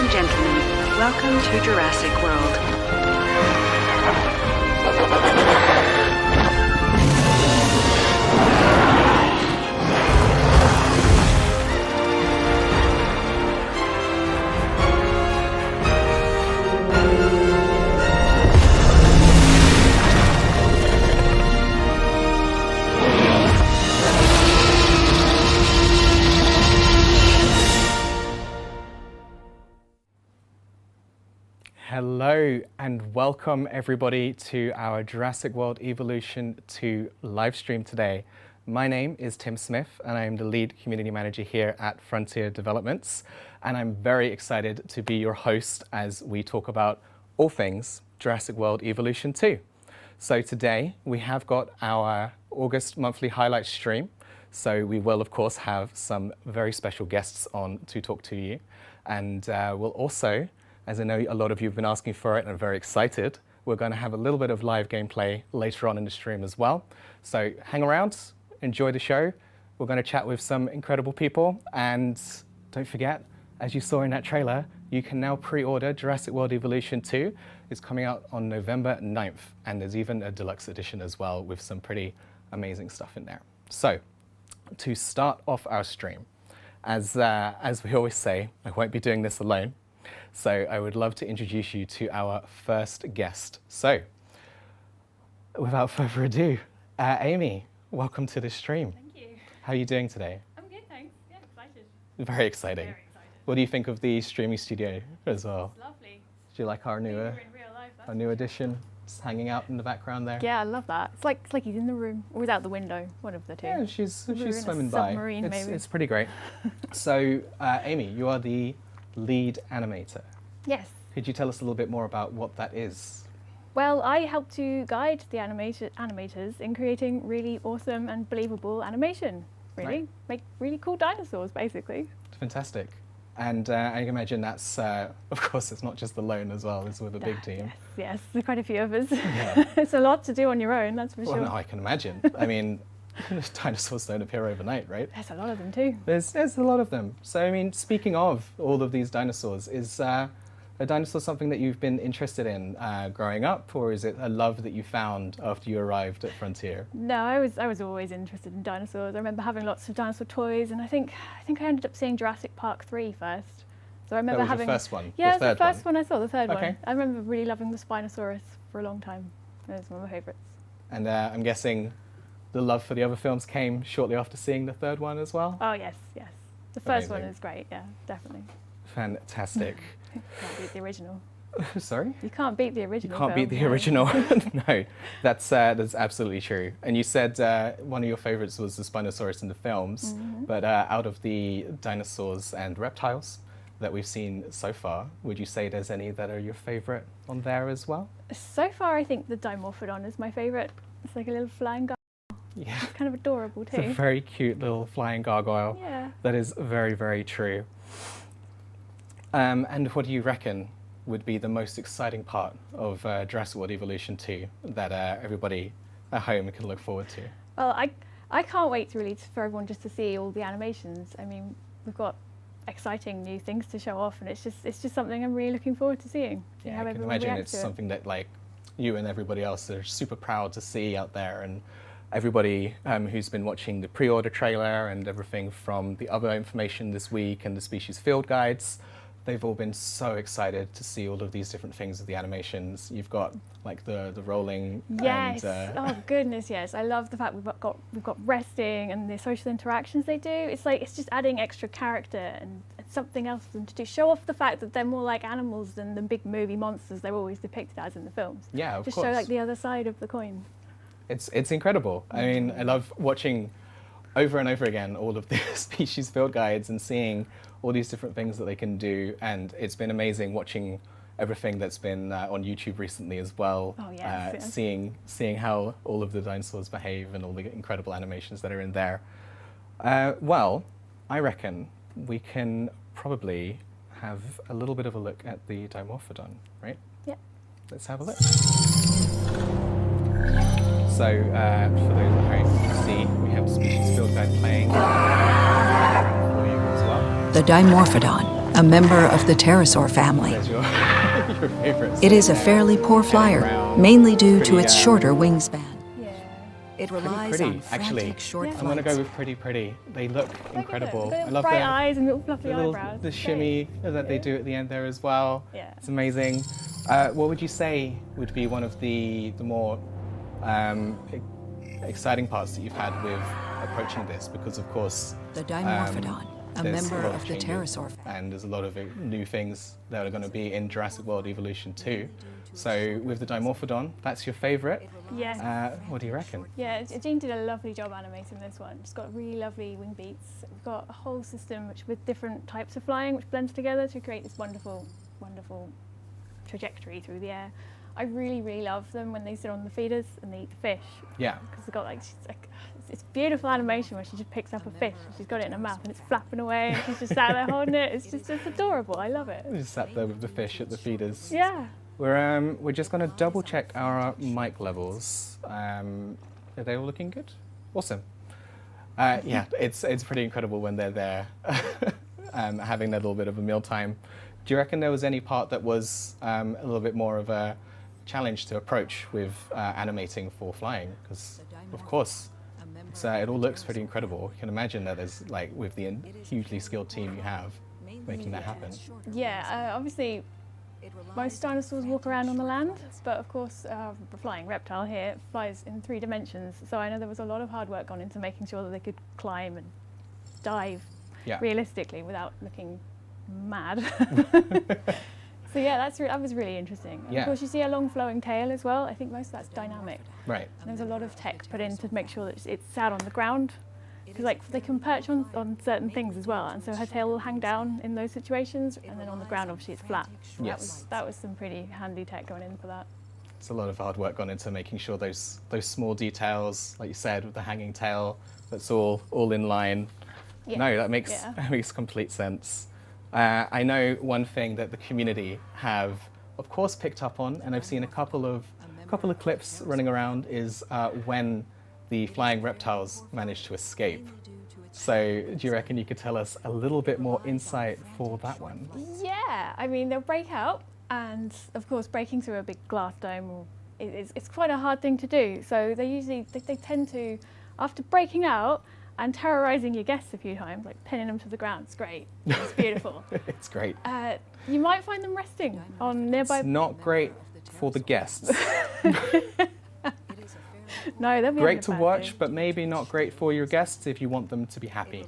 and gentlemen, welcome to Jurassic World. Hello and welcome everybody to our Jurassic World Evolution 2 live stream today. My name is Tim Smith and I am the lead community manager here at Frontier Developments, and I'm very excited to be your host as we talk about all things Jurassic World Evolution 2. So today we have got our August monthly highlight stream. So we will of course have some very special guests on to talk to you, and we'll also, as I know a lot of you have been asking for it and are very excited, we're going to have a little bit of live gameplay later on in the stream as well. So hang around, enjoy the show. We're going to chat with some incredible people, and don't forget, as you saw in that trailer, you can now pre-order Jurassic World Evolution 2. It's coming out on November 9th, and there's even a deluxe edition as well with some pretty amazing stuff in there. So to start off our stream, as we always say, I won't be doing this alone. So I would love to introduce you to our first guest. So without further ado, Amy, welcome to the stream. Thank you. How are you doing today? I'm good, thanks. Yeah, excited. Very exciting. Very excited. What do you think of the streaming studio as well? It's lovely. Do you like our You're newer, in real life, that's our new addition? Just hanging out in the background there. Yeah, I love that. It's like he's in the room or he's out the window, one of the two. Yeah, she's We were in a swimming by. submarine, maybe. It's pretty great. So Amy, you are the lead animator. Yes. Could you tell us a little bit more about what that is? Well, I help to guide the animators in creating really awesome and believable animation. Really, Right. make really cool dinosaurs, basically. Fantastic. And I can imagine that's, of course, it's not just alone as well, it's with a big team. Yes, there's quite a few of us. Yeah. It's a lot to do on your own, that's for Well, sure. no, I can imagine. I mean, dinosaurs don't appear overnight, right? There's a lot of them too. There's a lot of them. So, I mean, speaking of all of these dinosaurs, is a dinosaur something that you've been interested in growing up, or is it a love that you found after you arrived at Frontier? No, I was always interested in dinosaurs. I remember having lots of dinosaur toys, and I think I ended up seeing Jurassic Park 3 first. So I remember That was having the first one? Yeah, the it was the first one I saw, the third Okay. one. I remember really loving the Spinosaurus for a long time. It was one of my favourites. And I'm guessing the love for the other films came shortly after seeing the third one as well? Oh yes, yes. The first one Amazing. is great, yeah, definitely. Fantastic. Can't beat the original. Sorry? You can't beat the You original. can't beat film, the no. original. No, that's absolutely true. And you said one of your favorites was the Spinosaurus in the films, but out of the dinosaurs and reptiles that we've seen so far, would you say there's any that are your favorite on there as well? So far, I think the Dimorphodon is my favourite. It's like a little flying guy. Yeah, It's kind of adorable it's a too. very cute little flying gargoyle. Yeah. That is very, very true. And what do you reckon would be the most exciting part of Jurassic World Evolution 2 that everybody at home can look forward to? Well, I can't wait for everyone just to see all the animations. I mean, we've got exciting new things to show off, and it's just something I'm really looking forward to seeing. See Yeah, how I can everyone imagine reacts it's to it. something that like you and everybody else are super proud to see out there, and everybody who's been watching the pre-order trailer and everything from the other information this week and the species field guides, they've all been so excited to see all of these different things with the animations. You've got like the rolling. Yes. And, Oh goodness, yes. I love the fact we've got resting and the social interactions they do. It's just adding extra character and something else for them to do. Show off the fact that they're more like animals than the big movie monsters they're always depicted as in the films. yeah, of Just course. show like the other side of the coin. It's incredible. I mean, I love watching over and over again all of the species field guides and seeing all these different things that they can do, and it's been amazing watching everything that's been on YouTube recently as well. Oh, yes, yes. Seeing how all of the dinosaurs behave and all the incredible animations that are in there. Well, I reckon we can probably have a little bit of a look at the Dimorphodon, right? Yeah. Let's have a look. So, for those at home, you can see we have the species field guide playing for you as well. The Dimorphodon, a member of the pterosaur family. There's your, your favorite. It is a fairly poor flyer, mainly due to its shorter wingspan. Yeah. It Pretty relies pretty, on actually. frantic short I'm gonna flights. go with pretty. They look incredible. Look at I the love bright the, eyes and little fluffy the, eyebrows. the It's shimmy that they Yeah. do at the end there as well. Yeah. It's amazing. What would you say would be one of the more exciting parts that you've had with approaching this? Because of course, The Dimorphodon, a there's member lot of the changes, pterosaur family. and there's a lot of new things that are going to be in Jurassic World Evolution 2. So with the Dimorphodon, that's your favourite. Yes. What do you reckon? Yeah, Jean did a lovely job animating this one. It's got really lovely wing beats. We've got a whole system which with different types of flying which blends together to create this wonderful, wonderful trajectory through the air. I really, really love them when they sit on the feeders and they eat the fish. Yeah. Because they've got it's beautiful animation where she just picks up a fish and she's got it in her mouth and it's flapping away and she's just sat there holding it. It's adorable. I love it. We just sat there with the fish at the feeders. Yeah. We're just going to double check our mic levels. Are they all looking good? Awesome. Yeah, it's pretty incredible when they're there, having that little bit of a mealtime. Do you reckon there was any part that was a little bit more of a challenge to approach with animating for flying? Because of course, it all looks pretty incredible. You can imagine that there's like with the hugely skilled team you have making that happen. Yeah, obviously most dinosaurs walk around on the land, but of course the flying reptile here flies in 3 dimensions. So I know there was a lot of hard work gone into making sure that they could climb and dive realistically without looking mad. So yeah, that was really interesting. And Yeah. of course you see a long flowing tail as well. I think most of that's dynamic. Right. And there's a lot of tech put in to make sure that it's sat on the ground. Because like they can perch on certain things as well, and so her tail will hang down in those situations, and then on the ground obviously it's flat. Yes. That was some pretty handy tech going in for that. It's a lot of hard work gone into making sure those small details, like you said, with the hanging tail, that's all in line. Yeah. No, that makes Yeah. that makes complete sense. I know one thing that the community have, of course, picked up on, and I've seen a couple of clips running around, is when the flying reptiles managed to escape. So do you reckon you could tell us a little bit more insight for that one? Yeah, I mean they'll break out, and of course breaking through a big glass dome it's quite a hard thing to do. So they tend to, after breaking out and terrorising your guests a few times, like pinning them to the ground, it's great. It's beautiful. It's great. You might find them resting on nearby. It's not great for the guests. No, they'll be Great having to a bad watch, day. but maybe not great for your guests if you want them to be happy.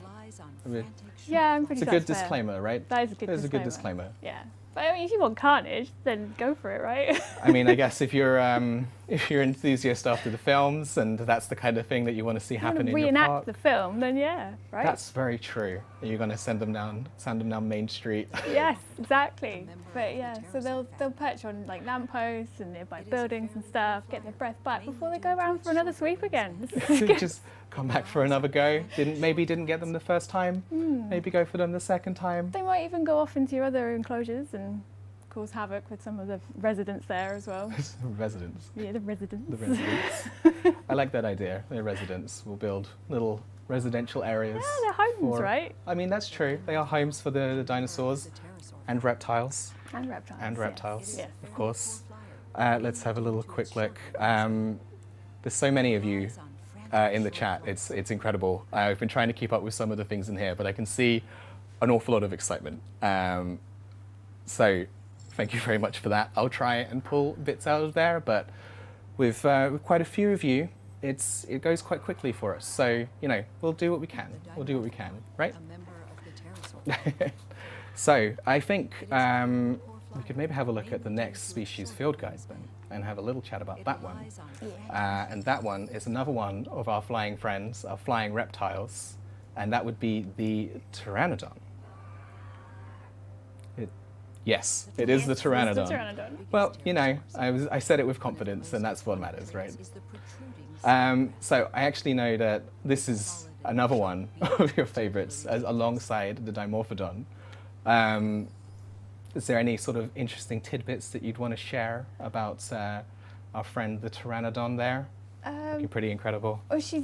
Yeah, I'm pretty It's a sure good that's fair. disclaimer, right? That is a good There's disclaimer. a good disclaimer. Yeah, but I mean, if you want carnage, then go for it, right? I mean, I guess if you're enthusiast after the films and that's the kind of thing that you want to see If you want happen to in your reenact park, the film, then yeah, right? that's very true. Are you going to send them down Main Street? Yes, exactly. But yeah, so they'll perch on like lampposts and nearby buildings and stuff, get their breath back before they go around for another sweep again. This is good. Just come back for another go. Maybe didn't get them the first time. Maybe go for them the second time. They might even go off into your other enclosures and cause havoc with some of the residents there as well. Residents. Yeah, the residents. The residents. I like that idea. The residents will build little residential areas. Yeah, they're homes, right? I mean, that's true. They are homes for the dinosaurs and reptiles. And reptiles. And reptiles, Yes. of course. Let's have a little quick look. There's so many of you in the chat. It's incredible. I've been trying to keep up with some of the things in here, but I can see an awful lot of excitement. So thank you very much for that. I'll try and pull bits out of there, but with quite a few of you, it goes quite quickly for us. So, we'll do what we can. We'll do what we can, right? So I think we could maybe have a look at the next species field guide then and have a little chat about that one. And that one is another one of our flying friends, our flying reptiles, and that would be the pteranodon. Yes, it is the pteranodon. It's the pteranodon. Well, I said it with confidence, and that's what matters, right? So I actually know that this is another one of your favorites, alongside the Dimorphodon. Is there any sort of interesting tidbits that you'd want to share about our friend the pteranodon there? Looking pretty incredible. Well, she's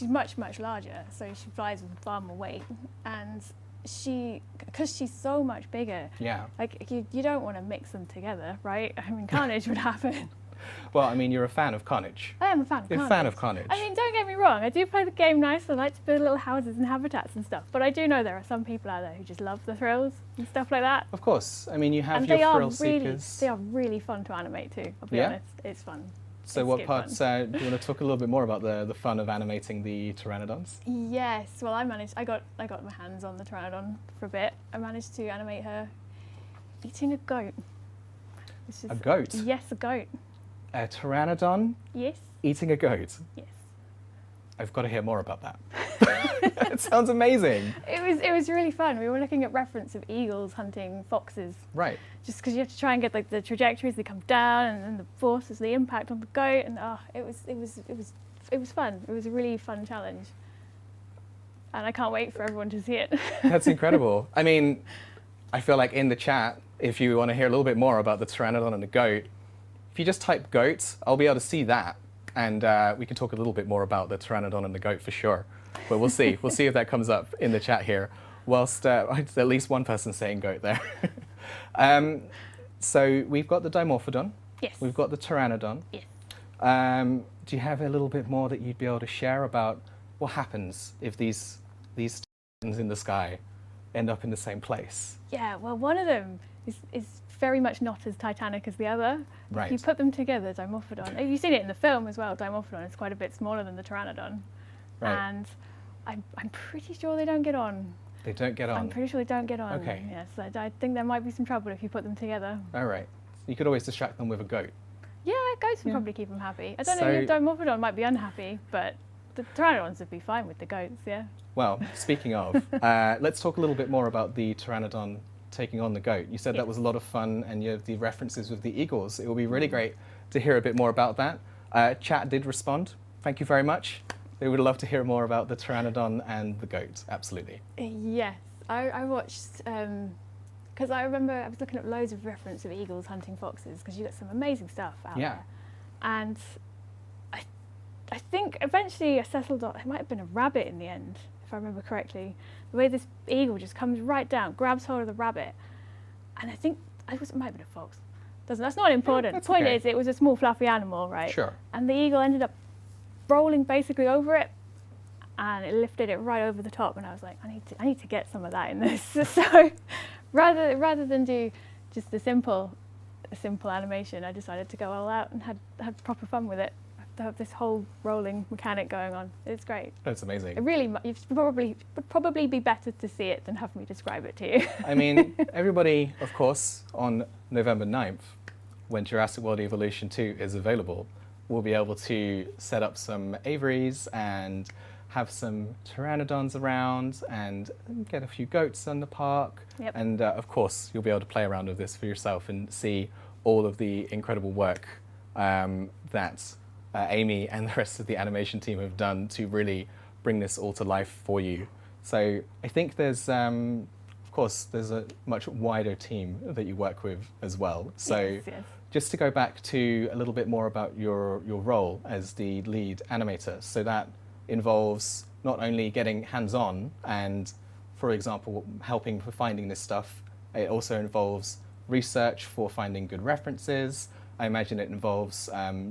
much, much larger, so she flies with far more weight. And because she's so much bigger, Yeah. like you don't want to mix them together, right? I mean, carnage would happen. Well, I mean, you're a fan of Carnage. I am a fan of You're carnage. a fan of Carnage. I mean, don't get me wrong, I do play the game nice. I like to build little houses and habitats and stuff, but I do know there are some people out there who just love the thrills and stuff like that. Of course. I mean, you have And your they are thrill really, seekers. they are really fun to animate too. I'll be Yeah? honest, it's fun. So It's what good parts, fun. do you want to talk a little bit more about the fun of animating the pteranodons? Yes, well, I got my hands on the pteranodon for a bit. I managed to animate her eating a goat. Which is, A goat? Yes, a goat. A pteranodon Yes, eating a goat? yes. I've got to hear more about that. It sounds amazing. It was really fun. We were looking at reference of eagles hunting foxes, Right. just because you have to try and get like the trajectories they come down, and then the forces, the impact on the goat, and it was fun. It was a really fun challenge, and I can't wait for everyone to see it. That's incredible. I mean, I feel like in the chat, if you want to hear a little bit more about the pteranodon and the goat, if you just type goat, I'll be able to see that. And we can talk a little bit more about the pteranodon and the goat for sure. But we'll see. We'll see if that comes up in the chat here. Whilst it's at least one person saying goat there. So we've got the Dimorphodon. Yes. We've got the pteranodon. Yes. Do you have a little bit more that you'd be able to share about what happens if these things in the sky end up in the same place? Yeah, well, one of them is very much not as titanic as the other. Right. If you put them together, Dimorphodon, you've seen it in the film as well, Dimorphodon is quite a bit smaller than the Pteranodon. Right. And I'm pretty sure they don't get on. They don't get on. I'm pretty sure they don't get on. Okay. Yes, I think there might be some trouble if you put them together. All right. You could always distract them with a goat. Yeah, goats would Yeah. probably keep them happy. I don't know, So- your Dimorphodon might be unhappy, but the Pteranodons would be fine with the goats, yeah. Well, speaking of, let's talk a little bit more about the Pteranodon taking on the goat. You said that was a lot of fun, and you have the references with the eagles. It will be really great to hear a bit more about that. Chat did respond. Thank you very much. They would love to hear more about the Pteranodon and the goat. Absolutely. Yes, I watched, because I remember I was looking at loads of reference of eagles hunting foxes, because you got some amazing stuff out Yeah. there. And I think eventually I settled on, it might have been a rabbit in the end, if I remember correctly. The way this eagle just comes right down, grabs hold of the rabbit, and I think it might have been a fox. That's not important. that's Point okay. is, it was a small fluffy animal, right? Sure. And the eagle ended up rolling basically over it, and it lifted it right over the top. And I was like, I need to get some of that in this. So rather than do just a simple animation, I decided to go all out and had proper fun with it. To have this whole rolling mechanic going on. It's great. That's amazing. It really, would probably be better to see it than have me describe it to you. I mean, everybody, of course, on November 9th, when Jurassic World Evolution 2 is available, will be able to set up some aviaries and have some pteranodons around and get a few goats in the park. Yep. And of course, you'll be able to play around with this for yourself and see all of the incredible work that Amy and the rest of the animation team have done to really bring this all to life for you. So I think there's, of course, there's a much wider team that you work with as well. So Yes. just to go back to a little bit more about your role as the lead animator. So that involves not only getting hands-on and, for example, helping for finding this stuff, it also involves research for finding good references. I imagine it involves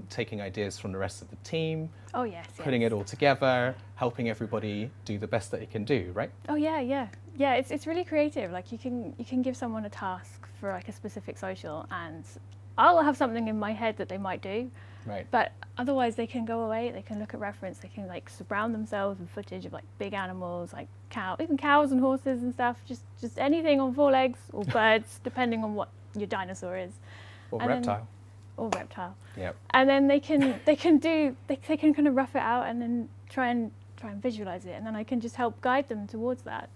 taking ideas from the rest of the team, Oh yes. putting yes. it all together, helping everybody do the best that it can do, right? Oh yeah. It's really creative. Like you can give someone a task for like a specific social, and I'll have something in my head that they might do, Right. but otherwise they can go away. They can look at reference. They can like surround themselves with footage of like big animals, like even cows and horses and stuff. Just anything on four legs or birds, depending on what your dinosaur is. Or And then- reptile. Or reptile. Yep. And then they can kind of rough it out and then try and visualize it, and then I can just help guide them towards that,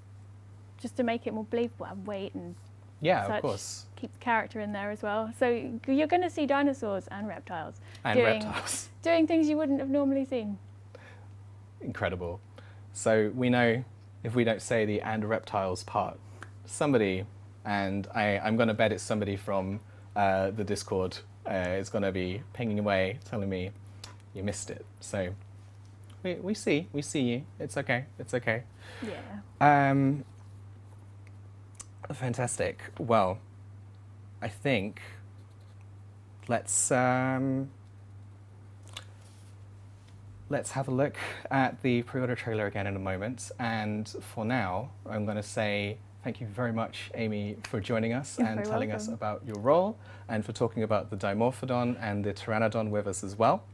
just to make it more believable and weight and Yeah, such. of course. Keep the character in there as well. So you're going to see dinosaurs and reptiles And reptiles. doing things you wouldn't have normally seen. Incredible. So we know if we don't say the and reptiles part, somebody, and I'm going to bet it's somebody from the Discord, is going to be pinging away, telling me you missed it. So we see you. It's okay. It's okay. Yeah. Fantastic. Well, I think let's have a look at the pre-order trailer again in a moment. And for now, I'm going to say thank you very much, Amy, for joining us You're and very telling us welcome. about your role and for talking about the Dimorphodon and the Pteranodon with us as well.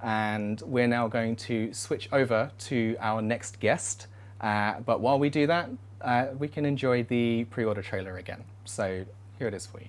And we're now going to switch over to our next guest. But while we do that, we can enjoy the pre-order trailer again. So here it is for you.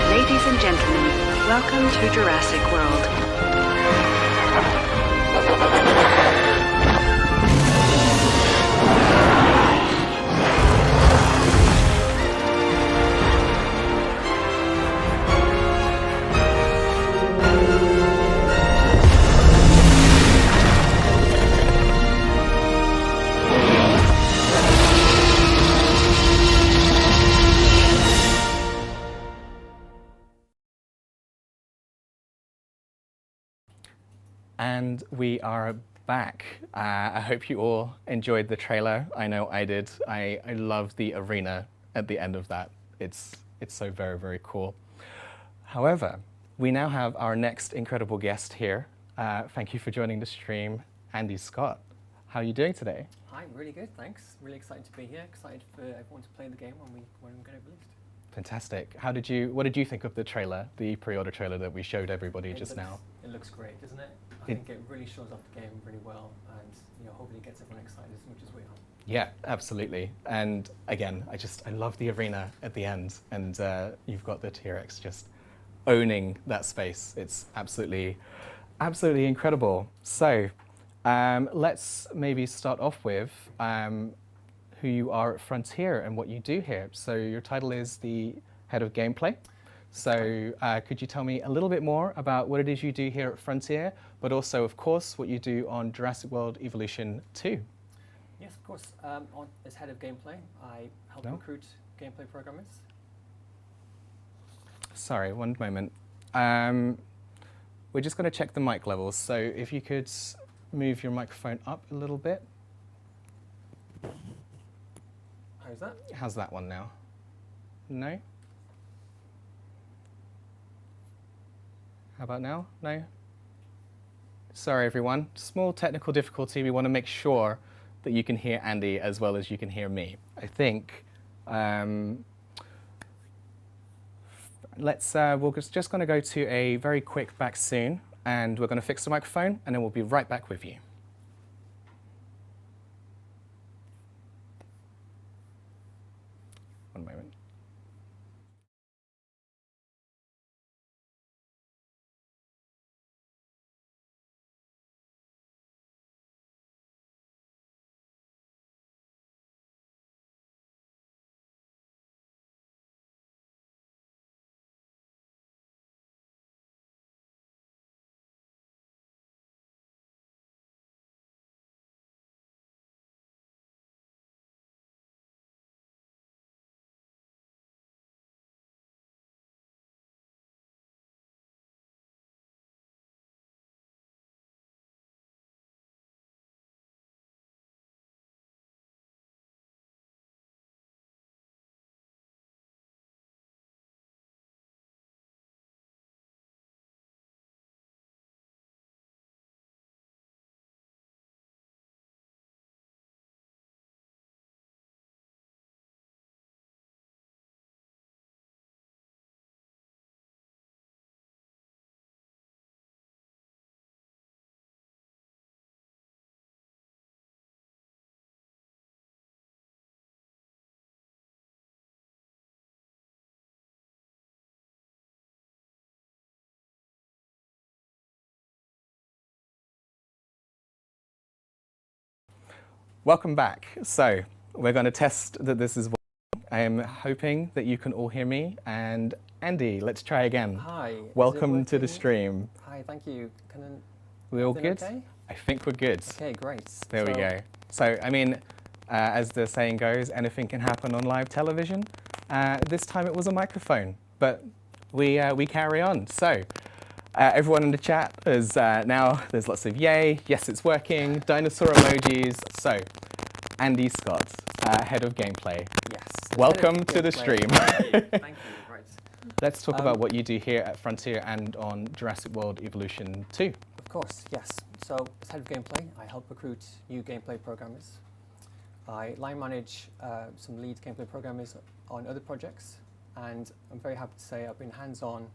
Ladies and gentlemen, welcome to Jurassic World. And we are back. I hope you all enjoyed the trailer. I know I did. I love the arena at the end of that. It's so very, very cool. However, we now have our next incredible guest here. Thank you for joining the stream, Andy Scott. How are you doing today? Hi, really good, thanks. Really excited to be here. Excited for everyone to play the game when we get it released. Fantastic. What did you think of the trailer, the pre-order trailer that we showed everybody just now? It looks great, doesn't it? I think it really shows off the game really well, and hopefully gets everyone excited as much as we are. Yeah, absolutely. And again, I love the arena at the end, and you've got the T-Rex just owning that space. It's absolutely incredible. So let's maybe start off with who you are at Frontier and what you do here. So your title is the head of gameplay. So could you tell me a little bit more about what it is you do here at Frontier, but also, of course, what you do on Jurassic World Evolution 2? Yes, of course. As head of gameplay, I help recruit gameplay programmers. Sorry, one moment. We're just going to check the mic levels. So if you could move your microphone up a little bit. How's that? How's that one now? No? How about now? No? Sorry, everyone. Small technical difficulty. We want to make sure that you can hear Andy as well as you can hear me. I think we're just going to go to a very quick back soon, and we're going to fix the microphone, and then we'll be right back with you. One moment. Welcome back. So we're going to test that this is working. I am hoping that you can all hear me. And Andy, let's try again. Hi. Welcome to the stream. Hi, thank you. We all good? Okay? I think we're good. Okay, great. There we go. So, I mean, as the saying goes, anything can happen on live television. This time it was a microphone, but we carry on. So, everyone in the chat is now, there's lots of yay, yes it's working, dinosaur emojis. So, Andy Scott, head of gameplay. Yes. Welcome to the stream. Thank you. Right. Let's talk about what you do here at Frontier and on Jurassic World Evolution 2. Of course, yes. So, as head of gameplay, I help recruit new gameplay programmers. I line manage some lead gameplay programmers on other projects, and I'm very happy to say I've been hands-on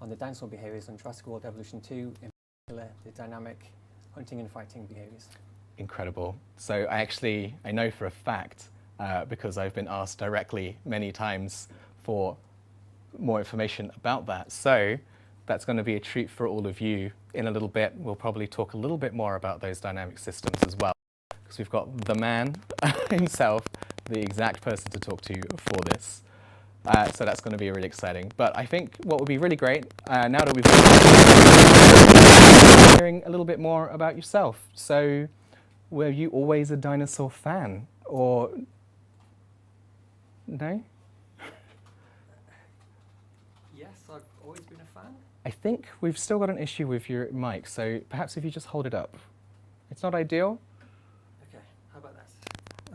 on the dinosaur behaviors on Jurassic World Evolution 2, in particular the dynamic hunting and fighting behaviors. Incredible. So I know for a fact, because I've been asked directly many times for more information about that. So that's going to be a treat for all of you. In a little bit, we'll probably talk a little bit more about those dynamic systems as well, because we've got the man himself, the exact person to talk to for this. So that's going to be really exciting. But I think what would be really great, now that we've hearing a little bit more about yourself. So were you always a dinosaur fan, or no? Yes, I've always been a fan. I think we've still got an issue with your mic, so perhaps if you just hold it up. It's not ideal. Okay, how about that?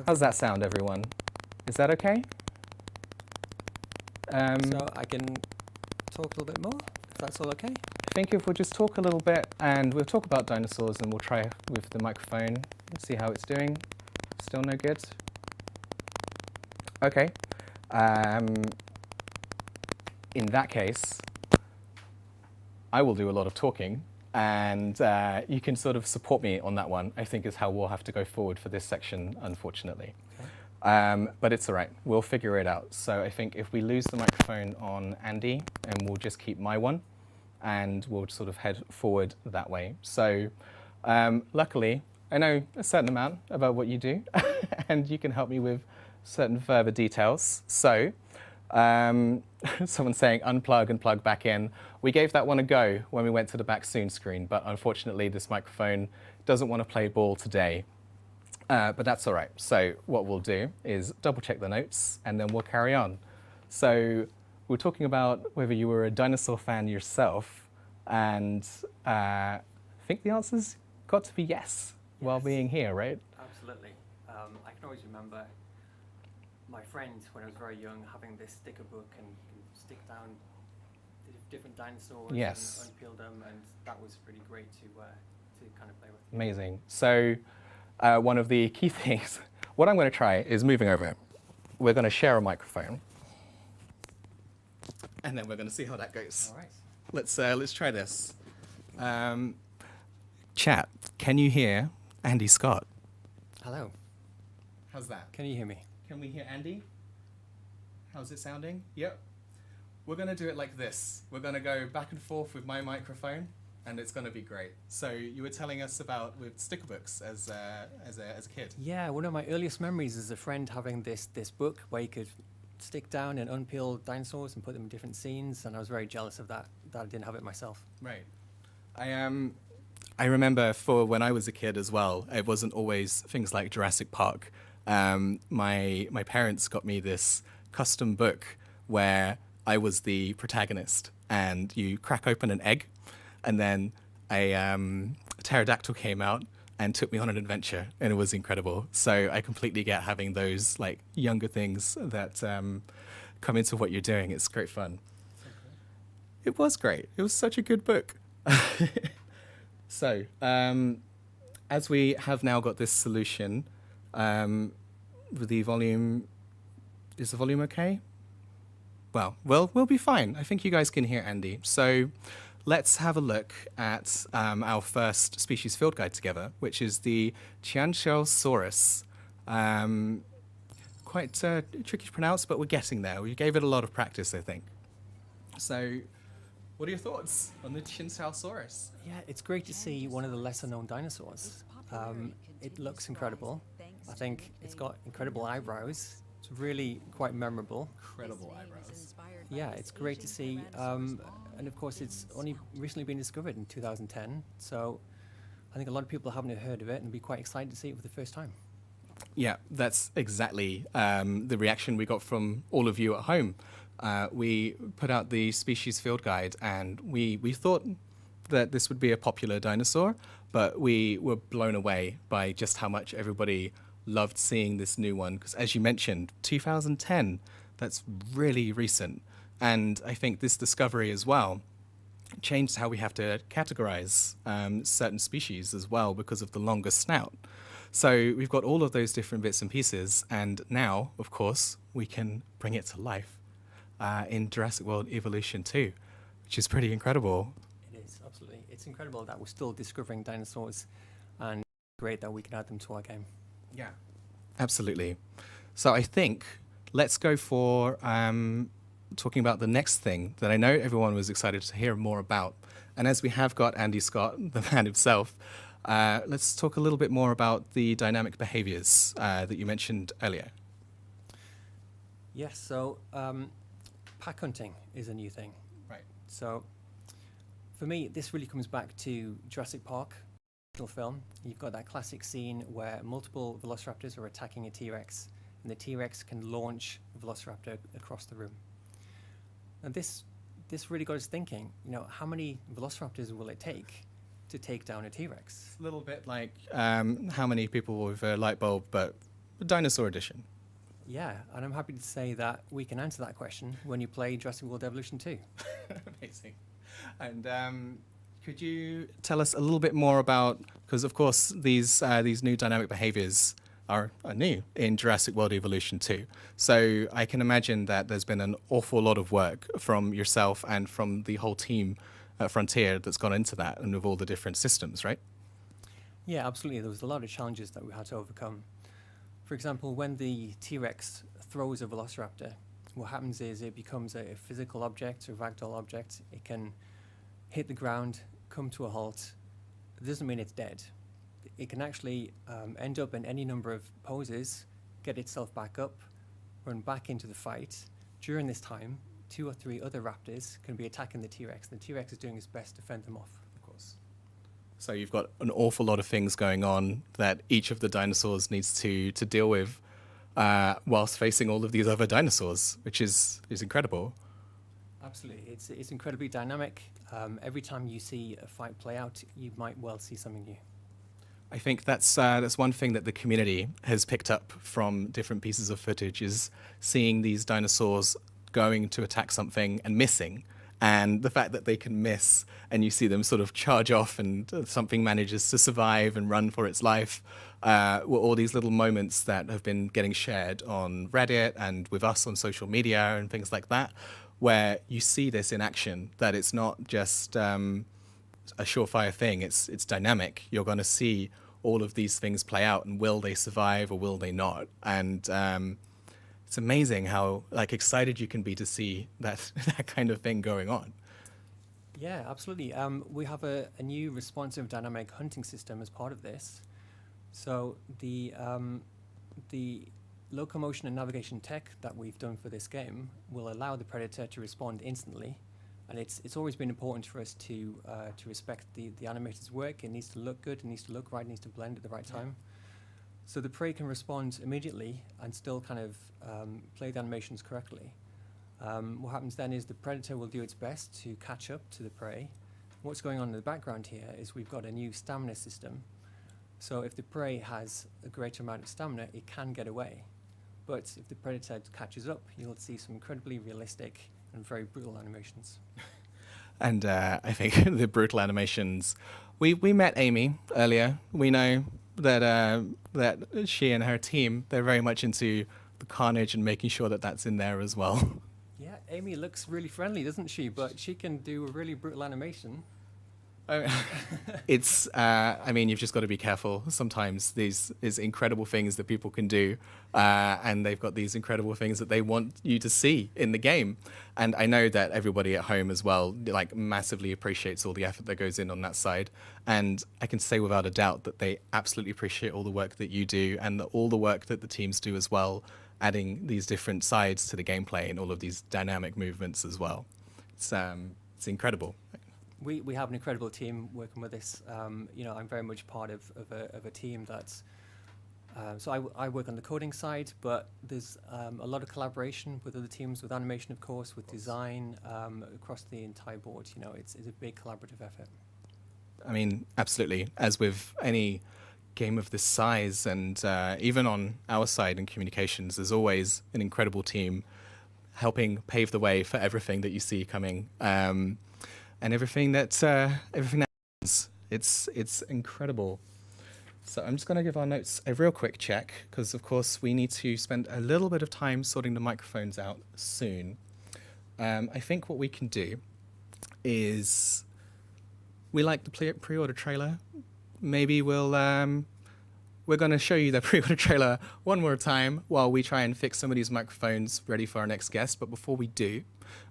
How's that sound, everyone? Is that okay? So I can talk a little bit more, if that's all okay? I think if we'll just talk a little bit, and we'll talk about dinosaurs, and we'll try with the microphone and see how it's doing. Still no good? Okay. In that case, I will do a lot of talking, and you can sort of support me on that one, I think is how we'll have to go forward for this section, unfortunately. Okay. But it's all right. We'll figure it out. So I think if we lose the microphone on Andy, and we'll just keep my one, and we'll sort of head forward that way. So luckily, I know a certain amount about what you do, and you can help me with certain further details. So someone's saying unplug and plug back in. We gave that one a go when we went to the back soon screen, but unfortunately this microphone doesn't want to play ball today. But that's all right. So what we'll do is double check the notes, and then we'll carry on. So we're talking about whether you were a dinosaur fan yourself, and I think the answer's got to be yes, while being here, right? Absolutely. I can always remember my friend, when I was very young, having this sticker book and you can stick down different dinosaurs and unpeel them, and that was really great to kind of play with. Amazing. So one of the key things, what I'm going to try is moving over. We're going to share a microphone, and then we're going to see how that goes. All right. Let's try this. Chat, can you hear Andy Scott? Hello. How's that? Can you hear me? Can we hear Andy? How's it sounding? Yep. We're going to do it like this. We're going to go back and forth with my microphone, and it's going to be great. So you were telling us about with sticker books as a kid. Yeah, one of my earliest memories is a friend having this book where you could stick down and unpeel dinosaurs and put them in different scenes, and I was very jealous of that I didn't have it myself. Right. I remember for when I was a kid as well, it wasn't always things like Jurassic Park. My parents got me this custom book where I was the protagonist, and you crack open an egg, and then a pterodactyl came out and took me on an adventure, and it was incredible. So I completely get having those like younger things that come into what you're doing. It's great fun. Okay. It was great. It was such a good book. So as we have now got this solution, with the volume, is the volume okay? Well, we'll be fine. I think you guys can hear Andy. So let's have a look at our first species field guide together, which is the Chianchosaurus. Quite tricky to pronounce, but we're getting there. We gave it a lot of practice, I think. So what are your thoughts on the Chianchosaurus? Yeah, it's great to see one of the lesser known dinosaurs. It looks incredible. I think it's got incredible eyebrows. It's really quite memorable. Incredible eyebrows. Yeah, it's great to see. And of course, it's only recently been discovered in 2010. So I think a lot of people haven't heard of it and be quite excited to see it for the first time. Yeah, that's exactly the reaction we got from all of you at home. We put out the species field guide, and we thought that this would be a popular dinosaur, but we were blown away by just how much everybody loved seeing this new one. Because as you mentioned, 2010, that's really recent. And I think this discovery as well changed how we have to categorize certain species as well because of the longer snout. So we've got all of those different bits and pieces, and now, of course, we can bring it to life in Jurassic World Evolution 2, which is pretty incredible. It is, absolutely. It's incredible that we're still discovering dinosaurs, and great that we can add them to our game. Yeah, absolutely. So I think let's go for talking about the next thing that I know everyone was excited to hear more about. And as we have got Andy Scott, the man himself, let's talk a little bit more about the dynamic behaviors that you mentioned earlier. Yes, so pack hunting is a new thing. Right. So for me, this really comes back to Jurassic Park, original film. You've got that classic scene where multiple velociraptors are attacking a T-Rex, and the T-Rex can launch a velociraptor across the room. And this really got us thinking, how many velociraptors will it take to take down a T-Rex? A little bit like how many people with a light bulb, but dinosaur edition. Yeah, and I'm happy to say that we can answer that question when you play Jurassic World Evolution 2. Amazing. And could you tell us a little bit more about, because of course these new dynamic behaviors are new in Jurassic World Evolution 2. So I can imagine that there's been an awful lot of work from yourself and from the whole team at Frontier that's gone into that, and with all the different systems, right? Yeah, absolutely. There was a lot of challenges that we had to overcome. For example, when the T-Rex throws a velociraptor, what happens is it becomes a physical object, a ragdoll object. It can hit the ground, come to a halt. It doesn't mean it's dead. It can actually end up in any number of poses, get itself back up, run back into the fight. During this time, 2 or 3 other raptors can be attacking the T-Rex. The T-Rex is doing its best to fend them off. Of course. So you've got an awful lot of things going on that each of the dinosaurs needs to deal with whilst facing all of these other dinosaurs, which is incredible. Absolutely. It's incredibly dynamic. Every time you see a fight play out, you might well see something new. I think that's one thing that the community has picked up from different pieces of footage, is seeing these dinosaurs going to attack something and missing. And the fact that they can miss and you see them sort of charge off and something manages to survive and run for its life were all these little moments that have been getting shared on Reddit and with us on social media and things like that, where you see this in action, that it's not just a surefire thing, it's dynamic. You're going to see all of these things play out, and will they survive or will they not? And it's amazing how excited you can be to see that kind of thing going on. Yeah, absolutely. We have a new responsive dynamic hunting system as part of this. So the locomotion and navigation tech that we've done for this game will allow the predator to respond instantly. And it's always been important for us to respect the animator's work. It needs to look good, it needs to look right, it needs to blend at the right time. So the prey can respond immediately and still kind of play the animations correctly. What happens then is the predator will do its best to catch up to the prey. What's going on in the background here is we've got a new stamina system. So if the prey has a greater amount of stamina, it can get away. But if the predator catches up, you'll see some incredibly realistic and very brutal animations. And I think the brutal animations, we met Amy earlier. We know that she and her team, they're very much into the carnage and making sure that that's in there as well. Yeah, Amy looks really friendly, doesn't she? But she can do a really brutal animation. It's, I mean, you've just got to be careful. Sometimes these incredible things that people can do, and they've got these incredible things that they want you to see in the game. And I know that everybody at home as well, like, massively appreciates all the effort that goes in on that side. And I can say without a doubt that they absolutely appreciate all the work that you do and all the work that the teams do as well, adding these different sides to the gameplay and all of these dynamic movements as well. It's incredible. We have an incredible team working with this. You know, I'm very much part of a team that's. So I work on the coding side, but there's a lot of collaboration with other teams, with animation, of course, with design, across the entire board. You know, it's a big collaborative effort. I mean, absolutely. As with any game of this size, and even on our side in communications, there's always an incredible team helping pave the way for everything that you see coming, and everything that happens. It's incredible. So I'm just going to give our notes a real quick check, because of course we need to spend a little bit of time sorting the microphones out soon. I think what we can do is, we like the pre-order trailer. Maybe we're going to show you the pre-order trailer one more time while we try and fix some of these microphones ready for our next guest. But before we do,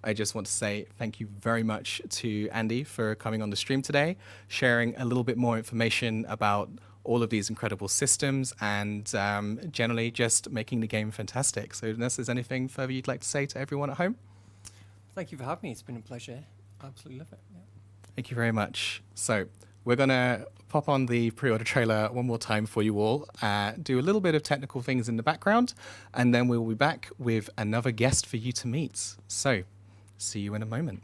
I just want to say thank you very much to Andy for coming on the stream today, sharing a little bit more information about all of these incredible systems, and generally just making the game fantastic. So unless there's anything further you'd like to say to everyone at home? Thank you for having me. It's been a pleasure. Absolutely love it. Yeah. Thank you very much. So we're going to pop on the pre-order trailer one more time for you all, do a little bit of technical things in the background, and then we'll be back with another guest for you to meet. So see you in a moment.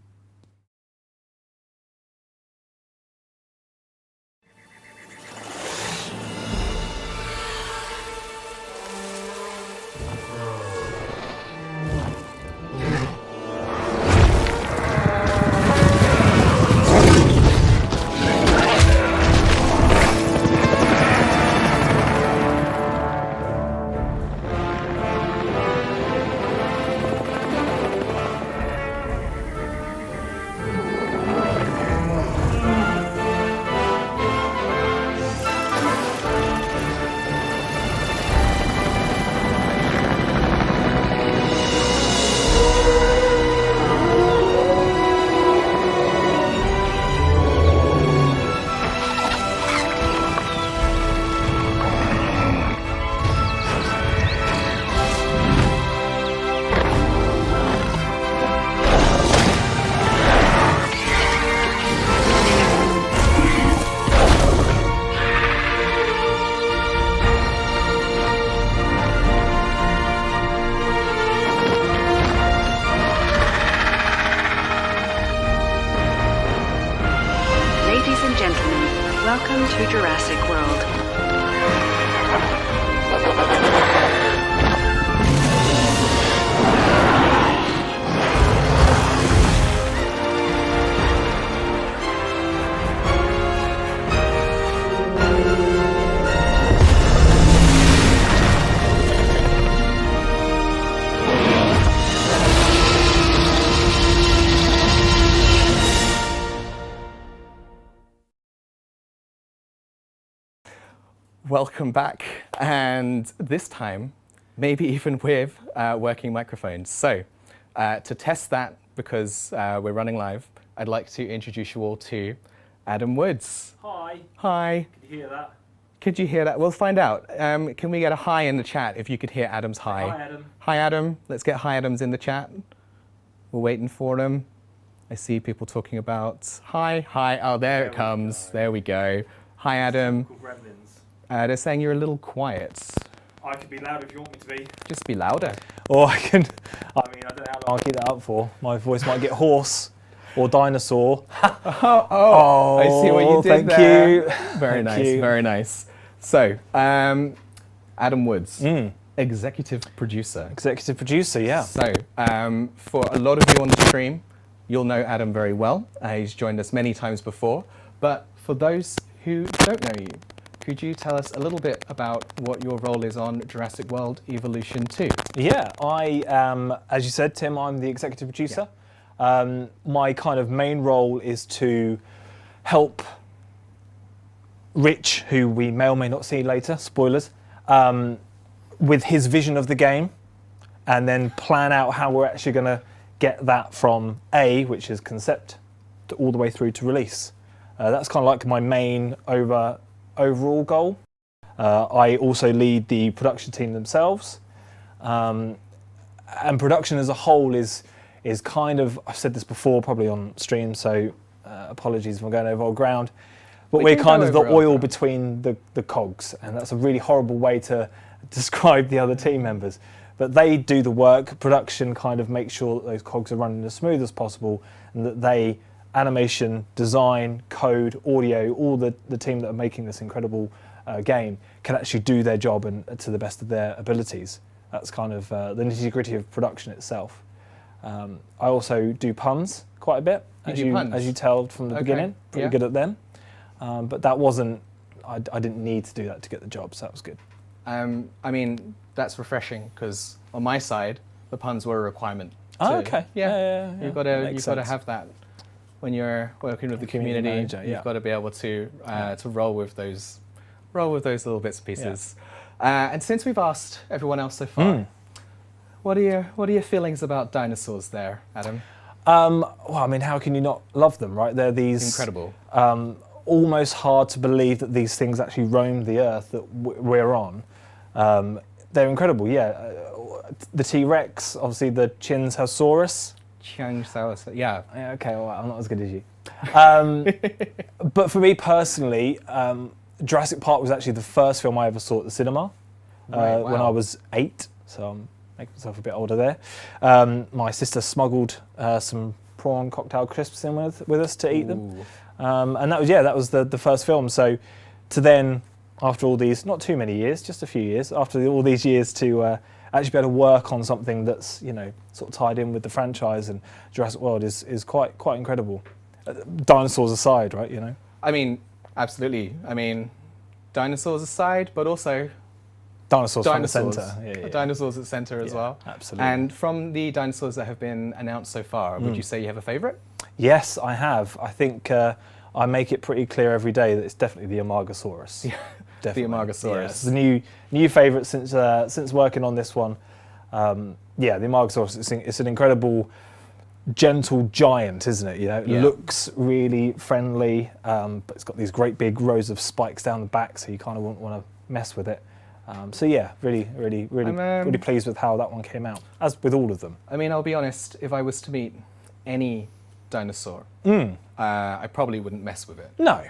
Welcome to Jurassic World. Welcome back, and this time, maybe even with working microphones. So, to test that, because we're running live, I'd like to introduce you all to Adam Woods. Hi. Hi. Could you hear that? Could you hear that? We'll find out. Can we get a hi in the chat if you could hear Adam's hi? Hi, Adam. Hi, Adam. Let's get hi Adams in the chat. We're waiting for them. I see people talking about hi. Oh, there it comes. There we go. Hi, Adam. Gremlins. They're saying you're a little quiet. I could be loud if you want me to be. Just be louder. Or I mean, I don't know how long I'll keep that up for. My voice might get hoarse. Or dinosaur. Oh, I see what you did thank there. you. Very Thank nice, you. very nice. So, Adam Woods, executive producer. Executive producer, yeah. So, for a lot of you on the stream, you'll know Adam very well. He's joined us many times before. But for those who don't know you, could you tell us a little bit about what your role is on Jurassic World Evolution 2? Yeah, I am, as you said, Tim, I'm the executive producer. My kind of main role is to help Rich, who we may or may not see later, spoilers, with his vision of the game, and then plan out how we're actually going to get that from A, which is concept, to all the way through to release. That's kind of like my main overall goal. I also lead the production team themselves, and production as a whole is kind of, I've said this before probably on stream, so apologies if I'm going over old ground, but we're kind of the oil between the cogs, and that's a really horrible way to describe the other team members. But they do the work. Production kind of makes sure that those cogs are running as smooth as possible, and that they, animation, design, code, audio, all the team that are making this incredible game can actually do their job and to the best of their abilities. That's kind of the nitty-gritty of production itself. I also do puns quite a bit, as you tell from the beginning. Pretty good at them. But that wasn't, I didn't need to do that to get the job, so that was good. I mean, that's refreshing, because on my side, the puns were a requirement. Oh, okay. Yeah. You've got to have that when you're working with the community. Manager, you've got to be able to roll with those little bits and pieces. And since we've asked everyone else so far, what are your feelings about dinosaurs there, Adam? Well, I mean, how can you not love them, right? They're these incredible. Almost hard to believe that these things actually roam the earth that we're on. They're incredible, yeah. The T-Rex, obviously the Chinsaurus. Yeah. Okay, well, I'm not as good as you. But for me personally, Jurassic Park was actually the first film I ever saw at the cinema when I was 8, so I'm making myself a bit older there. My sister smuggled some prawn cocktail crisps in with us to eat them. And that was the first film. So to then, after all these, not too many years, just a few years, after all these years to actually be able to work on something that's, sort of tied in with the franchise and Jurassic World is quite incredible. Dinosaurs aside, right, I mean, absolutely. I mean, dinosaurs aside, but also Dinosaurs front and centre. Yeah. Dinosaurs at centre as well. Absolutely. And from the dinosaurs that have been announced so far, would you say you have a favourite? Yes, I have. I think I make it pretty clear every day that it's definitely the Amargasaurus. Yeah, the Amargasaurus. Yeah, it's the new favourite since working on this one. The Amargasaurus. It's an incredible, gentle giant, isn't it? It looks really friendly, but it's got these great big rows of spikes down the back, so you kind of wouldn't want to mess with it. Really pleased with how that one came out, as with all of them. I mean, I'll be honest, if I was to meet any dinosaur, I probably wouldn't mess with it. No.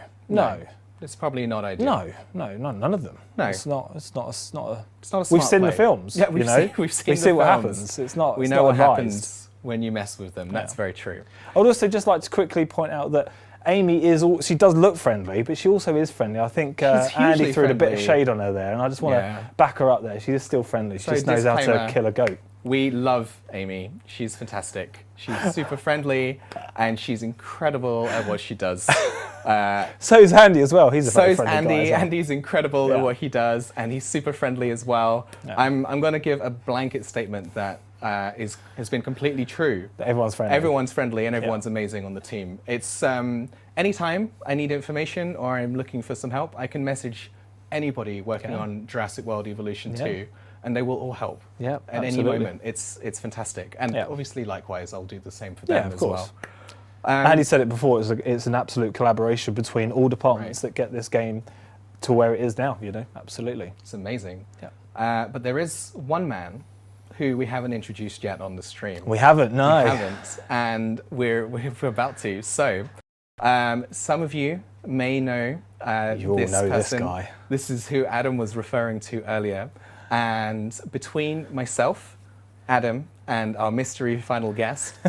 It's probably not ideal. No, none of them. No. It's not a smart We've seen play. the films. Yeah, we've seen the what films. happens. It's not. We it's know not what advised. happens when you mess with them. That's very true. I would also just like to quickly point out that Amy she does look friendly, but she also is friendly. I think Andy threw a bit of shade on her there, and I just want to back her up there. She is still friendly. She just knows how to kill a goat. We love Amy. She's fantastic. She's super friendly, and she's incredible at what she does. So is Andy as well. He's a very friendly Andy. guy as well. Andy's incredible at what he does, and he's super friendly as well. Yeah. I'm going to give a blanket statement that has been completely true. That everyone's friendly. Everyone's friendly, and everyone's amazing on the team. It's anytime I need information or I'm looking for some help, I can message anybody working on Jurassic World Evolution 2. And they will all help at any moment. It's fantastic. And obviously, likewise, I'll do the same for them as well. Andy said it before, it's an absolute collaboration between all departments that get this game to where it is now, absolutely. It's amazing. Yeah. But there is one man who we haven't introduced yet on the stream. We haven't, no. We haven't, and we're about to. So, some of you may know this person. This guy. This is who Adam was referring to earlier. And between myself, Adam, and our mystery final guest,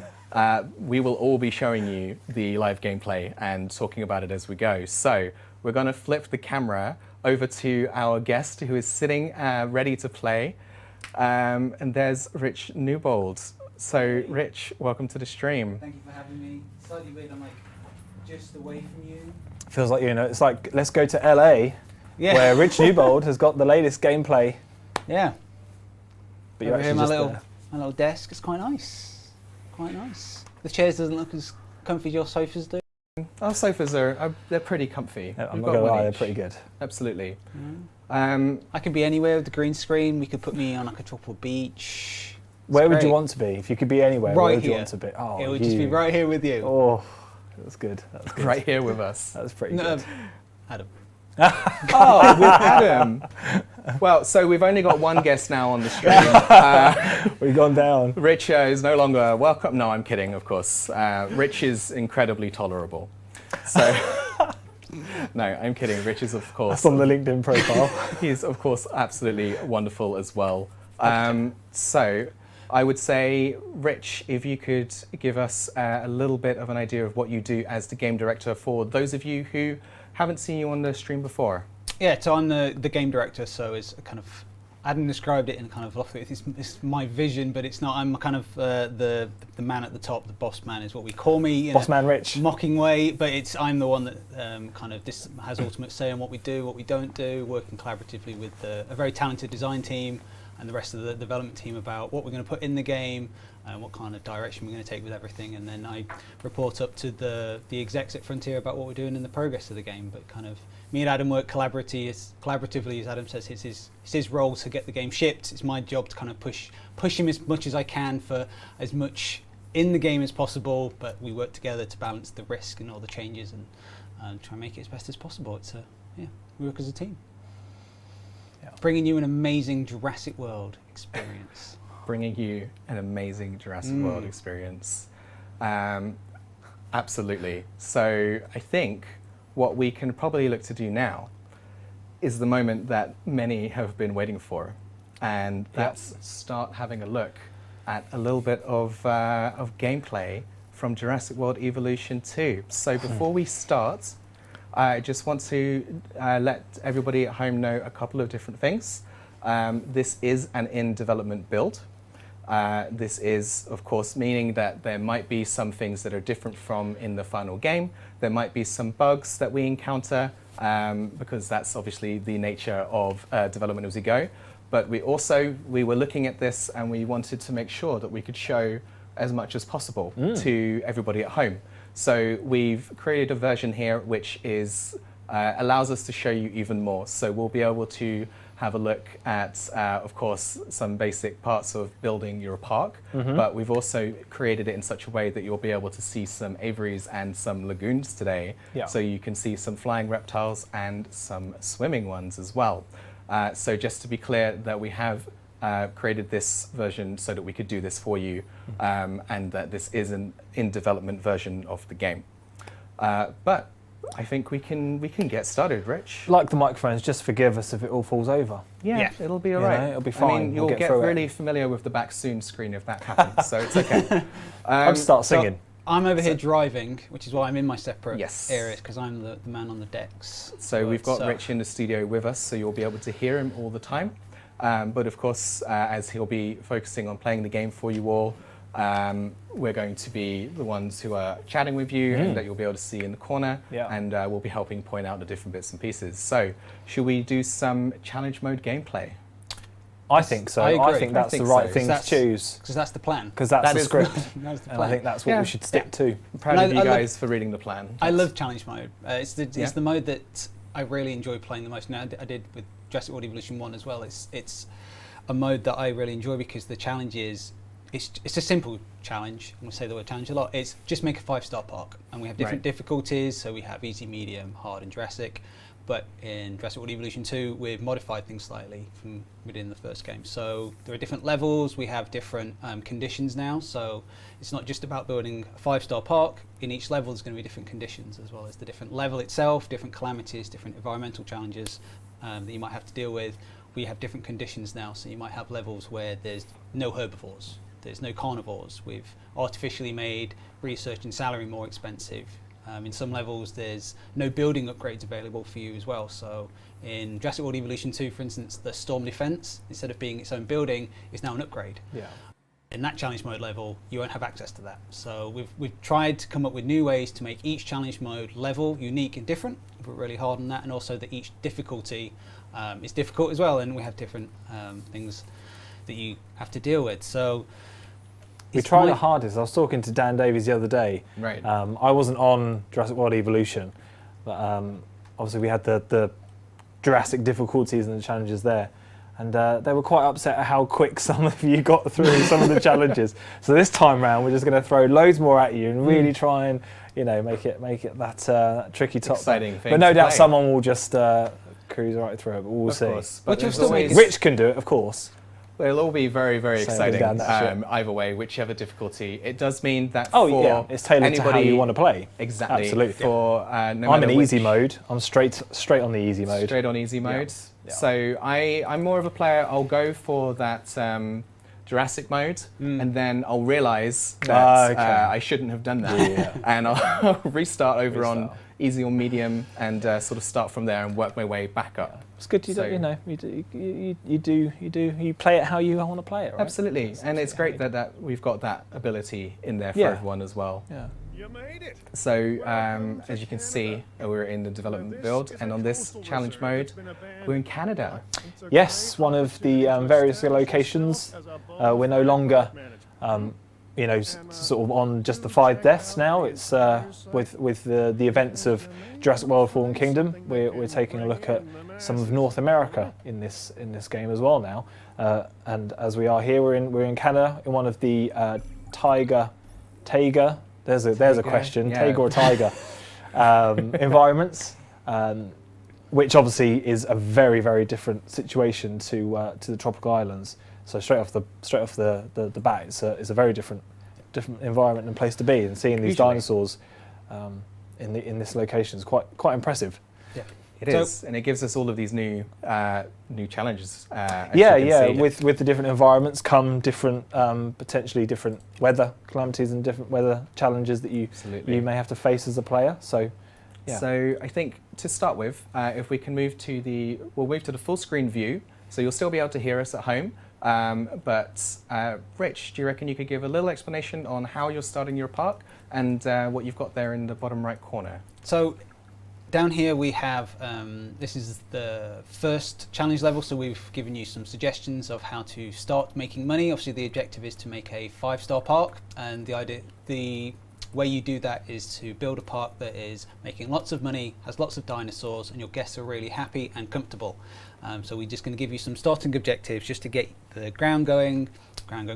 we will all be showing you the live gameplay and talking about it as we go. So we're going to flip the camera over to our guest who is sitting ready to play. And there's Rich Newbold. So Rich, welcome to the stream. Thank you for having me. Slightly weird, I'm like just away from you. Feels like, it's like, let's go to LA, where Rich Newbold has got the latest gameplay. Yeah. But you're Over actually here, just my little desk is quite nice. Quite nice. The chairs doesn't look as comfy as your sofas do. Our sofas are they're pretty comfy. I'm We've not got gonna one lie, they're each. pretty good. Absolutely. I could be anywhere with the green screen. We could put me on like a tropical beach. Where would you great. want to be? If you could be anywhere, Right where would you here. want to be? Oh, It would just be right here with you. Oh, that's good. That's good. Right here with us. That's pretty No, good. Adam. Oh, with Adam. Well, so we've only got one guest now on the stream. We've gone down. Rich is no longer welcome. No, I'm kidding, of course. Rich is incredibly tolerable. So, no, I'm kidding. Rich is, of course, That's on the LinkedIn profile. he's, of course, absolutely wonderful as well. So, I would say, Rich, if you could give us a little bit of an idea of what you do as the game director for those of you who haven't seen you on the stream before. Yeah, so I'm the game director, so it's a kind of, Adam described it in kind of lofty, it's my vision, but it's not, I'm kind of the man at the top, the boss man is what we call me. Boss man Rich. Mocking way, but I'm the one that kind of has ultimate say on what we do, what we don't do, working collaboratively with a very talented design team and the rest of the development team about what we're going to put in the game and what kind of direction we're going to take with everything, and then I report up to the execs at Frontier about what we're doing in the progress of the game. But kind of me and Adam work collaboratively, as Adam says. It's his role to get the game shipped. It's my job to kind of push him as much as I can for as much in the game as possible, but we work together to balance the risk and all the changes and try and make it as best as possible. We work as a team. Yeah. Bringing you an amazing Jurassic World experience. Bringing you an amazing Jurassic World experience. Absolutely. So I think what we can probably look to do now is the moment that many have been waiting for, and that's start having a look at a little bit of gameplay from Jurassic World Evolution 2. So before we start, I just want to let everybody at home know a couple of different things. This is an in-development build. This is, of course, meaning that there might be some things that are different from in the final game. There might be some bugs that we encounter, because that's obviously the nature of development as we go. But we were looking at this and we wanted to make sure that we could show as much as possible to everybody at home. So we've created a version here which is allows us to show you even more. So we'll be able to have a look at, of course, some basic parts of building your park, but we've also created it in such a way that you'll be able to see some aviaries and some lagoons today. Yeah. So you can see some flying reptiles and some swimming ones as well. So just to be clear that we have created this version so that we could do this for you, and that this is an in-development version of the game. But I think we can get started, Rich. Like the microphones, just forgive us if it all falls over. Yeah, it'll be all You right. know, it'll be I fine. mean, We'll you'll get get through it. really familiar with the back soon screen if that happens, so it's okay. I'll start singing. I'm over here driving, which is why I'm in my separate Yes. areas, because I'm the man on the decks. So we've got So- Rich in the studio with us, so you'll be able to hear him all the time. But of course, as he'll be focusing on playing the game for you all, we're going to be the ones who are chatting with you and that you'll be able to see in the corner, and we'll be helping point out the different bits and pieces. So should we do some challenge mode gameplay? I think so. I agree. I think I that's think the right so. thing to choose, Because that's the plan. because that's That the is- script, That's the and plan. I think that's what Yeah. we should stick to. I'm proud And of I you love- guys for reading the plan. I love challenge mode. It's the Yeah. mode that I really enjoy playing the most. Now I did with Jurassic World Evolution 1 as well. It's a mode that I really enjoy because the challenge is it's a simple challenge. I'm going to say the word challenge a lot. It's just make a 5-star park, and we have different Right. difficulties. So we have easy, medium, hard, and Jurassic. But in Jurassic World Evolution 2, we've modified things slightly from within the first game. So there are different levels, we have different conditions now. So it's not just about building a 5-star park. In each level, there's going to be different conditions, as well as the different level itself, different calamities, different environmental challenges that you might have to deal with. We have different conditions now. So you might have levels where there's no herbivores, there's no carnivores. We've artificially made research and salary more expensive. In some levels, there's no building upgrades available for you as well. So in Jurassic World Evolution 2, for instance, the storm defense, instead of being its own building, is now an upgrade. Yeah. In that challenge mode level, you won't have access to that. So we've tried to come up with new ways to make each challenge mode level unique and different. We're really hard on that, and also that each difficulty is difficult as well, and we have different things that you have to deal with. So We tried our hardest. I was talking to Dan Davies the other day. Right. I wasn't on Jurassic World Evolution, but obviously we had the Jurassic difficulties and the challenges there. And they were quite upset at how quick some of you got through some of the challenges. So this time round, we're just going to throw loads more at you and really try and, make it that tricky top. Exciting thing. But no to doubt play. someone will just cruise right through it. But we'll see. Course, But you'll still make Rich can do it, of course. They'll all be very, very Sailing exciting. down that ship. Either way, whichever difficulty. It does mean that Oh for yeah, it's tailored anybody, to how you want to play. Exactly. Absolutely. For no I'm matter in easy which- mode. I'm straight on the easy mode. Straight on easy mode. Yeah. So I'm more of a player. I'll go for that Jurassic mode, and then I'll realise that Okay. I shouldn't have done that, and I'll restart over on Restart. easy or medium, and sort of start from there and work my way back up. It's good. So- You play it how you want to play it. Right? Absolutely, and it's great that we've got that ability in there for Yeah. everyone as well. Yeah. So as you can see, we're in the development build, and on this challenge mode, we're in Canada. Yes, one of the various locations. We're no longer, sort of on justified deaths now. It's with the events of Jurassic World: Fallen Kingdom. We're taking a look at some of North America in this game as well now. And as we are here, we're in Canada in one of the taiga. There's a question. yeah. Taiga or tiger environments. Which obviously is a very, very different situation to the tropical islands. So straight off the bat, it's a very different environment and place to be. And seeing these Usually. dinosaurs in this location is quite impressive. Yeah. It is, and it gives us all of these new challenges. As Yeah, you can see. with the different environments come different, potentially different weather calamities and different weather challenges that Absolutely. you may have to face as a player. So, yeah. So I think to start with, if we can move to we'll move to the full screen view. So you'll still be able to hear us at home. But Rich, do you reckon you could give a little explanation on how you're starting your park and what you've got there in the bottom right corner? So down here we have, this is the first challenge level, so we've given you some suggestions of how to start making money. Obviously the objective is to make a 5-star park, and the way you do that is to build a park that is making lots of money, has lots of dinosaurs, and your guests are really happy and comfortable. So we're just going to give you some starting objectives just to get the ground going,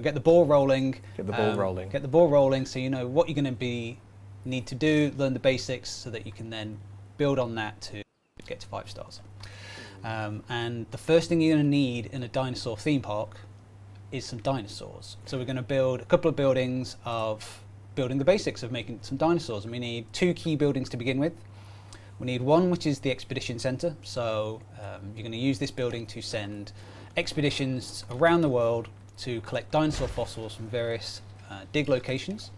get the ball rolling. Get the ball rolling. Get the ball rolling, so you know what you're going to need to do, learn the basics, so that you can then build on that to get to 5 stars. And the first thing you're going to need in a dinosaur theme park is some dinosaurs. So we're going to build a couple of buildings of building the basics of making some dinosaurs, and we need 2 key buildings to begin with. We need one which is the expedition center, so you're going to use this building to send expeditions around the world to collect dinosaur fossils from various dig locations.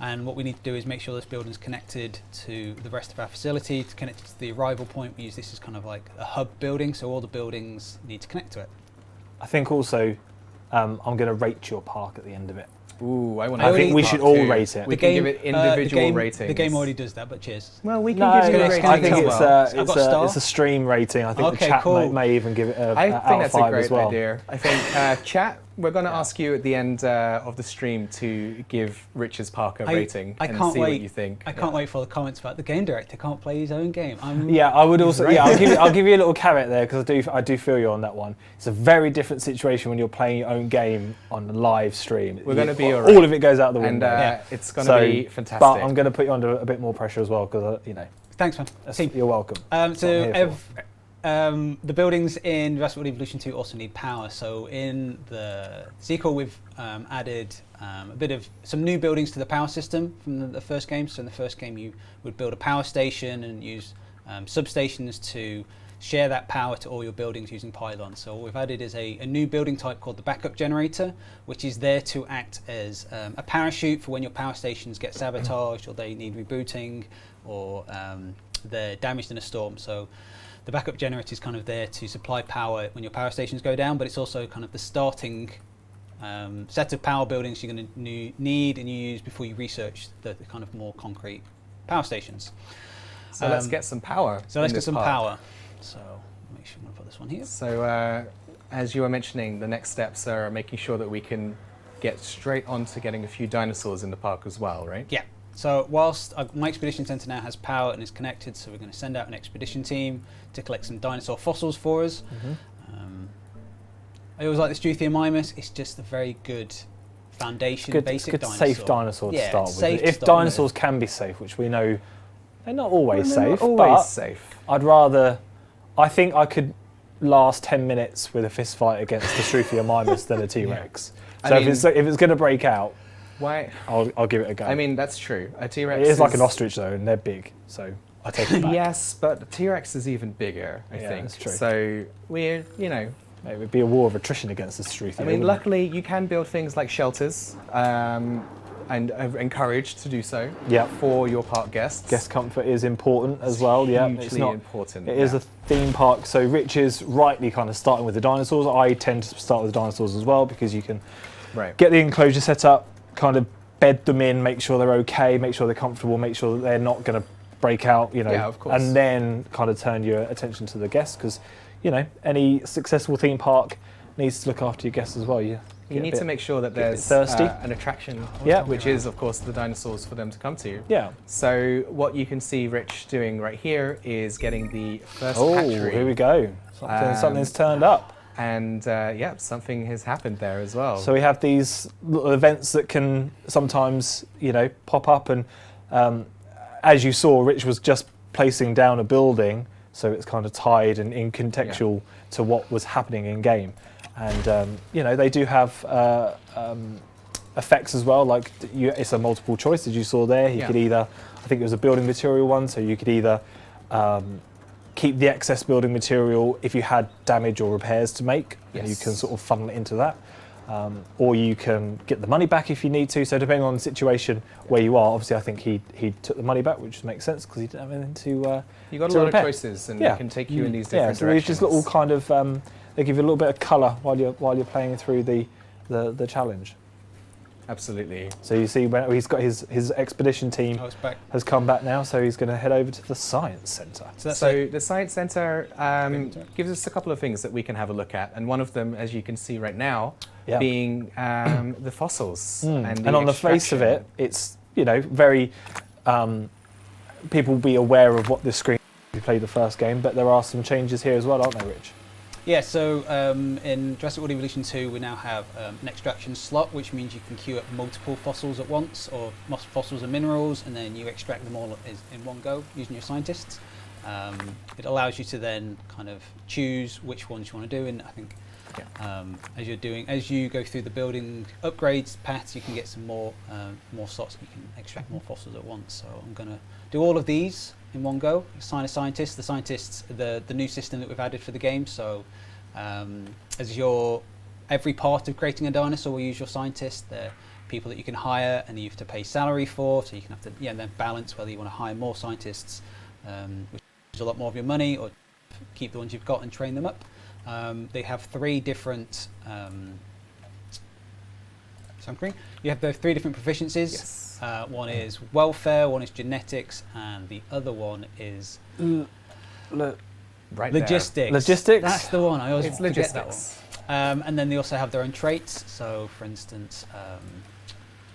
And what we need to do is make sure this building is connected to the rest of our facility. To connect to the arrival point, we use this as kind of like a hub building, so all the buildings need to connect to it. I think also I'm going to rate your park at the end of it. Ooh, I want I think we should all rate it. We can give it individual ratings. The game already does that, but cheers. Well, we can No, give you a it's rating gonna I think as come it's well. it's a stream rating. I think Okay, the chat cool. may even give it a I out think of that's a 5 great as well. idea. I think chat, we're going to ask you at the end of the stream to give Rich's park a rating I and can't see wait. what you think. I can't wait for the comments about the game director can't play his own game. Yeah, I would also. Yeah, I'll give you a little caveat there because I do feel you on that one. It's a very different situation when you're playing your own game on a live stream. We're going to be all right. All of it goes out the And window. it's going to be fantastic. But I'm going to put you under a bit more pressure as well because Thanks, man. you're welcome. That's what I'm here for. The buildings in Jurassic World Evolution 2 also need power. So in the sequel, we've added some new buildings to the power system from the first game. So in the first game, you would build a power station and use substations to share that power to all your buildings using pylons. So what we've added is a new building type called the backup generator, which is there to act as a parachute for when your power stations get sabotaged or they need rebooting or they're damaged in a storm. So the backup generator is kind of there to supply power when your power stations go down, but it's also kind of the starting set of power buildings you're going to need and you use before you research the kind of more concrete power stations. So let's get some power. So let's in get this some park. power. So make sure I'm going to put this one here. So as you were mentioning, the next steps are making sure that we can get straight on to getting a few dinosaurs in the park as well, right? Yeah. So whilst my expedition centre now has power and is connected, so we're going to send out an expedition team to collect some dinosaur fossils for us. I always like the Struthiomimus. It's just a very good foundation, basic good dinosaur. safe dinosaur to start with. Safe to If start dinosaurs with. can be safe, which we know they're not always They're safe, not always but safe. I think I could last 10 minutes with a fist fight against the Struthiomimus than a T-Rex. I So mean- if it's going to break out, Why? I'll give it a go. I mean, that's true. A T-Rex it is like an ostrich though, and they're big, so I take it back. Yes, but the T-Rex is even bigger, I Yeah, think. that's true. So we're, you know, It would be a war of attrition against the Struthio. I mean, luckily you can build things like shelters and are encouraged to do so Yep. for your park guests. Guest comfort is important as well. Yeah, Hugely important. It is yeah. a theme park, so Rich is rightly kind of starting with the dinosaurs. I tend to start with the dinosaurs as well because you can Right. get the enclosure set up, kind of bed them in, make sure they're okay, make sure they're comfortable, make sure that they're not going to break out, you know, Yeah, of course. and then kind of turn your attention to the guests because, you know, any successful theme park needs to look after your guests as well. You get a need bit- to make sure that get a bit there's thirsty. an attraction, Yeah. which is, of course, the dinosaurs for them to come to. Yeah. So what you can see Rich doing right here is getting the first Oh, hatchery. here we go. Something's turned up. And yeah, something has happened there as well. So we have these little events that can sometimes, you know, pop up. And as you saw, Rich was just placing down a building, so it's kind of tied and in contextual to what was happening in game. And you know, they do have effects as well. Like it's a multiple choice, as you saw there. You could either, I think it was a building material one, so you could either keep the excess building material if you had damage or repairs to make, and you can sort of funnel it into that. Or you can get the money back if you need to. So depending on the situation where you are, obviously I think he took the money back, which makes sense because he didn't have anything to you got a to lot repair. of choices, and they can take you in these different so directions. these just little kind of they give you a little bit of colour while you're playing through the challenge. Absolutely. So you see when he's got his expedition team Oh, it's back. has come back now, so he's going to head over to the science centre. So the Science Centre gives us a couple of things that we can have a look at, and one of them, as you can see right now, being the fossils. And on the face of it, it's, you know, very people will be aware of what this screen if you play the first game, but there are some changes here as well, aren't there, Rich? Yeah, so in Jurassic World Evolution 2 we now have an extraction slot, which means you can queue up multiple fossils at once, or fossils and minerals, and then you extract them all in one go using your scientists. It allows you to then kind of choose which ones you want to do, and I think as you go through the building upgrades paths, you can get some more slots, you can extract more fossils at once. So I'm going to do all of these in one go. Assign a scientist. The scientists, the new system that we've added for the game. So as every part of creating a dinosaur will use your scientist. They're people that you can hire and you have to pay salary for. So you can have to then balance whether you want to hire more scientists, which is a lot more of your money, or keep the ones you've got and train them up. They have three different. You have the three different proficiencies. Yes. One is welfare, one is genetics, and the other one is Right logistics. Logistics? That's the one. I always It's forget logistics. that one. And then they also have their own traits. So, for instance,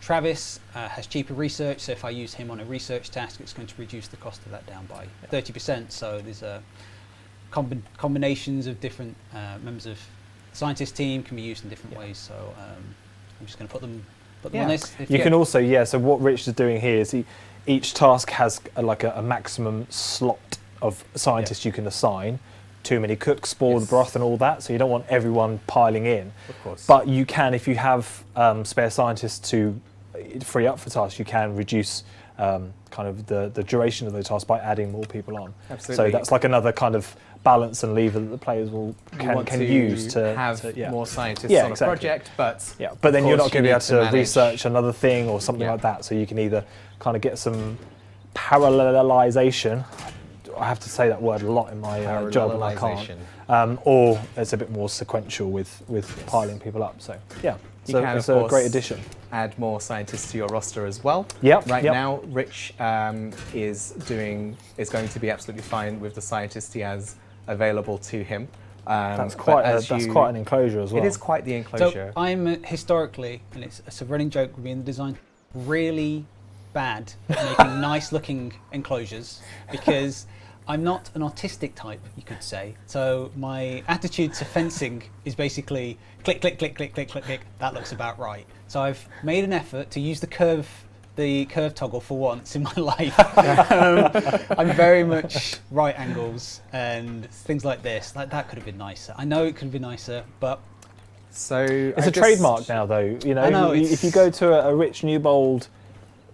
Travis has cheaper research. So if I use him on a research task, it's going to reduce the cost of that down by 30%. So there's combinations of different members of the scientist team can be used in different ways. So I'm just going to put them on this. You can also, so what Rich is doing here is each task has a maximum slot of scientists you can assign. Too many cooks spoil the broth and all that, so you don't want everyone piling in. Of course. But you can, if you have spare scientists to free up for tasks, you can reduce kind of the duration of those tasks by adding more people on. Absolutely. So that's like another kind of balance and lever that the players can use to have more scientists on exactly. a project, but but then you're not going to be able to manage. research another thing or something like that. So you can either kind of get some parallelization. I have to say that word a lot in my job, and I can't. Or it's a bit more sequential with piling people up. So it's a great addition. Add more scientists to your roster as well. Right now, Rich is going to be absolutely fine with the scientists he has available to him. That's quite an enclosure as well. It is quite the enclosure. So I'm historically, and it's a running joke with me in the design, really bad at making nice looking enclosures because I'm not an artistic type, you could say. So my attitude to fencing is basically click, click, click, click, click, click, click. That looks about right. So I've made an effort to use the curve toggle for once in my life. I'm very much right angles and things like this. Like that could have been nicer. I know it could have been nicer, but so it's a trademark now, though. You know, I know, if you go to a Rich Newbold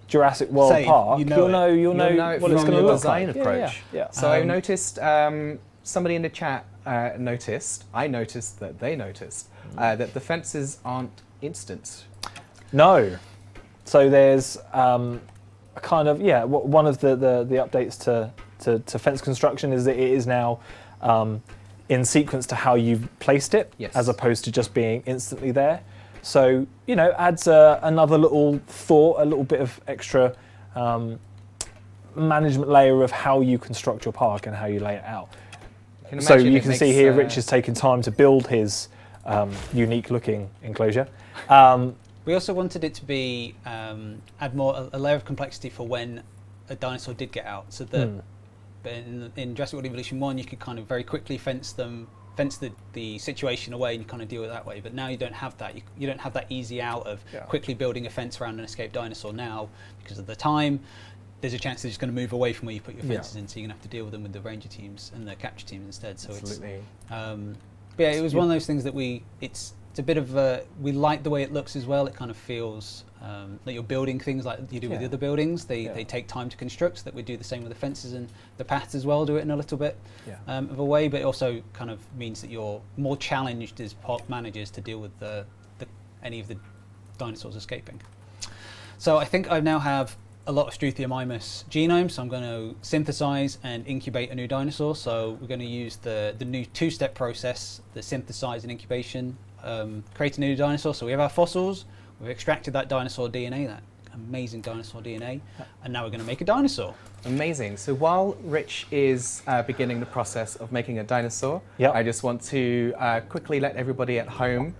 Jurassic World Park, you'll know what it's going to look like. Approach. Yeah. So I noticed somebody in the chat noticed. I noticed that they noticed that the fences aren't instant. No. So there's a kind of one of the updates to fence construction is that it is now in sequence to how you've placed it, as opposed to just being instantly there. So adds another little thought, a little bit of extra management layer of how you construct your park and how you lay it out. So you can see here, Rich has taken time to build his unique looking enclosure. We also wanted it to be add a layer of complexity for when a dinosaur did get out. So that in Jurassic World Evolution 1, you could kind of very quickly fence the situation away, and you kind of deal with it that way. But now you don't have that. You don't have that easy out of quickly building a fence around an escaped dinosaur. Now, because of the time, there's a chance they're just going to move away from where you put your fences in. So you're going to have to deal with them with the ranger teams and the capture teams instead. So absolutely. It was one of those things that it's a bit of we like the way it looks as well. It kind of feels that you're building things like you do with the other buildings. They take time to construct, so that we do the same with the fences and the paths as well, do it in a little bit of a way, but it also kind of means that you're more challenged as park managers to deal with any of the dinosaurs escaping. So I think I now have a lot of Struthiomimus genomes, so I'm going to synthesize and incubate a new dinosaur. So we're going to use the new two-step process, the synthesize and incubation, create a new dinosaur. So we have our fossils, we've extracted that dinosaur DNA, that amazing dinosaur DNA, and now we're going to make a dinosaur. Amazing. So while Rich is beginning the process of making a dinosaur, I just want to quickly let everybody at home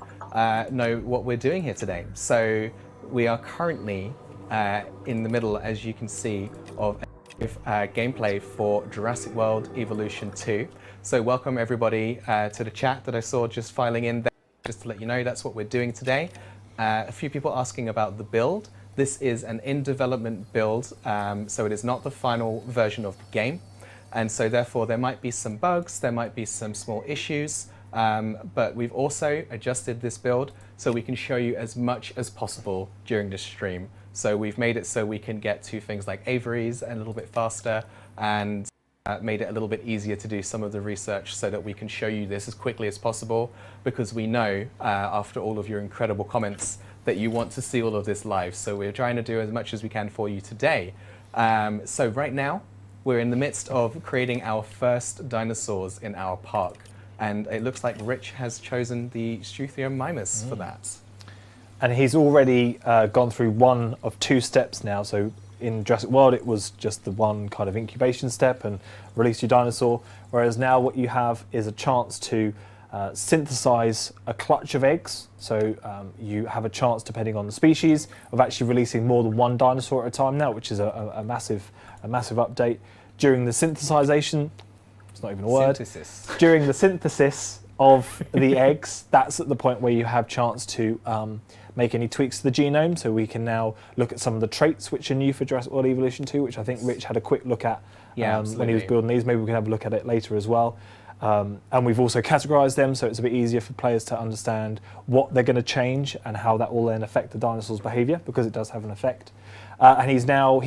know what we're doing here today. So we are currently in the middle, as you can see, of gameplay for Jurassic World Evolution 2. So welcome everybody to the chat that I saw just filing in there. Just to let you know, that's what we're doing today. A few people asking about the build. This is an in-development build, so it is not the final version of the game. And so therefore there might be some bugs, there might be some small issues, but we've also adjusted this build so we can show you as much as possible during this stream. So we've made it so we can get to things like aviaries a little bit faster, and made it a little bit easier to do some of the research so that we can show you this as quickly as possible, because we know after all of your incredible comments that you want to see all of this live. So we're trying to do as much as we can for you today. So right now we're in the midst of creating our first dinosaurs in our park, and it looks like Rich has chosen the Struthiomimus for that. And he's already gone through one of two steps now. So in Jurassic World, it was just the one kind of incubation step and release your dinosaur. Whereas now what you have is a chance to synthesize a clutch of eggs. So you have a chance, depending on the species, of actually releasing more than one dinosaur at a time now, which is a massive update. During the synthesization, it's not even a word. Synthesis. During the synthesis of the eggs, that's at the point where you have chance to make any tweaks to the genome. So we can now look at some of the traits which are new for Jurassic World Evolution 2, which I think Rich had a quick look at when he was building these. Maybe we can have a look at it later as well. And we've also categorized them, so it's a bit easier for players to understand what they're going to change and how that will then affect the dinosaur's behavior, because it does have an effect. And he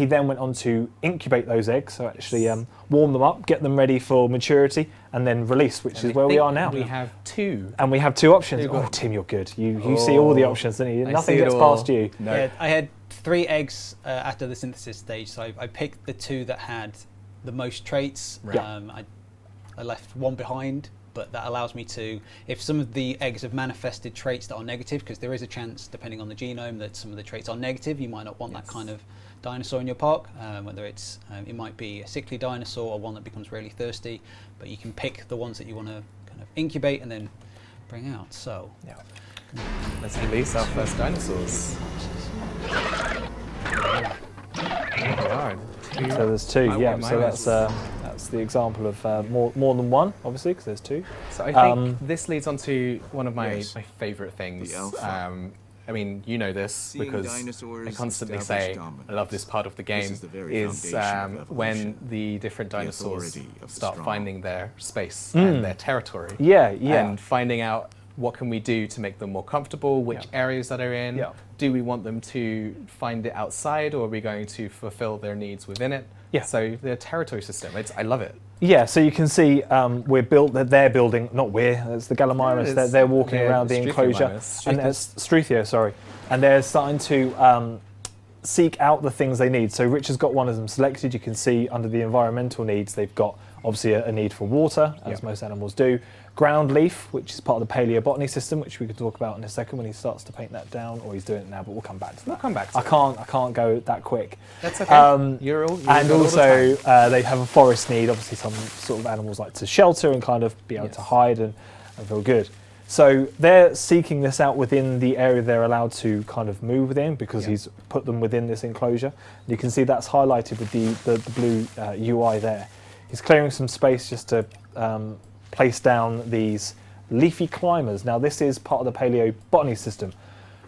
then went on to incubate those eggs, so actually warm them up, get them ready for maturity, and then release, which is where we are now. We have two. And we have two options. Oh, Tim, you're good. You see all the options, don't you? Nothing gets past you. No. Yeah, I had 3 eggs after the synthesis stage, so I picked the 2 that had the most traits. Right. I left 1 behind, but that allows me to, if some of the eggs have manifested traits that are negative, because there is a chance, depending on the genome, that some of the traits are negative, you might not want that kind of dinosaur in your park, whether it's, it might be a sickly dinosaur or one that becomes really thirsty, but you can pick the ones that you want to kind of incubate and then bring out. So Yeah. Let's release our first dinosaurs. Oh my God. So there's two, yeah. So that's the example of more than one, obviously, because there's two. So I think this leads on to one of my favorite things. The alpha. I mean, you know this Seeing because dinosaurs I constantly establish say dominance. I love this part of the game. This is the very is foundation of when evolution. the different The dinosaurs authority of the start strong. finding their space and their territory. Yeah, And finding out what can we do to make them more comfortable, which Yeah. areas that are in. Yeah. Do we want them to find it outside, or are we going to fulfill their needs within it? Yeah. So the territory system, I love it. Yeah, so you can see they're building, not we're, it's the Gallimimus, Yeah, they're walking they're around the enclosure. Struthiomimus. And Struthio, sorry. And they're starting to seek out the things they need. So Rich has got one of them selected. You can see under the environmental needs, they've got obviously a need for water, as most animals do. Ground leaf, which is part of the paleobotany system, which we can talk about in a second when he starts to paint that down, or he's doing it now, but we'll come back to that. We'll come back to I it. can't go that quick. That's okay. You're And got all the also, time. they have a forest need. Obviously, some sort of animals like to shelter and kind of be able to hide and feel good. So they're seeking this out within the area they're allowed to kind of move within, because he's put them within this enclosure. You can see that's highlighted with the blue UI there. He's clearing some space just to place down these leafy climbers. Now this is part of the paleobotany system.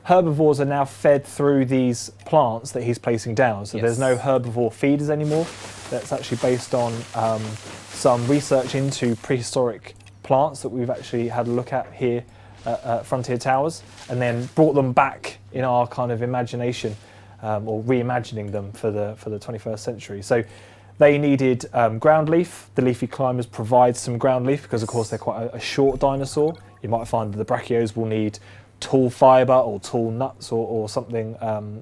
Herbivores are now fed through these plants that he's placing down, so there's no herbivore feeders anymore. That's actually based on some research into prehistoric plants that we've actually had a look at here at Frontier Towers, and then brought them back in our kind of imagination, or reimagining them for the 21st century. So they needed ground leaf. The leafy climbers provide some ground leaf because, of course, they're quite a short dinosaur. You might find that the brachios will need tall fibre or tall nuts or something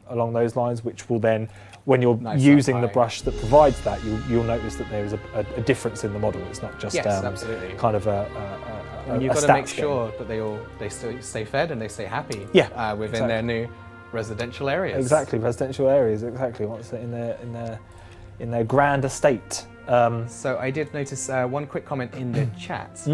along those lines, which will then, when you're using the brush that provides that, you'll notice that there is a difference in the model. It's not just absolutely. kind of And you've got to stats make game. sure that they stay fed and they stay happy. Yeah, within their new residential areas. Exactly, residential areas. Exactly, what's in their grand estate. So I did notice one quick comment in the chat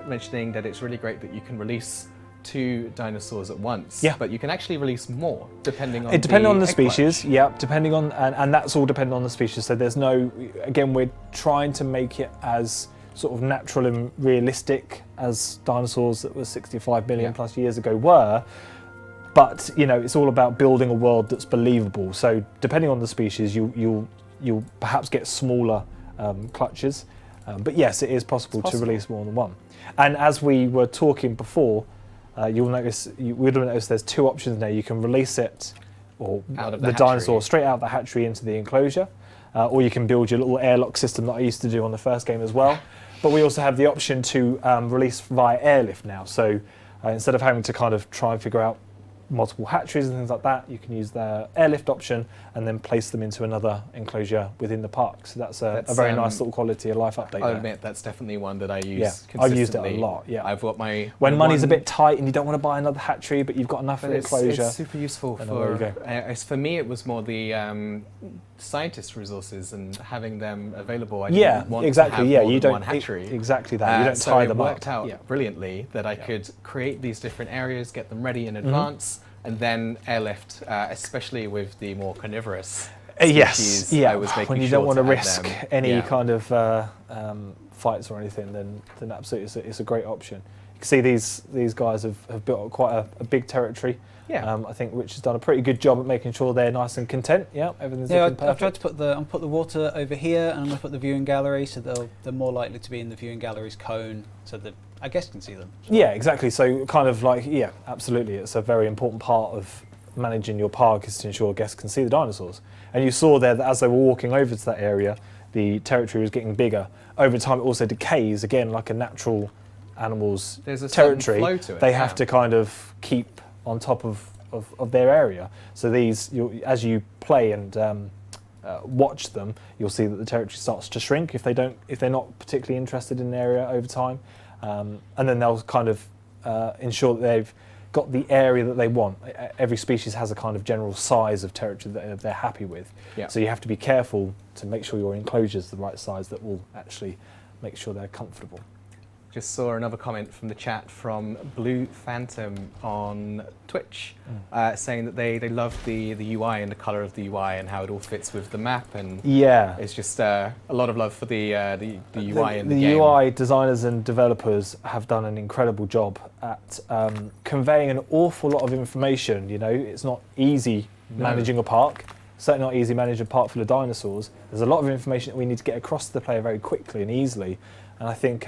mentioning that it's really great that you can release 2 dinosaurs at once. Yeah. But you can actually release more depending on Depending on the egg clutch. species, yeah. Depending on, and that's all depending on the species. So there's no, again, we're trying to make it as sort of natural and realistic as dinosaurs that were 65 million plus years ago were. But it's all about building a world that's believable. So depending on the species, you'll perhaps get smaller clutches. But yes, it is possible to release more than one. And as we were talking before, you would have noticed there's 2 options now. You can release it, or out of the dinosaur, straight out of the hatchery into the enclosure, or you can build your little airlock system that I used to do on the first game as well. But we also have the option to release via airlift now. So instead of having to kind of try and figure out multiple hatcheries and things like that, you can use the airlift option and then place them into another enclosure within the park. So that's a very nice little quality of life update. I'll admit that's definitely one that I use consistently. I've used it a lot. Yeah, I've got my when money's a bit tight and you don't want to buy another hatchery, but you've got enough for the enclosure. It's super useful for me. It was more the scientist resources and having them available. I didn't want exactly. To have more you than don't one hatchery. exactly that. You don't so tie it them worked up. out brilliantly that I could create these different areas, get them ready in advance, and then airlift, especially with the more carnivorous species. Yeah. I was making when you sure don't want to add risk them. any kind of fights or anything, then absolutely it's a great option. You can see these guys have built up quite a big territory. Yeah. I think Rich has done a pretty good job at making sure they're nice and content. Yeah, everything's looking perfect. I've tried to put the water over here, and I'm going to put the viewing gallery, so they're more likely to be in the viewing gallery's cone, so that I guess can see them. Yeah, exactly. So kind of like, absolutely. It's a very important part of managing your park is to ensure guests can see the dinosaurs. And you saw there that as they were walking over to that area, the territory was getting bigger. Over time, it also decays, again, like a natural animal's There's a certain territory. flow to it, They have to kind of keep on top of their area. So as you play and watch them, you'll see that the territory starts to shrink if they're not particularly interested in the area over time. And then they'll kind of ensure that they've got the area that they want. Every species has a kind of general size of territory that they're happy with. Yeah. So you have to be careful to make sure your enclosure is the right size that will actually make sure they're comfortable. Just saw another comment from the chat from Blue Phantom on Twitch, saying that they love the UI and the color of the UI and how it all fits with the map, and Yeah. it's just a lot of love for the UI in the The game. UI designers and developers have done an incredible job at conveying an awful lot of information. You know, it's not easy managing a park. Certainly not easy managing a park full of dinosaurs. There's a lot of information that we need to get across to the player very quickly and easily, and I think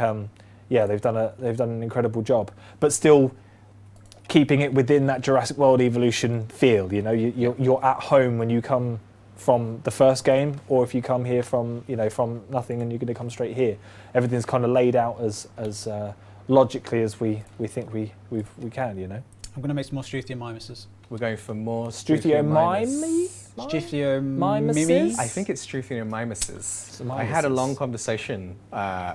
yeah, they've done an incredible job, but still keeping it within that Jurassic World Evolution feel. You know, you're at home when you come from the first game, or if you come here from from nothing and you're going to come straight here. Everything's kind of laid out as logically as we think we can. You know. I'm going to make some more Struthiomimuses. We're going for more Struthiomimus? Struthiomimus? I think it's Struthiomimuses. Struthiomimuses. I had a long conversation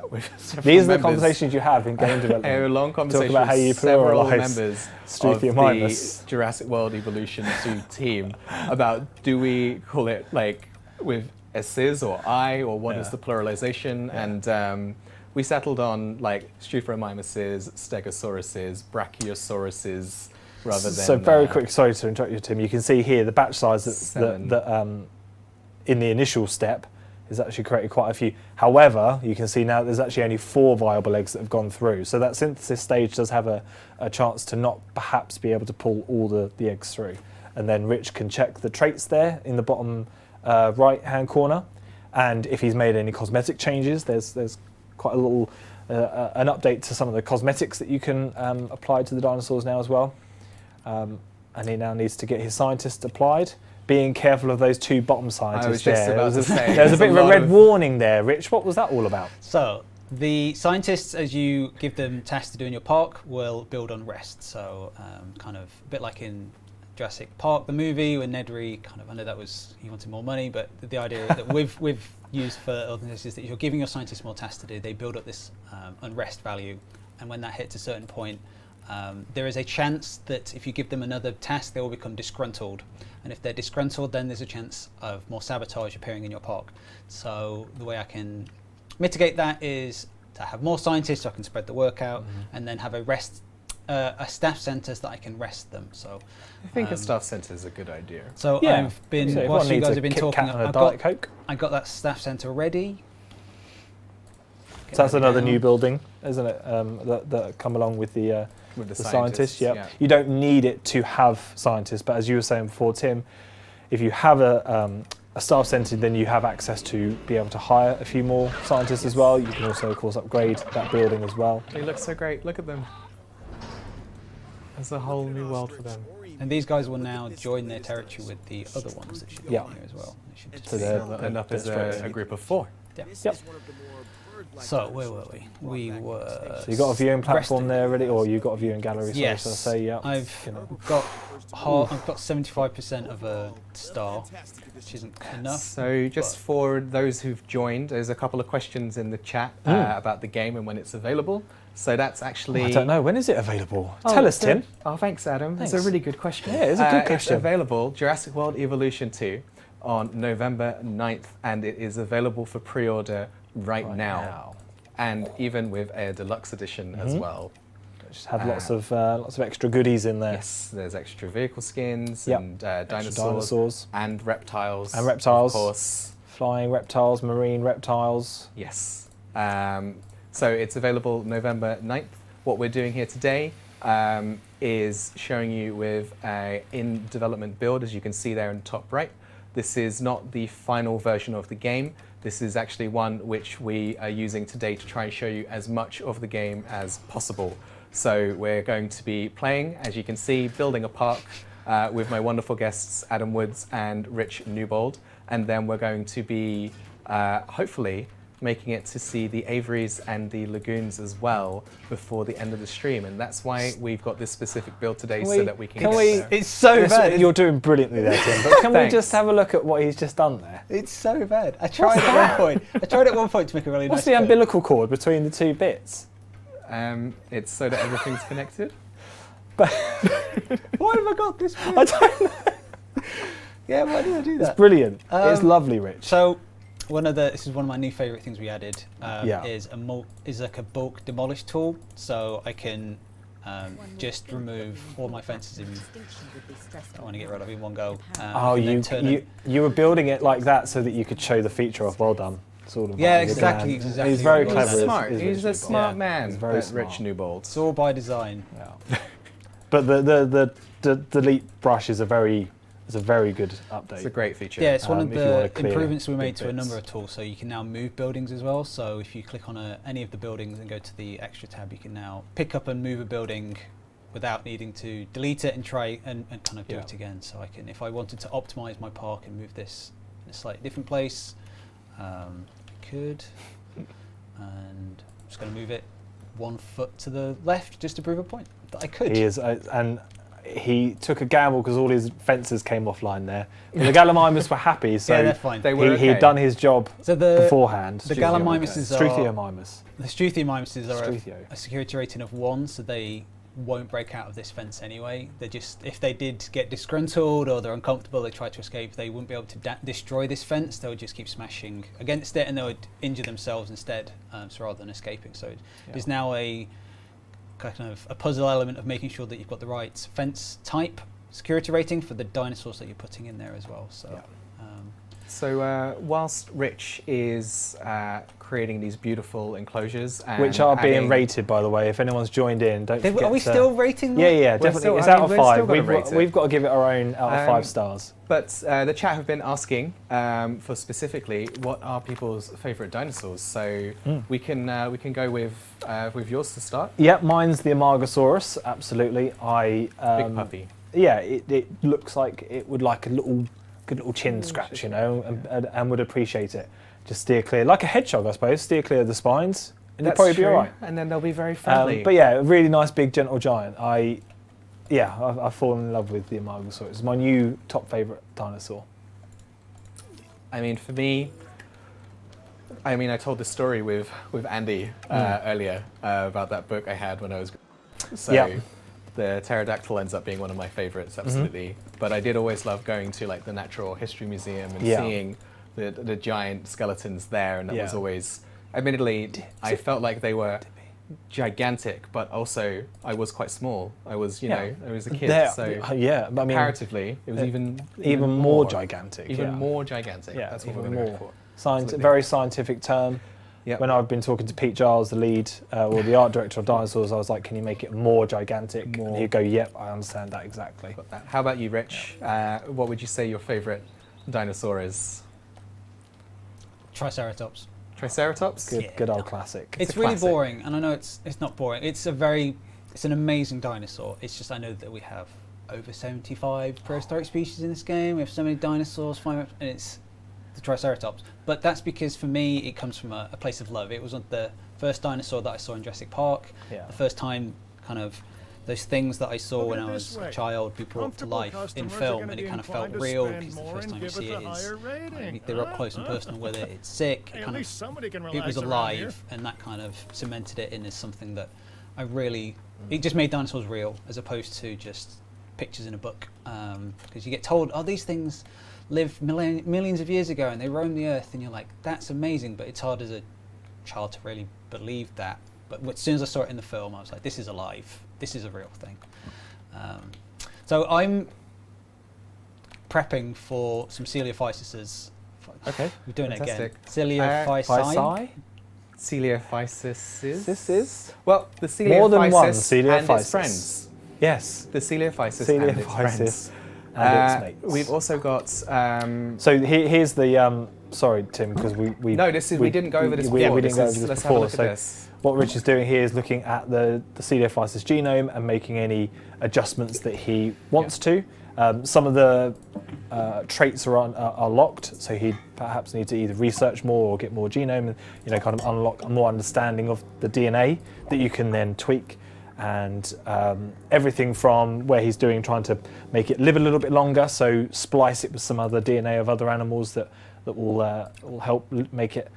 with several These are the members. conversations you have in game development. A long conversation about how you with several pluralise members of Struthiomimus. the Jurassic World Evolution 2 team about, do we call it like with S's or I, or what is the pluralization? And we settled on like Struthiomimuses, Stegosauruses, Brachiosauruses, rather than. So very quick, sorry to interrupt you, Tim. You can see here the batch size that in the initial step is actually created quite a few. However, you can see now there's actually only 4 viable eggs that have gone through. So that synthesis stage does have a chance to not perhaps be able to pull all the eggs through. And then Rich can check the traits there in the bottom right-hand corner. And if he's made any cosmetic changes, there's quite a little an update to some of the cosmetics that you can apply to the dinosaurs now as well. And he now needs to get his scientist applied. Being careful of those 2 bottom scientists. I was just there. about to say. There's a bit of a red warning there, Rich. What was that all about? So the scientists, as you give them tasks to do in your park, will build on rest. So kind of a bit like in Jurassic Park, the movie, when Nedry kind of, I know that was, he wanted more money, but the idea that we've used for others is that you're giving your scientists more tasks to do, they build up this unrest value, and when that hits a certain point, there is a chance that if you give them another task, they will become disgruntled. And if they're disgruntled, then there's a chance of more sabotage appearing in your park. So the way I can mitigate that is to have more scientists so I can spread the work out, and then have a staff centre so that I can rest them. So I think a staff centre is a good idea. So Yeah. I've been, So whilst you everyone guys needs have been a Kit talking, Kat and a Diet Coke. I got that staff centre ready. So that's another down. new building, isn't it? That come along with the scientists. yeah. You don't need it to have scientists, but as you were saying before, Tim, if you have a staff centre, then you have access to be able to hire a few more scientists as well. You can also, of course, upgrade that building as well. They look so great. Look at them. There's a whole new world for them. And these guys will now join their territory with the other ones that should be Yeah. here as well. They should just So be- they're End up as straight. a group of 4. yeah. Yep. So where were we? We were. So you got a viewing platform resting. there already, or you got a viewing gallery? Sorry, Yes. should I say? Yeah. I've You know. got 75% of a star, which isn't enough. So just for those who've joined, there's a couple of questions in the chat about the game and when it's available. So that's actually... I don't know. When is it available? Tell us, Tim. Oh, thanks, Adam. It's a Thanks. really good question. Yeah, it's a good question. It's available, Jurassic World Evolution 2, on November 9th, and it is available for pre-order right now. And even with a deluxe edition as well. Just have lots of extra goodies in there. Yes, there's extra vehicle skins Yep. and Extra dinosaurs and reptiles. And reptiles. Of course. Flying reptiles, marine reptiles. Yes. So it's available November 9th. What we're doing here today is showing you with a in-development build, as you can see there in the top right. This is not the final version of the game. This is actually one which we are using today to try and show you as much of the game as possible. So we're going to be playing, as you can see, building a park with my wonderful guests, Adam Woods and Rich Newbold. And then we're going to be, hopefully, making it to see the aviaries and the lagoons as well before the end of the stream. And that's why we've got this specific build today, so that we can get there. It's so bad. You're doing brilliantly there, Tim. But can we Thanks. just have a look at what he's just done there? It's so bad. I tried at one point to make a really What's nice the boat. umbilical cord between the 2 bits? It's so that everything's connected. Why have I got this? I don't know. Yeah, why did I do It's that? brilliant. It's lovely, Rich. So This is one of my new favourite things we added. Yeah. Is like a bulk demolish tool, so I can just remove all my fences I want to get rid of in one go. Oh, you were building it like that so that you could show the feature off. Well done. Sort of. Yeah, exactly. He's very what it clever. was. Smart. is He's a Rich smart Newbold. man. He's very Rich smart. Newbold. It's all by design. Yeah. But the delete brush is a very good update. It's a great feature. Yeah, it's one of if you wanna the clear improvements we big made to a bits. number of tools, so you can now move buildings as well. So if you click on any of the buildings and go to the extra tab, you can now pick up and move a building without needing to delete it and try and kind of do it again. So I can, if I wanted to optimize my park and move this in a slightly different place, I could. And I'm just going to move it 1 foot to the left just to prove a point that I could. He is, and he took a gamble because all his fences came offline there. But the Gallimimus were happy, so Yeah, they're fine. They were he'd done his job So beforehand. the Gallimimuses are Struthiomimus. the Struthiomimuses are Struthio. a security rating of 1, so they won't break out of this fence anyway. They're just, if they did get disgruntled or they're uncomfortable, they try to escape, they wouldn't be able to destroy this fence. They would just keep smashing against it and they would injure themselves instead, so rather than escaping. So it's now a kind of a puzzle element of making sure that you've got the right fence type security rating for the dinosaurs that you're putting in there as well. So. So whilst Rich is creating these beautiful enclosures, and Which are being adding- rated, by the way. If anyone's joined in, don't forget Are we to- still rating them? Yeah, definitely. still- It's I out mean, of we're still 5. gonna rate it. We've got to give it our own out of 5 stars. But the chat have been asking for specifically what are people's favourite dinosaurs. So we can go with yours to start. Yeah, mine's the Amargasaurus. Absolutely. Big puppy. Yeah, it looks like it would like a good little chin scratch, you know, and would appreciate it. Just steer clear, like a hedgehog, I suppose. Steer clear of the spines, and you'll probably be all right. And then they'll be very friendly. But yeah, a really nice, big, gentle giant. I've fallen in love with the Amargasaurus. It's my new top favourite dinosaur. I mean, for me, I told this story with Andy earlier about that book I had when I was. So the pterodactyl ends up being one of my favourites, absolutely. But I did always love going to like the Natural History Museum and seeing the giant skeletons there, and that was always. Admittedly, I felt like they were gigantic, but also I was quite small. I was, I was a kid, so I mean, comparatively, it was even more gigantic. Even more gigantic. Yeah, that's what we're even going to go more. for. Very scientific term. Yep. When I've been talking to Pete Giles, the lead or the art director of Dinosaurs, I was like, "Can you make it more gigantic?" And he'd go, "Yep, I understand that exactly." Got that. How about you, Rich? What would you say your favourite dinosaur is? Triceratops. Triceratops? Good old classic. It's a really classic. boring, and I know it's not boring. It's an amazing dinosaur. It's just I know that we have over 75 prehistoric species in this game. We have so many dinosaurs, and it's the Triceratops. But that's because for me it comes from a place of love. It was the first dinosaur that I saw in Jurassic Park. Yeah. The first time kind of those things that I saw when I was a child be brought to life in film, and it kind of felt real because the first time you see it is they're up close and personal with it. It's sick. It was alive, and that kind of cemented it in as something that I really. It just made dinosaurs real as opposed to just pictures in a book. Because you get told, oh, these things lived millions of years ago and they roamed the earth, and you're like, that's amazing, but it's hard as a child to really believe that. But as soon as I saw it in the film, I was like, this is alive. This is a real thing. So I'm prepping for some Celiophysises. Okay. We're doing fantastic. it again. Celiophysi. Celiophysis. This is Well, the Celiophysis more than one and its Celiophysis. friends. Yes. The Celiophysis and its friends. And its mates. We've also got. So here's the. Sorry, Tim, because we. No, we didn't go over this before. We didn't go over this let's before. have a look at this. What Rich is doing here is looking at the Celiophysis genome and making any adjustments that he wants to. Some of the traits are locked, so he perhaps needs to either research more or get more genome and kind of unlock a more understanding of the DNA that you can then tweak. And everything from where he's trying to make it live a little bit longer, so splice it with some other DNA of other animals that will help make it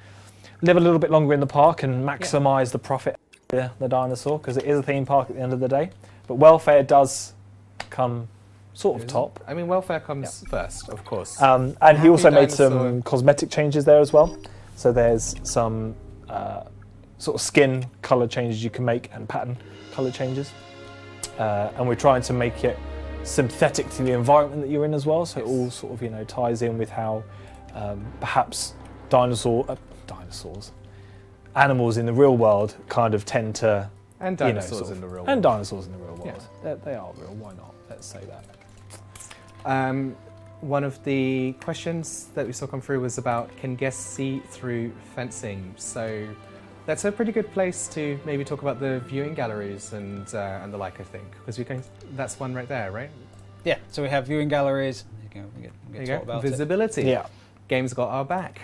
live a little bit longer in the park and maximise the profit of the dinosaur, because it is a theme park at the end of the day. But welfare does come sort of top. I mean, welfare comes first, of course. And he also made Dinosaur. some cosmetic changes there as well. So there's some sort of skin colour changes you can make and pattern colour changes. And we're trying to make it sympathetic to the environment that you're in as well. So it all sort of, ties in with how perhaps animals in the real world kind of tend to... And dinosaurs in the real world. And dinosaurs in the real world. They are real, why not? Let's say that. One of the questions that we saw come through was about, can guests see through fencing? So that's a pretty good place to maybe talk about the viewing galleries and the like, I think, because that's one right there, right? Yeah, so we have viewing galleries. We can talk about visibility. Yeah. Game's got our back.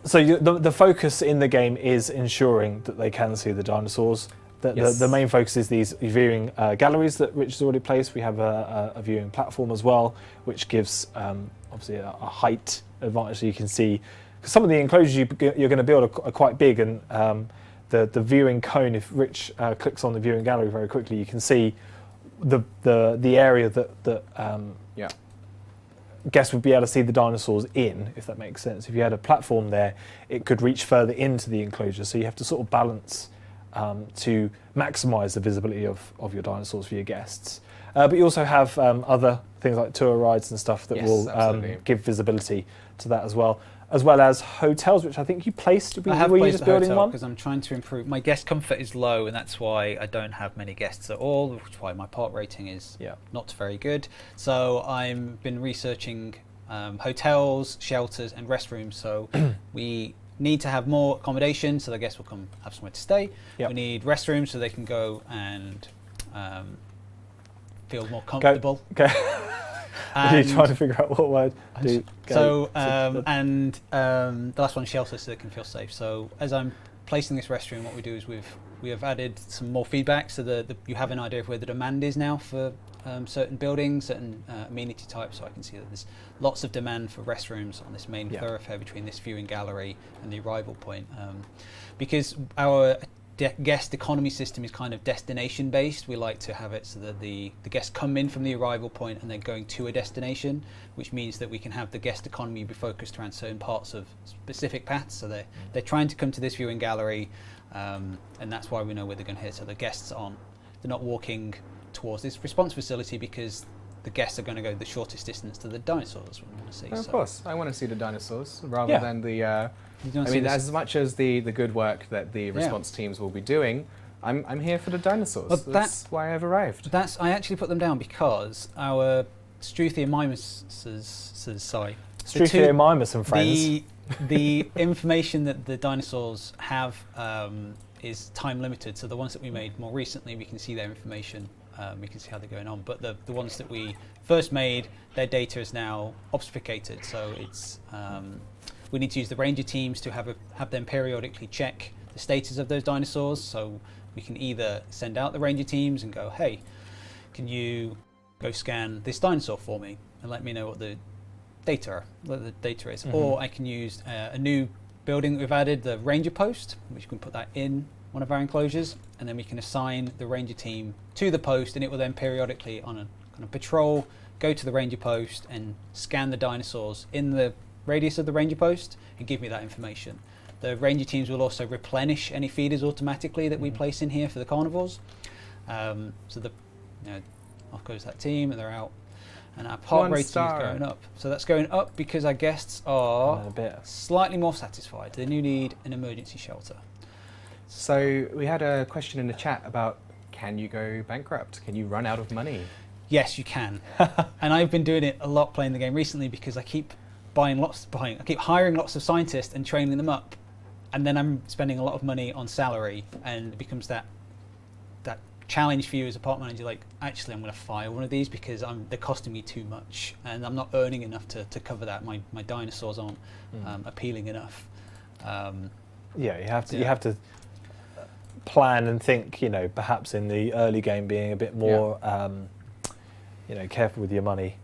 So the focus in the game is ensuring that they can see the dinosaurs. The main focus is these viewing galleries that Rich has already placed. We have a viewing platform as well, which gives obviously a height advantage, so you can see. Because some of the enclosures you're going to build are quite big, and the viewing cone. If Rich clicks on the viewing gallery very quickly, you can see the area that guests would be able to see the dinosaurs in, if that makes sense. If you had a platform there, it could reach further into the enclosure. So you have to sort of balance to maximise the visibility of your dinosaurs for your guests. But you also have other things like tour rides and stuff that will give visibility to that as well as hotels, which I think you placed. I have were you placed just a building hotel one? because I'm trying to improve. My guest comfort is low, and that's why I don't have many guests at all, which is why my park rating is not very good. So I've been researching hotels, shelters, and restrooms. So we need to have more accommodation so the guests will come have somewhere to stay. We need restrooms so they can go and feel more comfortable. You're trying to figure out what word to go. So, the last one, shelter, so they can feel safe. So as I'm placing this restroom, what we do is we have added some more feedback so that you have an idea of where the demand is now for certain buildings, certain amenity types. So I can see that there's lots of demand for restrooms on this main thoroughfare between this viewing gallery and the arrival point. Because our guest economy system is kind of destination based. We like to have it so that the guests come in from the arrival point and they're going to a destination, which means that we can have the guest economy be focused around certain parts of specific paths. So they're trying to come to this viewing gallery, and that's why we know where they're going to hit. So the guests they're not walking towards this response facility because the guests are going to go the shortest distance to the dinosaurs we want to see. Of course, I want to see the dinosaurs rather than the. I mean, as much as the good work that the response teams will be doing, I'm here for the dinosaurs. Well, that's why I've arrived. I actually put them down because our Struthiomimus, Struthiomimus and friends. The information that the dinosaurs have is time limited. So the ones that we made more recently, we can see their information. We can see how they're going on. But the ones that we first made, their data is now obfuscated. So it's we need to use the ranger teams to have them periodically check the status of those dinosaurs. So we can either send out the ranger teams and go, hey, can you go scan this dinosaur for me and let me know what the data is. Or I can use a new building that we've added, the ranger post, which we can put that in one of our enclosures, and then we can assign the ranger team to the post, and it will then periodically on a kind of patrol go to the ranger post and scan the dinosaurs in the radius of the ranger post and give me that information. The ranger teams will also replenish any feeders automatically that we place in here for the carnivores. So off goes that team and they're out, and our park rating is going up. So that's going up because our guests are slightly more satisfied. They do need an emergency shelter. So we had a question in the chat about, can you go bankrupt? Can you run out of money? Yes, you can. And I've been doing it a lot playing the game recently because I keep I keep hiring lots of scientists and training them up, and then I'm spending a lot of money on salary, and it becomes that challenge for you as a park manager, like, actually I'm going to fire one of these because they're costing me too much and I'm not earning enough to cover that. My dinosaurs aren't appealing enough. You have to plan and think, perhaps in the early game being a bit more careful with your money.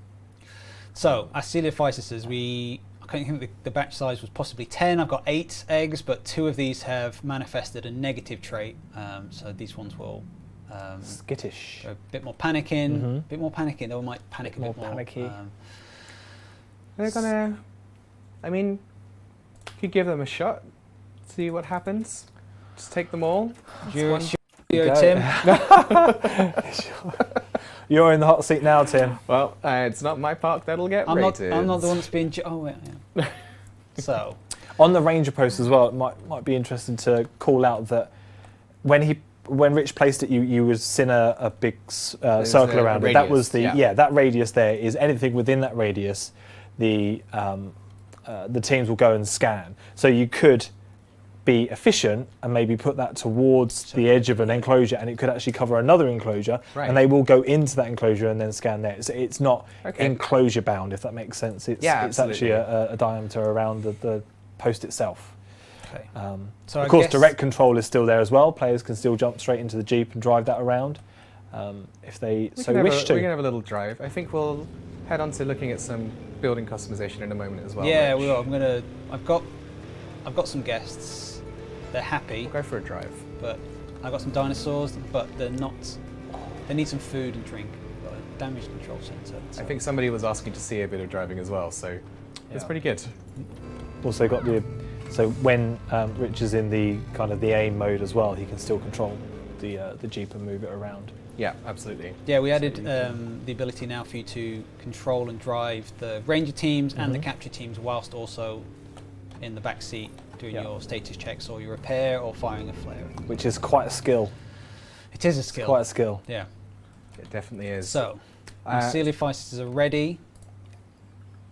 So our Coelophysis, I think the batch size was possibly 10. I've got 8 eggs, but 2 of these have manifested a negative trait. So these ones will Skittish. A bit more panicking, bit more panicking. They might panic a bit more. Panicky. They're gonna. I mean, you could give them a shot, see what happens. Just take them all. You're Go. Tim. You're in the hot seat now, Tim. Well, it's not my park that'll get I'm rated. not the one that's being. Oh wait. Yeah. So. On the Ranger post as well, it might be interesting to call out that when Rich placed it, you was seeing a big circle around it. That was that radius there is anything within that radius. The teams will go and scan. So you could be efficient and maybe put that towards the edge of an enclosure, and it could actually cover another enclosure, and they will go into that enclosure and then scan there. So it's not enclosure bound, if that makes sense. It's actually a diameter around the post itself. Okay. So of course, direct control is still there as well. Players can still jump straight into the Jeep and drive that around if they wish to. We can have a little drive. I think we'll head on to looking at some building customization in a moment as well. Yeah, Rich. we will. I've got some guests. They're happy. We'll go for a drive. But I've got some dinosaurs, but they're not. They need some food and drink. We've got a damage control centre. So. I think somebody was asking to see a bit of driving as well, so it's pretty good. Also got so when Rich is in the kind of the aim mode as well, he can still control the Jeep and move it around. Yeah, absolutely. Yeah, we added the ability now for you to control and drive the Ranger teams and the capture teams, whilst also in the back seat doing your status checks or your repair or firing a flare. Which is quite a skill. It is a skill. It's quite a skill. Yeah. It definitely is. So, Coelophysis are ready.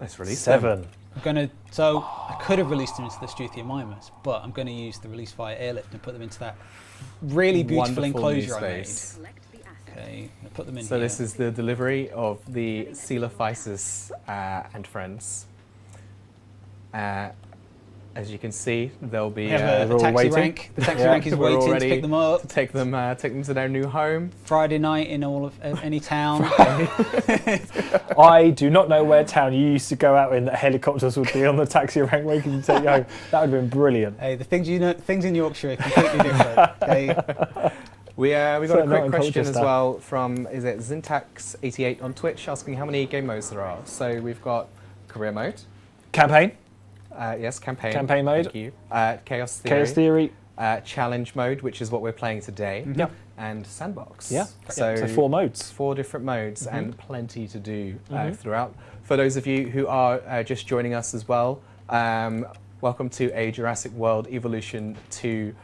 Let's release 7. So I could have released them into the Struthiomimus, but I'm going to use the release via airlift and put them into that really beautiful enclosure I made. Okay, I'm going to put them in So here. this is the delivery of the Coelophysis and friends. As you can see, they'll be we have a taxi rank. The taxi rank is we're all waiting to ready pick them up. to take them to their new home. Friday night in all of any town. I do not know where town you used to go out in that helicopters would be on the taxi rank waiting to take you home. That would have been brilliant. Hey, the things things in Yorkshire are completely different. Okay. We got So a not quick in question culture as stuff. well from Zintax88 on Twitch asking how many game modes there are. So we've got career mode. Campaign. Yes, campaign. Campaign mode. Thank you. Chaos Theory. Chaos Theory. Challenge mode, which is what we're playing today. Yep. And sandbox. Yeah. So 4 modes. 4 different modes and plenty to do throughout. For those of you who are just joining us as well, welcome to a Jurassic World Evolution 2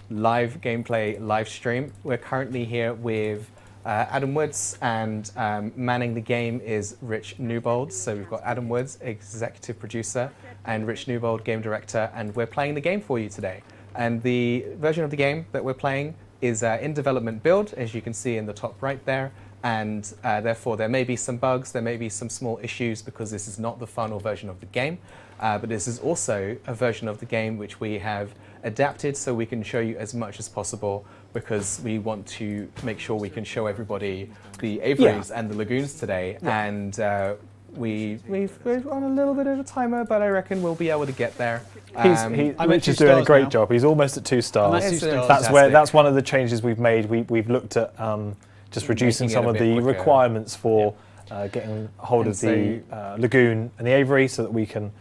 live gameplay live stream. We're currently here with Adam Woods, and manning the game is Rich Newbold. So we've got Adam Woods, executive producer, and Rich Newbold, game director, and we're playing the game for you today. And the version of the game that we're playing is in development build, as you can see in the top right there, and therefore there may be some bugs, there may be some small issues because this is not the final version of the game, but this is also a version of the game which we have adapted so we can show you as much as possible, because we want to make sure we can show everybody the aviaries and the lagoons today. And we're on a little bit of a timer, but I reckon we'll be able to get there. Rich is doing a great job. He's almost at 2 stars. I'm at 2 stars. That's one of the changes we've made. We've looked at just reducing Making it some a of bit the quicker. requirements for getting hold And of the lagoon and the aviary, so that we can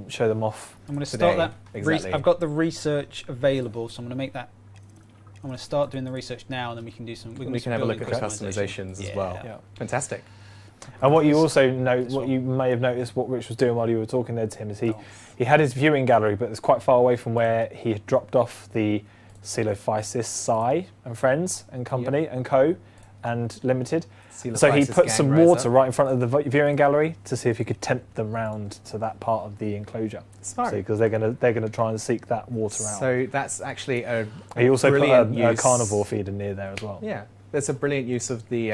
show them off. I'm going to Today, start that. exactly. I've got the research available, so I'm going to make that. I'm going to start doing the research now, and then we can do some. We can have a look at the customizations as well. Yeah. Fantastic. And what you also know, what you may have noticed, what Rich was doing while you were talking there, Tim, is he had his viewing gallery, but it's quite far away from where he had dropped off the Coelophysis Psi and Friends and Company and Co. and Limited. So he put some water right in front of the viewing gallery to see if he could tempt them round to that part of the enclosure. Smart. Because they're gonna try and seek that water out. So that's actually a He also put brilliant a use. carnivore feeder near there as well. Yeah, that's a brilliant use of the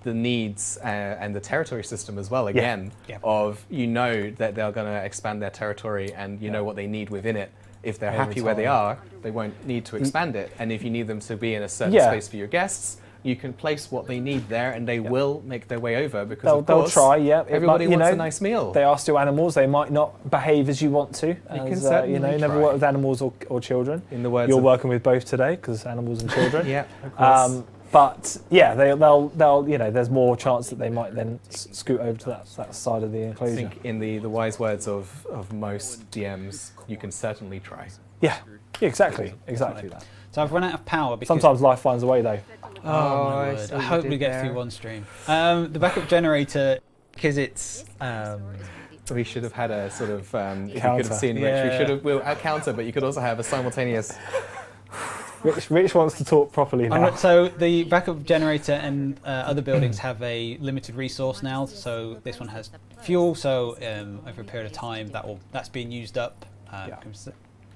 needs and the territory system as well. Again, of that they're going to expand their territory, and you know what they need within it. If they're happy where they are, they won't need to expand it. And if you need them to be in a certain space for your guests, you can place what they need there, and they will make their way over because of They'll course, try. Yeah, everybody wants a nice meal. They are still animals. They might not behave as you want to. can certainly never try. work with animals or children. In the words You're of- working with both today because animals and children. Yeah, of course. But yeah, they'll there's more chance that they might then scoot over to that side of the I enclosure. think in the wise words of most DMs, you can certainly try. Yeah, exactly that. So I've run out of power because Sometimes life finds a way though. Oh my I word. see I what you hope we did get there. through one stream. The backup generator, because it's We should have had a sort of, if you could Counter. have seen Rich, Yeah. we should have, a counter, but you could also have a simultaneous. Rich wants to talk properly now. so the backup generator and other buildings have a limited resource now. So this one has fuel. So over a period of time, that's being used up.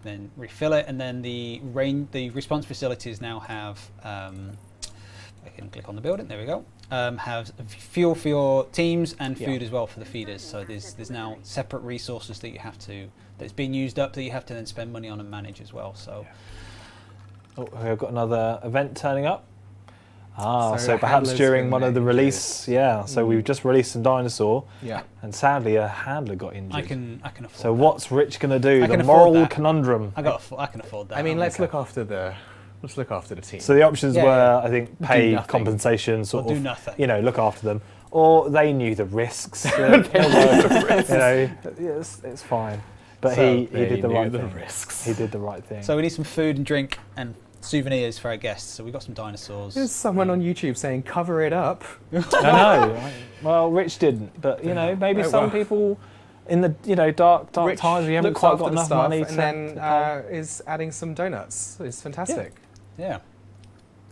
Then refill it, and then the response facilities now have. I can click on the building. There we go. Have fuel for your teams and food as well for the feeders. So there's now separate resources that's being used up that you have to then spend money on and manage as well. So. Oh, we've got another event turning up. So So perhaps handlers during been one of the injured. release, so we've just released some Dinosaur, Yeah. and sadly a handler got injured. I can afford. So what's Rich going to do? I The can afford moral that. conundrum. I can afford that. I mean, let's Okay. look after the team. So the options Yeah, were, yeah. I think, pay nothing. compensation, sort Or of, do nothing. look after them, or they knew the risks. It's fine. But So he they did the knew right the thing. risks. He did the right thing. So we need some food and drink and souvenirs for our guests. So we've got some dinosaurs. There's someone on YouTube saying, cover it up. I know. Well, Rich didn't, but maybe Oh, some well. people in the dark Rich times we haven't looks quite after got the enough staff money and then is adding some donuts. It's fantastic. Yeah.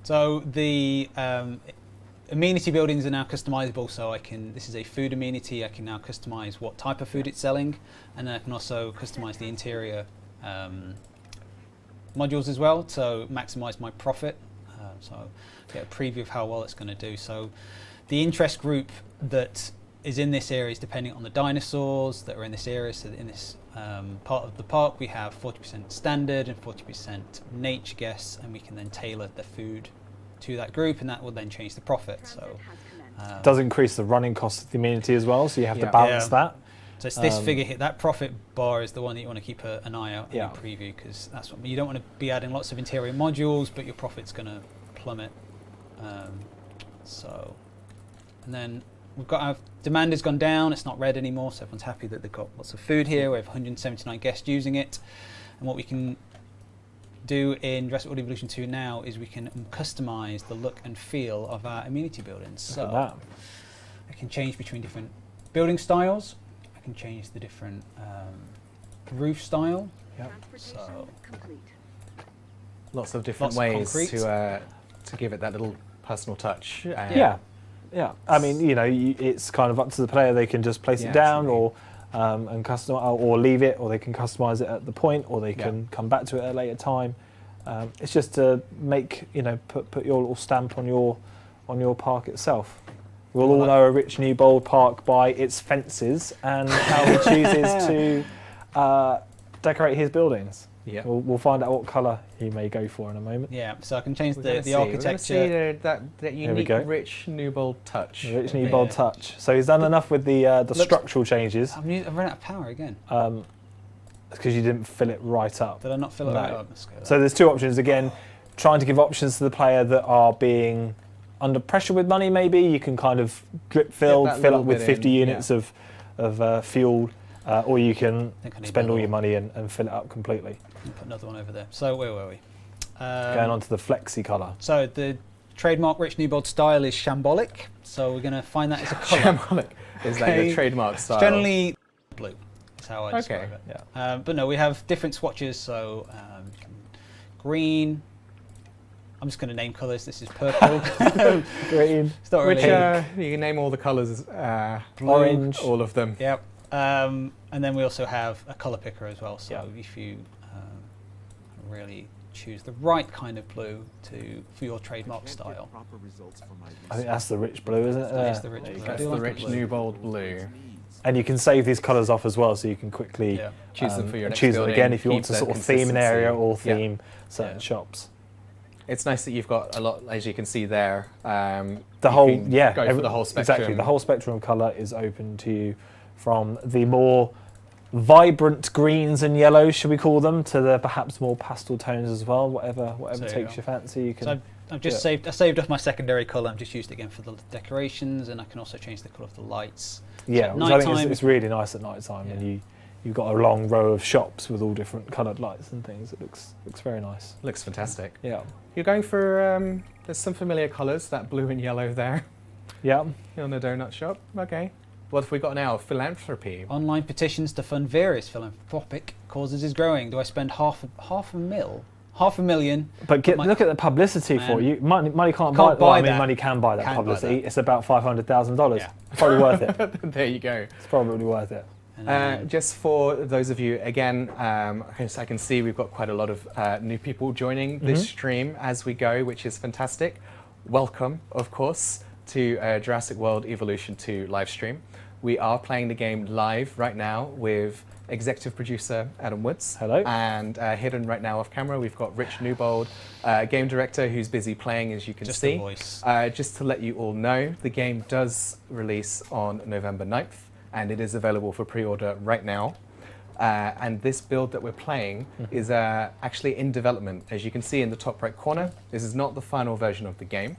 So the amenity buildings are now customizable. So this is a food amenity. I can now customize what type of food it's selling, and then I can also customize the interior modules as well to maximize my profit. So get a preview of how well it's going to do. So the interest group that is in this area is depending on the dinosaurs that are in this area. So in this part of the park, we have 40% standard and 40% nature guests, and we can then tailor the food to that group, and that will then change the profit. So It does increase the running cost of the amenity as well, so you have to Yeah. balance that. So it's this figure here. That profit bar is the one that you want to keep an eye out in Yeah. your preview, because that's what you don't want to be adding lots of interior modules, but your profit's going to plummet. And then we've got our demand has gone down. It's not red anymore, so everyone's happy that they've got lots of food here. We have 179 guests using it, and what we can do in Jurassic World Evolution 2 now is we can customize the look and feel of our amenity buildings. Look at So that. I can change between different building styles. I can change the different roof style. Yep. So Lots of different Lots of ways concrete. to give it that little personal touch. Yeah. I mean, it's kind of up to the player. They can just place Yeah, it down, absolutely. or and custom, or leave it, or they can customize it at the point, or they Yeah. can come back to it at a later time. It's just to make put your little stamp on your park itself. We'll all know a rich new bold park by its fences and how he chooses to decorate his buildings. Yeah. We'll find out what colour he may go for in a moment. yeah, so I can change We're gonna the see. We're gonna see architecture. that we unique, go. rich, new, bold touch. A rich new Yeah. bold touch. So he's done enough with the structural changes. I've run out of power again. Because you didn't fill it right up. Did I not fill it No. right up? Let's go So there's two options again. Trying to give options to the player that are being under pressure with money. Maybe you can kind of drip fill that up little with bit 50 in, units of fuel, or you can I think I need spend all another your money and fill it up completely. Put another one over there. So where were we? Going on to the flexi colour. So the trademark rich new bold style is shambolic. So we're going to find that as a colour. Shambolic. Is that Okay. your trademark style? It's generally blue. Is how I Okay. describe it. Yeah. But no, we have different swatches. So green. I'm just going to name colours. This is purple. Green. It's not Which really. you can name all the colours. Orange. All of them. Yep. And then we also have a colour picker as well. So Yeah. if you really choose the right kind of blue for your trademark style. I think that's the rich blue, isn't it? That is the There rich you blue. go. I That's do the like rich, blue. new, bold blue. And you can save these colours off as well, so you can quickly Yeah. Choose them for your next choose them building, again if you want keep to that sort of theme an area or consistency. Yeah. theme certain Yeah. shops. It's nice that you've got a lot, as you can see there. The you whole, can yeah, go for the whole spectrum. Exactly, the whole spectrum of colour is open to you, from the more vibrant greens and yellows, should we call them, to the perhaps more pastel tones as well. Whatever So, takes your fancy, you can. So I've just saved off my secondary colour. I'm just used it again for the decorations, and I can also change the colour of the lights. Yeah, So which I think nighttime- it's really nice at night time, and you've got a long row of shops with all different coloured lights and things. It looks very nice. Looks fantastic. Yeah. You're going for, there's some familiar colours, that blue and yellow there. Yeah. You're on the donut shop. Okay. What have we got now? Philanthropy. Online petitions to fund various philanthropic causes is growing. Do I spend half a million? But look at the publicity for you. Money can't buy buy I mean, that. money can buy that Can buy publicity. that. It's about $500,000. Yeah. Probably worth it. There you go. It's probably worth it. Just for those of you, again, I can see we've got quite a lot of new people joining this stream as we go, which is fantastic. Welcome, of course, to Jurassic World Evolution 2 live stream. We are playing the game live right now with executive producer Adam Woods. Hello. And hidden right now off camera, we've got Rich Newbold, game director, who's busy playing, as you can Just see. the voice. Just to let you all know, the game does release on November 9th, and it is available for pre-order right now. And this build that we're playing is actually in development. As you can see in the top right corner, this is not the final version of the game,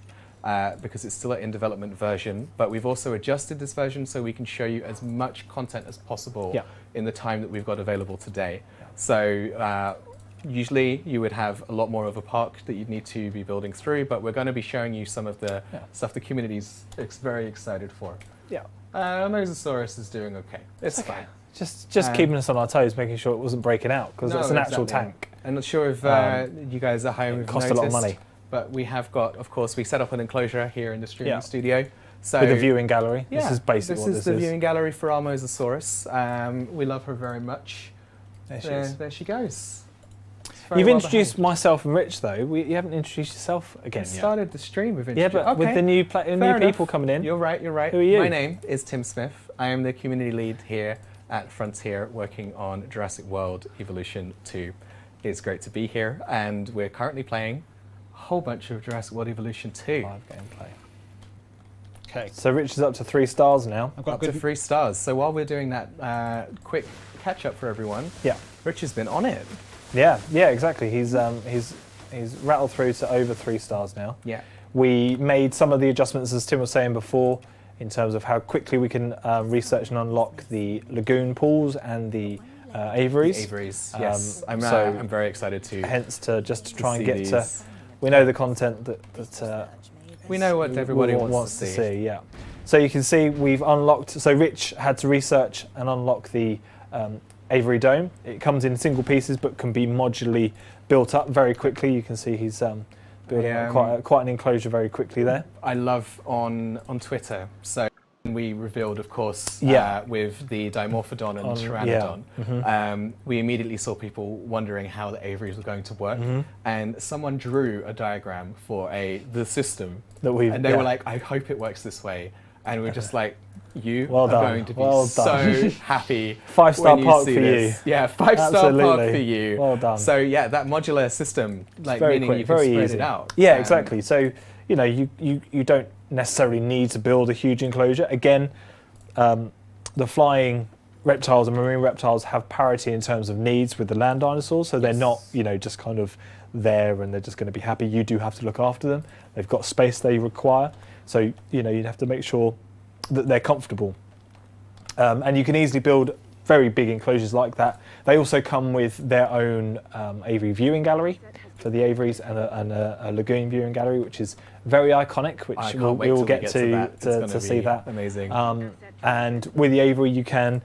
because it's still an in development version, but we've also adjusted this version so we can show you as much content as possible in the time that we've got available today. So usually you would have a lot more of a park that you'd need to be building through, but we're going to be showing you some of the stuff the community's very excited for. Yeah. Mosasaurus is doing okay. It's fine. Just keeping us on our toes, making sure it wasn't breaking out, because it's an actual tank. I'm not sure if you guys at home have Cost noticed, a lot of money. but we have got, of course, we set up an enclosure here in the streaming studio. So With a viewing gallery. Yeah, This is basically what this is. This is the viewing gallery for our Mosasaurus. We love her very much. There she is. There she goes. Very You've well introduced behaved. myself and Rich, though. You haven't introduced yourself again I yet. started the stream with Yeah, but with the new people coming in. You're right, you're right. Who are you? My name is Tim Smith. I am the community lead here at Frontier, working on Jurassic World Evolution 2. It's great to be here, and we're currently playing a whole bunch of Jurassic World Evolution 2. Live gameplay. Okay. So Rich is up to 3 stars now. I've got Up to 3 stars. So while we're doing that quick catch up for everyone, Yeah. Rich has been on it. Yeah, exactly. He's rattled through to over 3 stars now. Yeah. We made some of the adjustments, as Tim was saying before, in terms of how quickly we can research and unlock the lagoon pools and the aviaries. Aviaries, yes. I'm so very excited to. Hence, to try and see get to. these. We know the content that We know what everybody wants to to see. see. Yeah. So you can see we've unlocked. So Rich had to research and unlock the aviary dome. It comes in single pieces, but can be modularly built up very quickly. You can see he's building quite an enclosure very quickly there. I love on Twitter. So we revealed, of course, with the Dimorphodon and Pteranodon, we immediately saw people wondering how the aviaries were going to work, and someone drew a diagram for the system That we've and they were like, "I hope it works this way," and we're just like, "You Well are done. going to be Well so done. happy." 5-star when park see for this. you. Yeah, 5-star park Absolutely. for you. Well done. So yeah, that modular system, like Very meaning quick, you can very spread easy. it out. Yeah, exactly. So you don't necessarily need to build a huge enclosure. Again, the flying reptiles and marine reptiles have parity in terms of needs with the land dinosaurs, so they're not just kind of there and they're just going to be happy. You do have to look after them. They've got space they require, so you'd have to make sure that they're comfortable. And you can easily build very big enclosures like that. They also come with their own aviary viewing gallery for the aviaries and a lagoon viewing gallery, which is very iconic, which I can't wait we'll till get we to that. It's gonna see be that. amazing. And with the aviary, you can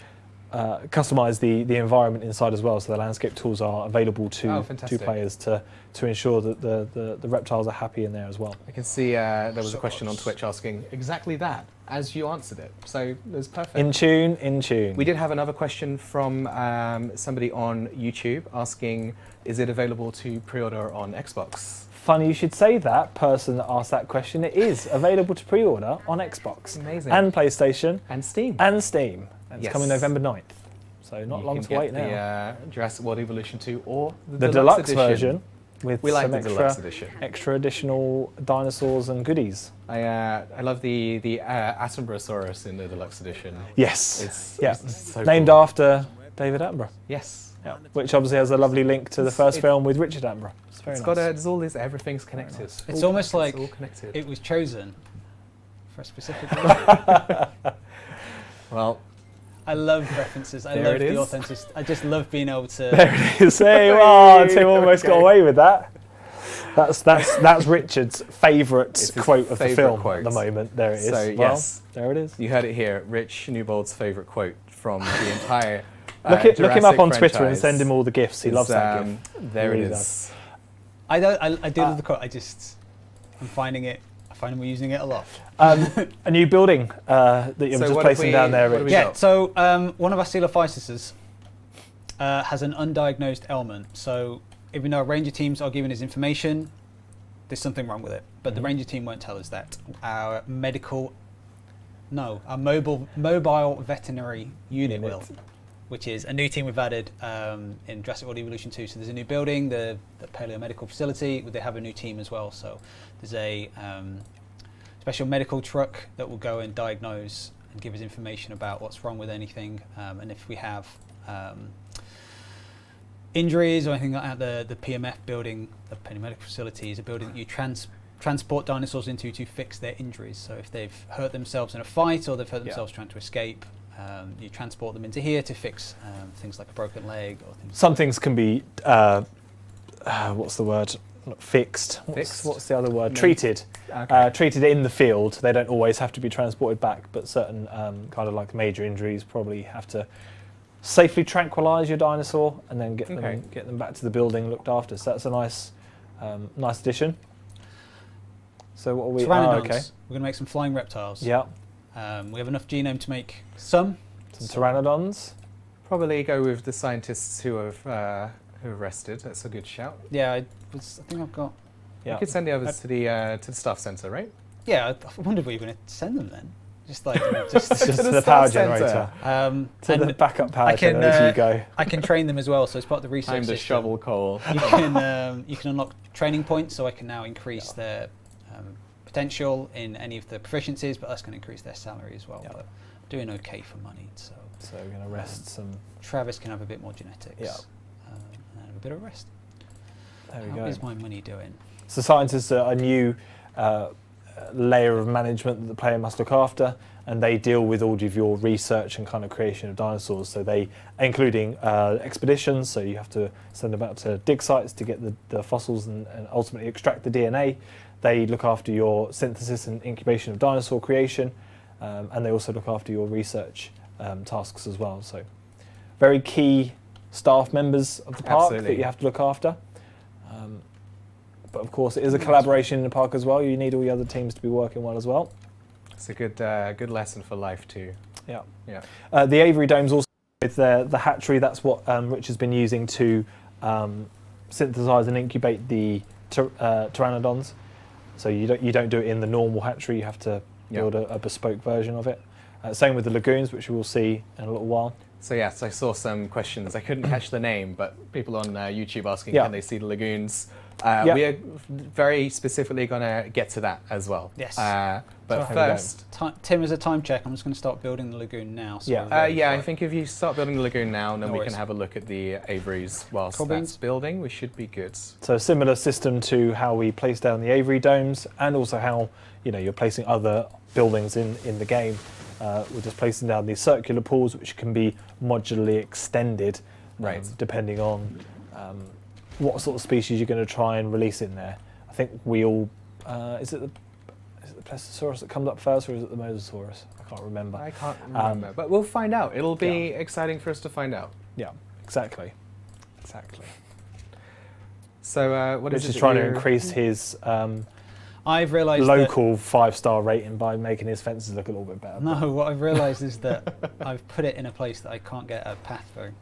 customize the environment inside as well. So the landscape tools are available to fantastic. players to ensure that the reptiles are happy in there as well. I can see there was a question on Twitch asking exactly that as you answered it. So it was perfect. In tune. We did have another question from somebody on YouTube asking, is it available to pre-order on Xbox? Funny you should say that, person that asked that question. It is available to pre-order on Xbox. Amazing. And PlayStation. And Steam. And Steam. And it's Yes. coming November 9th. So not You long can to get wait now. the Jurassic World Evolution 2 or The deluxe version. with We like some the deluxe edition. extra additional dinosaurs and goodies. I love the Attenborough in the deluxe edition. Yes, It's so named cool. after David Attenborough. Yes. Yeah, which obviously has a lovely link to the first It- film with Richard Attenborough. It's very It's nice. got there's all this, everything's connected. nice. It's almost like all connected. it was chosen for a specific reason. Well, I love references. I There love it the is. authenticity. I just love being able to. There it is. Hey, oh, Tim almost got Okay. away with that. That's Richard's favourite It's his quote of the favourite film quote. at the moment. There it is. So, Well, yes. there it is. you heard it here. Rich Newbold's favourite quote from the entire Look him up Jurassic on Twitter and franchise send him all the gifts. He is, loves that gift. There He it really is. I do love the quote. I'm finding it. I find we're using it a lot. A new building that you're So just what placing have down we- there, what have Rich. we Yeah. got? So one of our Coelophysis has an undiagnosed ailment. So even though ranger teams are giving us information, there's something wrong with it. But the ranger team won't tell us that. Our mobile veterinary unit will, which is a new team we've added in Jurassic World Evolution 2. So there's a new building, the paleomedical facility. They have a new team as well. So there's a special medical truck that will go and diagnose and give us information about what's wrong with anything, and if we have injuries or anything like that. The PMF building, the paleomedical facility, is a building that you transport dinosaurs into to fix their injuries. So if they've hurt themselves in a fight or they've hurt themselves trying to escape, you transport them into here to fix things like a broken leg or things. Some things can be, what's the word? Not fixed. What's the other word? Treated. Okay. Treated in the field. They don't always have to be transported back, but certain kind of like major injuries probably have to safely tranquilise your dinosaur and then get them back to the building looked after. So that's a nice addition. So what are we? Pteranodons. Okay. We're going to make some flying reptiles. Yeah. We have enough genome to make some. Pteranodons. Probably go with the scientists who have rested. That's a good shout. Yeah, I think I've got. You Yeah. could send the others to the staff centre, right? Yeah, I wondered where you were going to send them then. Just like just. Just To to the the power staff centre. generator. To and the backup power I can, generator you go. I can train them as well. So as part of the research Time to system, shovel coal. you can unlock training points. So I can now increase their potential in any of the proficiencies, but that's going to increase their salary as well. Yeah. But doing okay for money. So So we're going to rest some. Travis can have a bit more genetics. Yeah. And have a bit of rest. There we How go. is my money doing? So scientists are a new layer of management that the player must look after, and they deal with all of your research and kind of creation of dinosaurs. So they, including expeditions, so you have to send them out to dig sites to get the fossils and ultimately extract the DNA. They look after your synthesis and incubation of dinosaur creation, and they also look after your research tasks as well. So very key staff members of the park Absolutely. that you have to look after. But of course, it is a collaboration in the park as well. You need all the other teams to be working well as well. It's a good lesson for life too. Yeah. Yeah. The Aviary Dome's also with the hatchery. That's what Rich has been using to synthesize and incubate the pteranodons. So you don't do it in the normal hatchery. You have to build a bespoke version of it. Same with the lagoons, which we will see in a little while. So yes, I saw some questions. I couldn't catch the name, but people on YouTube asking, Yeah. can they see the lagoons? Yeah. We are very specifically going to get to that as well. Yes. But So- first, Tim, as a time check, I'm just going to start building the lagoon now. So Yeah. we're ready yeah, for I it. think if you start building the lagoon now, then No we worries. can have a look at the aviaries whilst Cool that's beans. building. We should be good. So a similar system to how we place down the Aviary Domes, and also how you're placing other buildings in the game. We're just placing down these circular pools, which can be modularly extended, Right. depending on what sort of species you're going to try and release in there. I think we all is it the Plesiosaurus that comes up first, or is it the Mosasaurus? I can't remember. I can't remember, but we'll find out. It'll be exciting for us to find out. Yeah, exactly. So what Which is is it trying to you're- increase his I've realised local 5-star rating by making his fences look a little bit better. No, what I've realised is that I've put it in a place that I can't get a path through,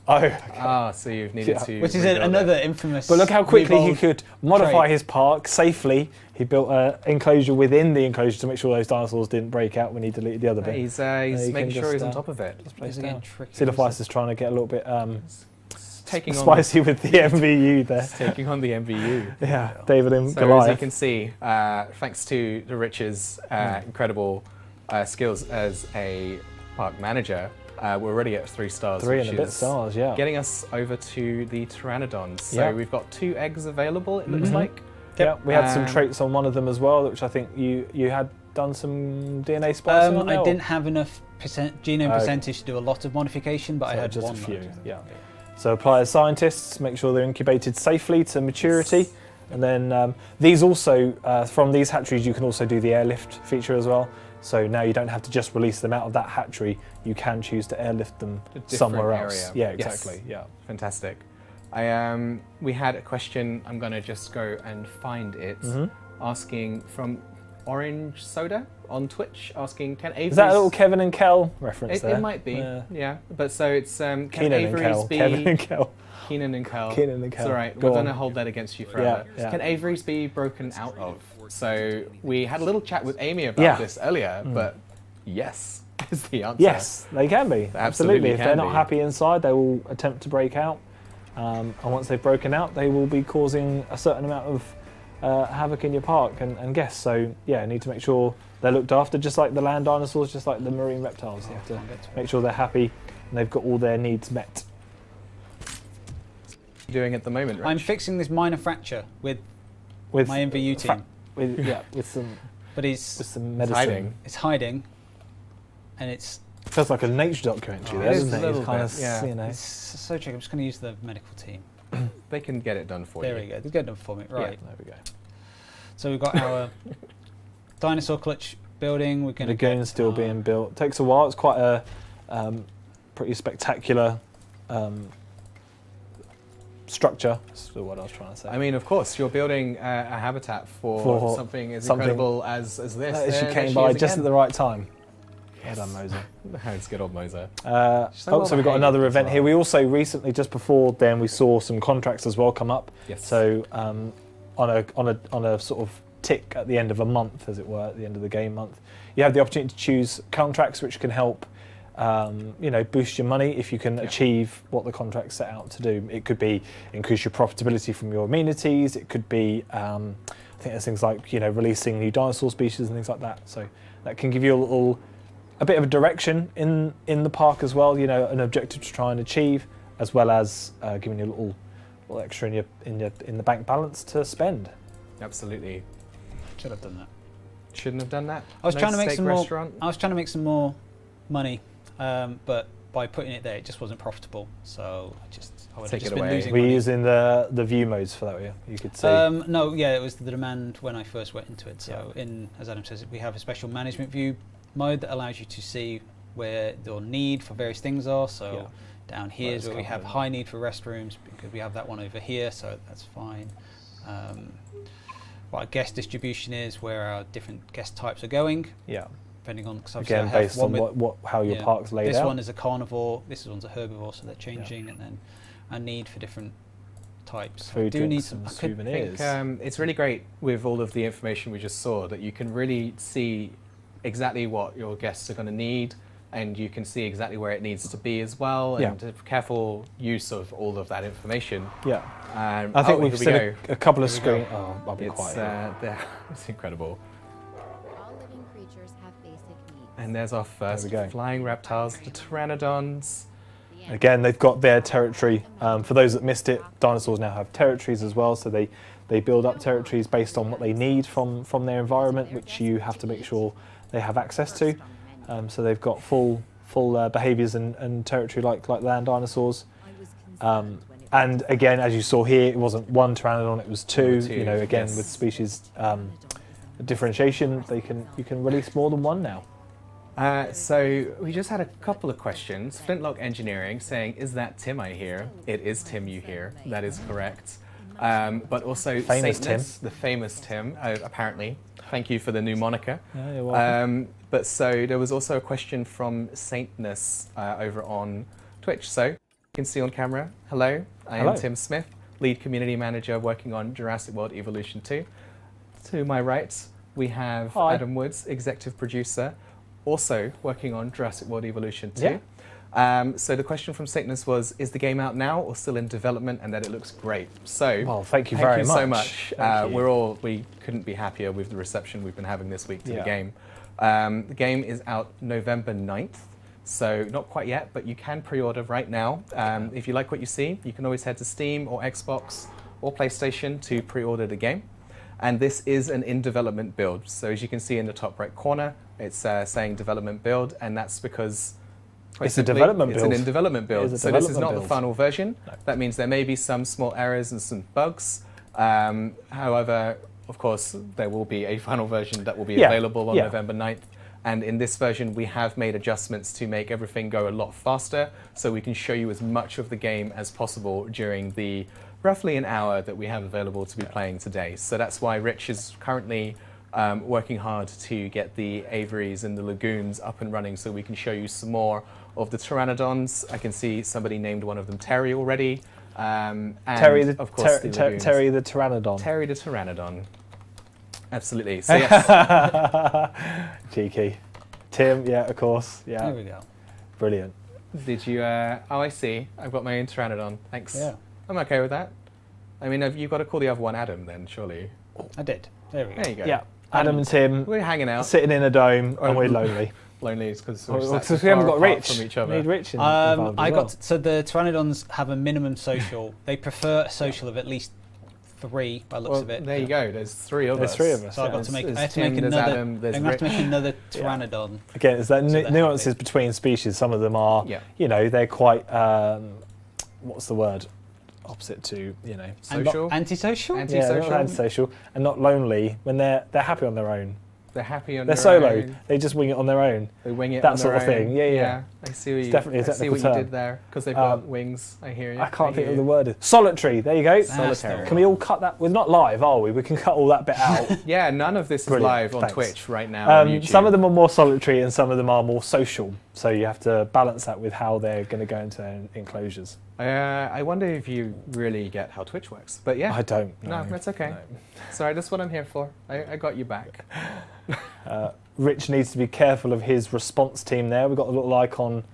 Oh, okay. So you've needed to which is rebuild it. another infamous. But look how quickly he revolved could modify trait. his park safely. He built an enclosure within the enclosure to make sure those dinosaurs didn't break out when he deleted the other bit. He's you making can sure he's just, on top of it. Just place It's again down. tricky. Coelophysis is trying to get a little bit taking on spicy with the MVU there. taking on the MVU. Yeah, David and So Goliath. as you can see, thanks to Rich's incredible skills as a park manager, we're already at 3 stars. 3 which and a bit is stars, yeah. Getting us over to the pteranodons. So Yeah. we've got 2 eggs available, it looks like. Yeah, we had some Um, traits on one of them as well, which I think you had done some DNA splicing on. I there, didn't have enough genome percentage to do a lot of modification, but I So had just one a few. that- Yeah. So apply as scientists, make sure they're incubated safely to maturity, and then these also from these hatcheries you can also do the airlift feature as well. So now you don't have to just release them out of that hatchery; you can choose to airlift them different somewhere else. area. Yeah, Yes. exactly. Yeah. Fantastic. We had a question, I'm going to just go and find it, asking from Orange Soda on Twitch, asking can Avery's... Is that a little Kevin and Kel reference It, there? it might be, yeah. But so it's can Keenan and Avery's Kel. be... Kevin and Kel. Keenan and Kel. Keenan and Kel. It's all right. Go We're going to on. hold that against you forever. Yeah. Can Avery's be broken out of? So we had a little chat with Amy about Yeah. this earlier, but yes is the answer. Yes, they can be. absolutely If can they're not be. happy inside, they will attempt to break out. And once they've broken out, they will be causing a certain amount of havoc in your park and guests. So yeah, you need to make sure they're looked after, just like the land dinosaurs, just like the marine reptiles. You have to make sure they're happy and they've got all their needs met. Doing at the moment, Rich? I'm fixing this minor fracture with my MVU team, with some medicine. hiding. it's hiding, and it's Feels like a nature documentary there, it is doesn't a it? little It's kind bit, of, yeah. you know. it's so tricky. I'm just going to use the medical team. They can get it done for There you. we go. They've got them for me. Right. There we go. So we've got our dinosaur clutch building. We're going to Lagoon's still being built. Takes a while. It's quite a pretty spectacular structure. That's the word I was trying to say. I mean, of course, you're building a habitat for something as incredible as this. She There came she by is just again. at the right time. Well done, Moser. It's good old Moser. So we've got another event here. We also recently, just before then, we saw some contracts as well come up. Yes. So on a sort of tick at the end of a month, as it were, at the end of the game month, you have the opportunity to choose contracts which can help, boost your money if you can achieve what the contract set out to do. It could be increase your profitability from your amenities. It could be, I think there's things like releasing new dinosaur species and things like that. So that can give you a bit of a direction in the park as well. An objective to try and achieve, as well as giving you a little extra in the bank balance to spend. Absolutely. Should have done that. Shouldn't have done that. I was No trying to make steak some restaurant. more. I was trying to make some more money, but by putting it there, it just wasn't profitable. So I would have Take just it been away. losing We're money. using the view modes for that, you could see. No, yeah, it was the demand when I first went into it. So as Adam says, we have a special management view mode that allows you to see where your need for various things are. So down here is where we have high need for restrooms, because we have that one over here, so that's fine. What our guest distribution is, where our different guest types are going. Yeah. Depending on, because obviously Again, I have based one on with, how your park's laid this out. one is a carnivore, this one's a herbivore, so they're changing, and then our need for different types. Food, do need drinks some. and I could souvenirs. I think it's really great with all of the information we just saw that you can really see exactly what your guests are going to need, and you can see exactly where it needs to be as well, and a careful use of all of that information. Yeah. I think we've seen a couple of Here we go. screens. Oh, I'll be quiet. It's incredible. All living creatures have basic needs. And there's our first go. flying reptiles, the pteranodons. Again, they've got their territory. For those that missed it, dinosaurs now have territories as well, so they build up territories based on what they need from their environment, which you have to make sure they have access to. So they've got full behaviours and territory like land dinosaurs. And again, as you saw here, it wasn't one pteranodon; it was two. Again, with species differentiation, you can release more than one now. So we just had a couple of questions. Flintlock Engineering saying, "Is that Tim I hear?" It is Tim you hear. That is correct. But also Famous Saintness, the famous Tim, apparently. Thank you for the new moniker. Yeah, you're welcome. But so there was also a question from Saintness over on Twitch. So you can see on camera. Hello, I am Tim Smith, lead community manager working on Jurassic World Evolution 2. To my right, we have Adam Woods, executive producer, also working on Jurassic World Evolution 2. So the question from Satanus was, is the game out now or still in development? And that it looks great. So Well, thank you very so much. much. Thank you. We couldn't be happier with the reception we've been having this week to the Yeah. game. The game is out November 9th. So not quite yet, but you can pre-order right now. If you like what you see, you can always head to Steam or Xbox or PlayStation to pre-order the game. And this is an in-development build. So as you can see in the top right corner, it's saying development build, and that's because quite It's a simply, development it's build. an in development build. It is a So this is development not the build. final version. No. That means there may be some small errors and some bugs. However, of course, there will be a final version that will be Yeah. available on Yeah. November 9th. And in this version, we have made adjustments to make everything go a lot faster, so we can show you as much of the game as possible during the roughly an hour that we have available to be playing today. So that's why Rich is currently working hard to get the aviaries and the lagoons up and running so we can show you some more of the pteranodons. I can see somebody named one of them Terry already. And Terry the, of course, the lagoons. Terry the Pteranodon. Terry the Pteranodon. Absolutely. So yes, Cheeky. Tim, yeah, of course. There Yeah, we go. brilliant. did you? Oh, I see. I've got my own Pteranodon. Thanks. Yeah, I'm okay with that. I mean, you've got to call the other one Adam then, surely. I did. There we go. There you go. Yeah, Adam and Tim We're hanging out. sitting in a dome and we're lonely. Lonely because Because we haven't got Rich. from each We other. need Rich involved I as got well. so the pteranodons have a minimum social. They prefer a social of at least 3 by the looks Well, of it. there you go. There's 3 of There's us. 3 of us. So I've yeah. got to make. There's I have to Tim, make there's another. Adam, there's I'm gonna have to Rich. make another pteranodon. Again, it's that So they're nuances happy. between species. Some of them are, Yeah. you know, they're quite, what's the word? Opposite to, you know. And Social. Antisocial. Anti- Yeah, they're Antisocial? not antisocial and not lonely when they're happy on their own. They're happy on They're their solo. own. They just wing it on their own. They wing it That on sort their of thing. own. Yeah, yeah. I see what It's you. definitely a I see technical what you term. did there because they've got wings. I hear you. I can't think hear of the you. word. Solitary. There you go. Solitary. Can we all cut that? We're not live, are we? We can cut all that bit out. Yeah, none of this is Brilliant, live on thanks. Twitch right now. On YouTube. Some of them are more solitary and some of them are more social. So you have to balance that with how they're going to go into their enclosures. I wonder if you really get how Twitch works. But yeah. I don't. No, know. that's okay. No. Sorry, that's what I'm here for. I got you back. Rich needs to be careful of his response team there. We've got a little icon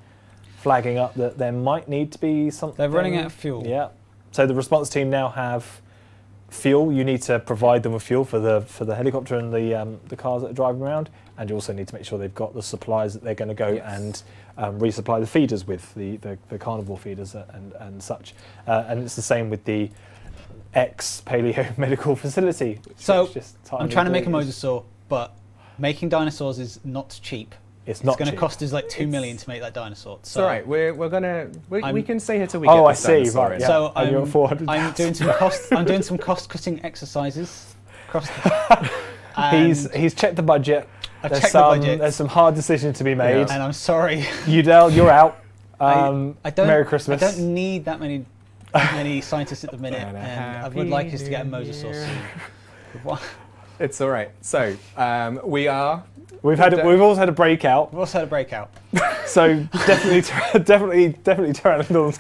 flagging up that there might need to be something. They're running out of fuel. Yeah. So the response team now have fuel. You need to provide them with fuel for the helicopter and the cars that are driving around, and you also need to make sure they've got the supplies that they're going to go Yes. and resupply the feeders with, the carnivore feeders and such. And it's the same with the ex-paleo medical facility. which So Rich just I'm timely trying to make a did. mosasaur, but making dinosaurs is not cheap. It's not It's going to cheap. cost us like 2 million to make that dinosaur. It's So all right. We I'm- can stay here till we Oh, get I this see. dinosaur Right. in. Yeah. So And you're at 400,000. I'm doing some cost-cutting exercises. He's checked the budget. I've There's checked the some budget. there's some hard decisions to be made. And I'm sorry. Udell, you're out. I don't. Merry Christmas. I don't need that many scientists at the minute, And a and I would happy like us to get a new mosasaur year. soon. What? It's all right. So we are. We've also had a breakout. We've also had a breakout. So definitely pteranodons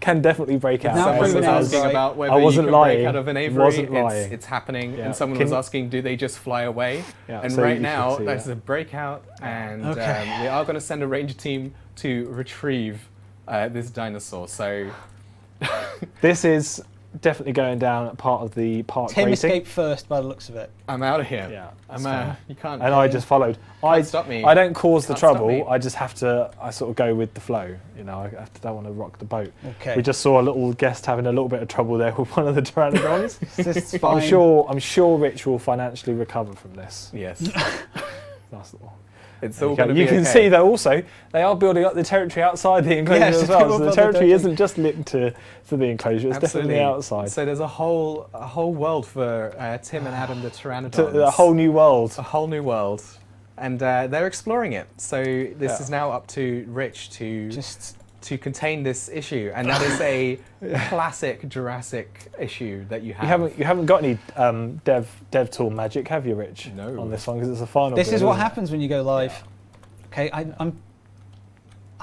can definitely break out. Now Someone proven was out asking right. about whether I wasn't you can lying. break out of an aviary. Wasn't lying. It's happening. Yeah. And someone Can- was asking, do they just fly away? Yeah, and so right you now, can see there's that. a breakout, and Okay. we are going to send a ranger team to retrieve this dinosaur. So This is definitely going down at part of the park Tim rating. escaped first by the looks of it. I'm out of here. Yeah, I'm that's fine. you can't. And I just followed. I stop me. I don't cause the Can't stop trouble. me. I just have to. I sort of go with the flow. You know, don't want to rock the boat. Okay. We just saw a little guest having a little bit of trouble there with one of the pteranodons. This is But I'm fine. I'm sure Rich will financially recover from this. Yes. Nice little. It's all going to be You can okay. see that also they are building up the territory outside the enclosure Yes, as they well. will So the build the territory territory. isn't just linked to the enclosure; it's Absolutely. definitely outside. So there's a whole world for Tim and Adam the pteranodons. To a whole new world. A whole new world, and they're exploring it. So this Yeah. is now up to Rich to Just contain this issue, and that is a classic Jurassic issue that you have. You haven't got any dev tool magic, have you, Rich? No. On this one because it's a final. this build, is what isn't it? happens when you go live. Okay, I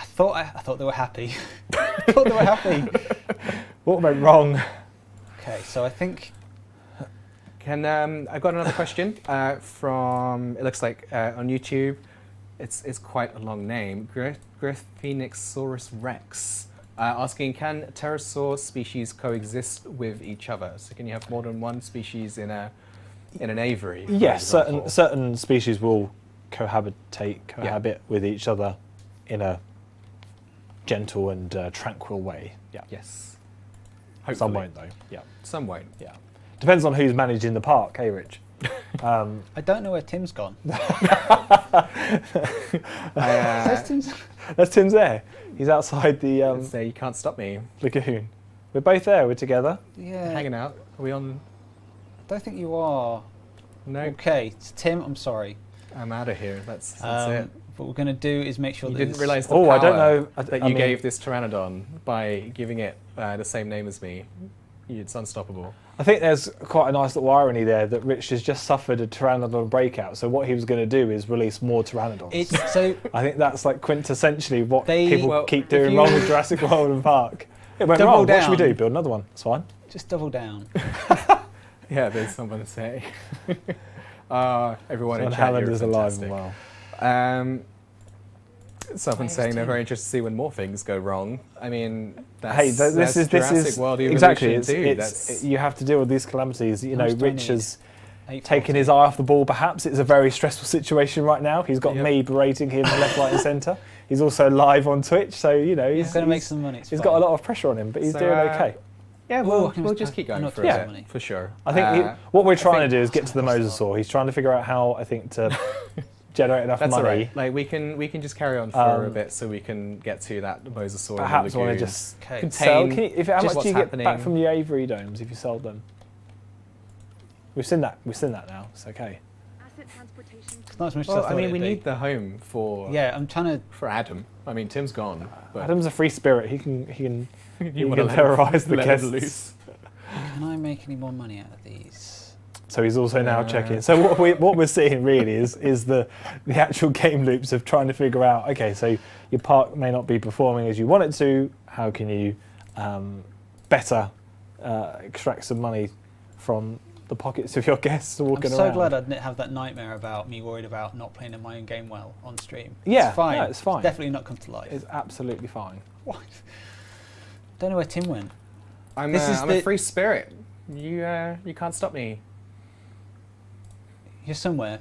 thought they were happy. I thought they were happy. What went wrong? Okay, so I think I've got another question from, it looks like on YouTube. It's quite a long name. Phoenixsaurus Rex, asking, can pterosaur species coexist with each other? So can you have more than one species in an aviary? for Yes, example? certain species will cohabit with each other in a gentle and tranquil way. Yeah. Yes. Some Hopefully. won't though. Yeah. Some won't. Yeah. Depends on who's managing the park, hey Rich? I don't know where Tim's gone. I, That's Tim's there. He's outside the say you can't stop me. lagoon. We're both there, we're together. Yeah. Hanging out. Are we on? I don't think you are. No. Okay, Tim, I'm sorry. I'm out of here. That's it. What we're going to do is make sure You that didn't this- realise the Oh, power I don't know. that I you mean- gave this pteranodon by giving it the same name as me. It's unstoppable. I think there's quite a nice little irony there that Rich has just suffered a pteranodon breakout. So what he was going to do is release more pteranodons. It's so I think that's like quintessentially what They- people Well, keep if doing you- wrong with Jurassic World and Park. It went Double wrong. What should we down. do? Build another one. It's fine. just double down. Yeah, there's someone to say. Everyone in And chat, Haaland you're is alive and fantastic. well. Someone Where's saying they're Tim? very interested to see when more things go wrong. I mean, that's, Hey, that's Jurassic World Evolution exactly. It's, too. you have to deal with these calamities. You How know, much do I Rich need? has 840. taken his eye off the ball. Perhaps it's a very stressful situation right now. He's got Yep. me berating him left, right, and centre. He's also live on Twitch, so you know He's he's going to make some money. It's he's fine. got a lot of pressure on him, but he's So, doing okay. Yeah, Ooh, we'll, I can we'll just- just keep I'm going not for doing a some bit, money. for sure. I think what we're trying to do is get to the That's mosasaur. He's trying to figure out how I think to generate enough That's all money. right. Like we can just carry on for a bit so we can get to that mosasaur. in the Perhaps want to lagoon. just Okay. Contain sell. How just much what's do you get happening. back from the aviary domes if you sold them? We've seen that. We've seen that now. It's okay. It's not as much as Well, I I thought mean, it'd we be. need the home for I'm trying for Adam. I mean, Tim's gone. But Adam's a free spirit. He can you can terrorise the let guests. him loose. Can I make any more money out of these? So he's also now checking. So what we're seeing really is the actual game loops of trying to figure out. Okay, so your park may not be performing as you want it to. How can you better extract some money from the pockets of your guests walking I'm so around? glad I didn't have that nightmare about me worried about not playing in my own game well on stream. Yeah, it's fine. no, it's fine. Definitely not come to life. It's absolutely fine. What? Don't know where Tim went. I'm This is I'm the- a free spirit. You can't stop me. You're somewhere.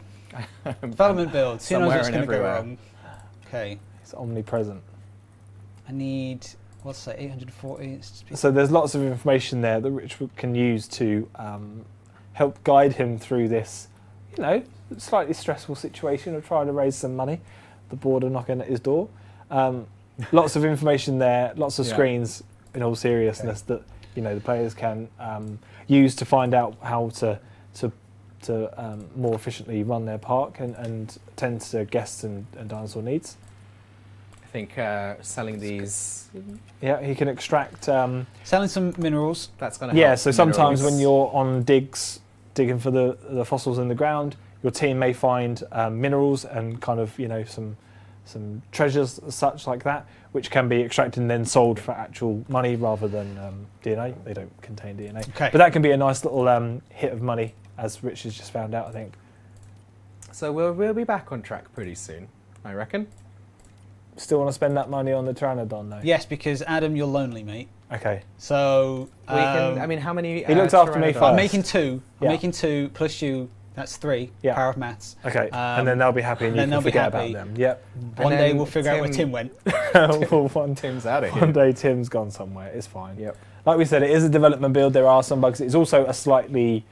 Development builds. Who knows Somewhere what's and going to go everywhere. wrong? Okay. It's omnipresent. I need, what's that, 840? It's just So there's lots of information there that Rich can use to help guide him through this, you know, slightly stressful situation of trying to raise some money. The board are knocking at his door. Lots of information there, lots of Yeah. screens. In all seriousness, that you know the players can use to find out how to more efficiently run their park and tend to guests and dinosaur needs. I think selling these. Yeah, he can extract. selling some minerals. That's going to Yeah, help. so sometimes when minerals. you're on digging for the fossils in the ground, your team may find minerals and kind of, you know, some treasures such like that, which can be extracted and then sold for actual money rather than DNA. They don't contain DNA. Okay. But that can be a nice little hit of money, as Rich has just found out, I think. So we'll be back on track pretty soon, I reckon. Still want to spend that money on the Pteranodon, though? Yes, because Adam, you're lonely, mate. Okay. So We can. I mean, how many? He looked after me pteranodons- first. I'm making two. Yeah. I'm making two plus you. That's three. Yeah. Power of maths. Okay. and then they'll be happy and you then can they'll be forget about happy. them. Yep. One And day then we'll figure out where Tim- Tim went. Well, one Tim's out of One here. day Tim's gone somewhere. It's fine. Yep. Like we said, it is a development build. There are some bugs. It's also a slightly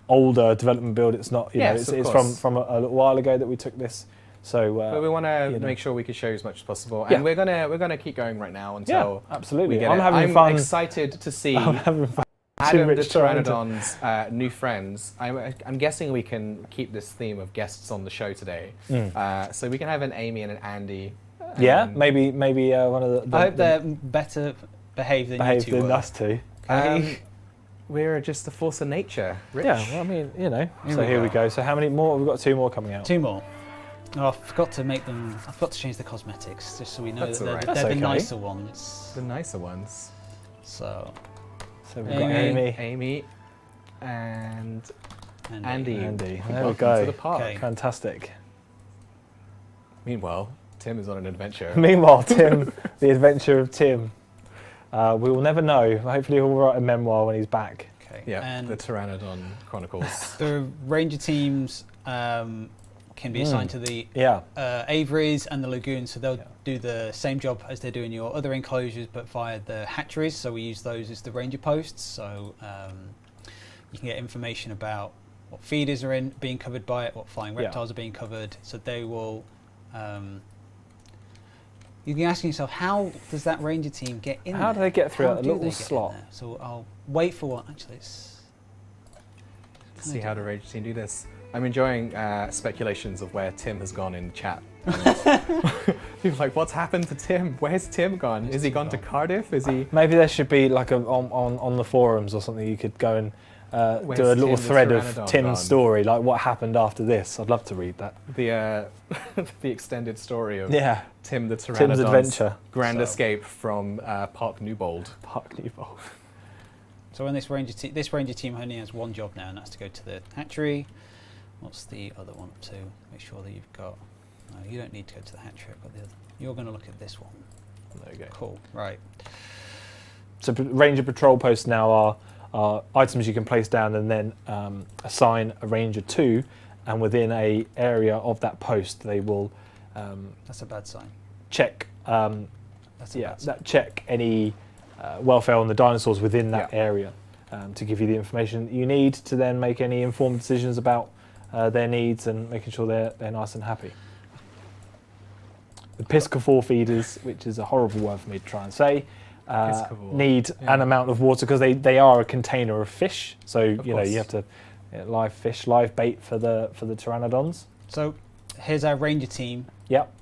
older development build. It's not, you know, Yes, of it's course. from a little while ago that we took this. So, But we want to you know. make sure we can show you as much as possible, Yeah. and we're gonna keep going right now yeah, until absolutely. we get I'm it. having fun. excited to see I'm having fun. Adam the Rich trying to- Pteranodon's new friends. I'm guessing we can keep this theme of guests on the show today, so we can have an Amy and an Andy. Yeah, and, maybe one of the I hope they're better behaved than you behaved two than were. us two. we're just a force of nature, Rich. Yeah, well, I mean, you know. Here So we here we go. go. So how many more? We've got 2 more coming out. Two more. Oh, I forgot to make them. I forgot to change the cosmetics just so we know That's that they're, all right. they're That's the okay. nicer ones. The nicer ones. So, So we've got Amy, and Andy. Andy. Andy. There we Welcome go. to the park. Okay. Fantastic. Meanwhile, Tim is on an adventure. Meanwhile, Tim, the adventure of Tim. We will never know. Hopefully he'll write a memoir when he's back. Okay. Yeah, And the Pteranodon Chronicles. the ranger teams can be assigned to the Yeah. aviaries and the lagoons, so they'll do the same job as they do in your other enclosures, but via the hatcheries. So we use those as the ranger posts. So you can get information about what feeders are being covered by it, what flying reptiles are being covered. So they will. You can be asking yourself, how does that ranger team get in? How do they get through a little slot? So I'll wait for one. Actually, it's See how the ranger team do this. I'm enjoying speculations of where Tim has gone in the chat. People are like, what's happened to Tim? Where's Tim gone? Is he gone to Cardiff? Is he? Maybe there should be like on the forums or something. You could go and Where's do a little Tim the thread of Pteranodon Tim's gone? story, like what happened after this. I'd love to read that. The the extended story of Yeah, Tim the Pteranodon's Tim's adventure. grand So- escape from Park Newbold. Park Newbold. So when this ranger team only has one job now, and that's to go to the hatchery. What's the other one up to? Make sure that you've got. No, you don't need to go to the hatchery. I've got the other. You're going to look at this one. There you go. Cool. Right. So ranger patrol posts now are items you can place down and then assign a ranger to, and within a area of that post they will That's a bad sign. check That's a bad sign. check any welfare on the dinosaurs within that Yeah. area to give you the information that you need to then make any informed decisions about their needs and making sure they're nice and happy. The piscifor feeders, which is a horrible word for me to try and say, Piscifor, need yeah. an amount of water because they are a container of fish. So Of you know course. you have to live fish, live bait for the pteranodons. So here's our ranger team, Yep,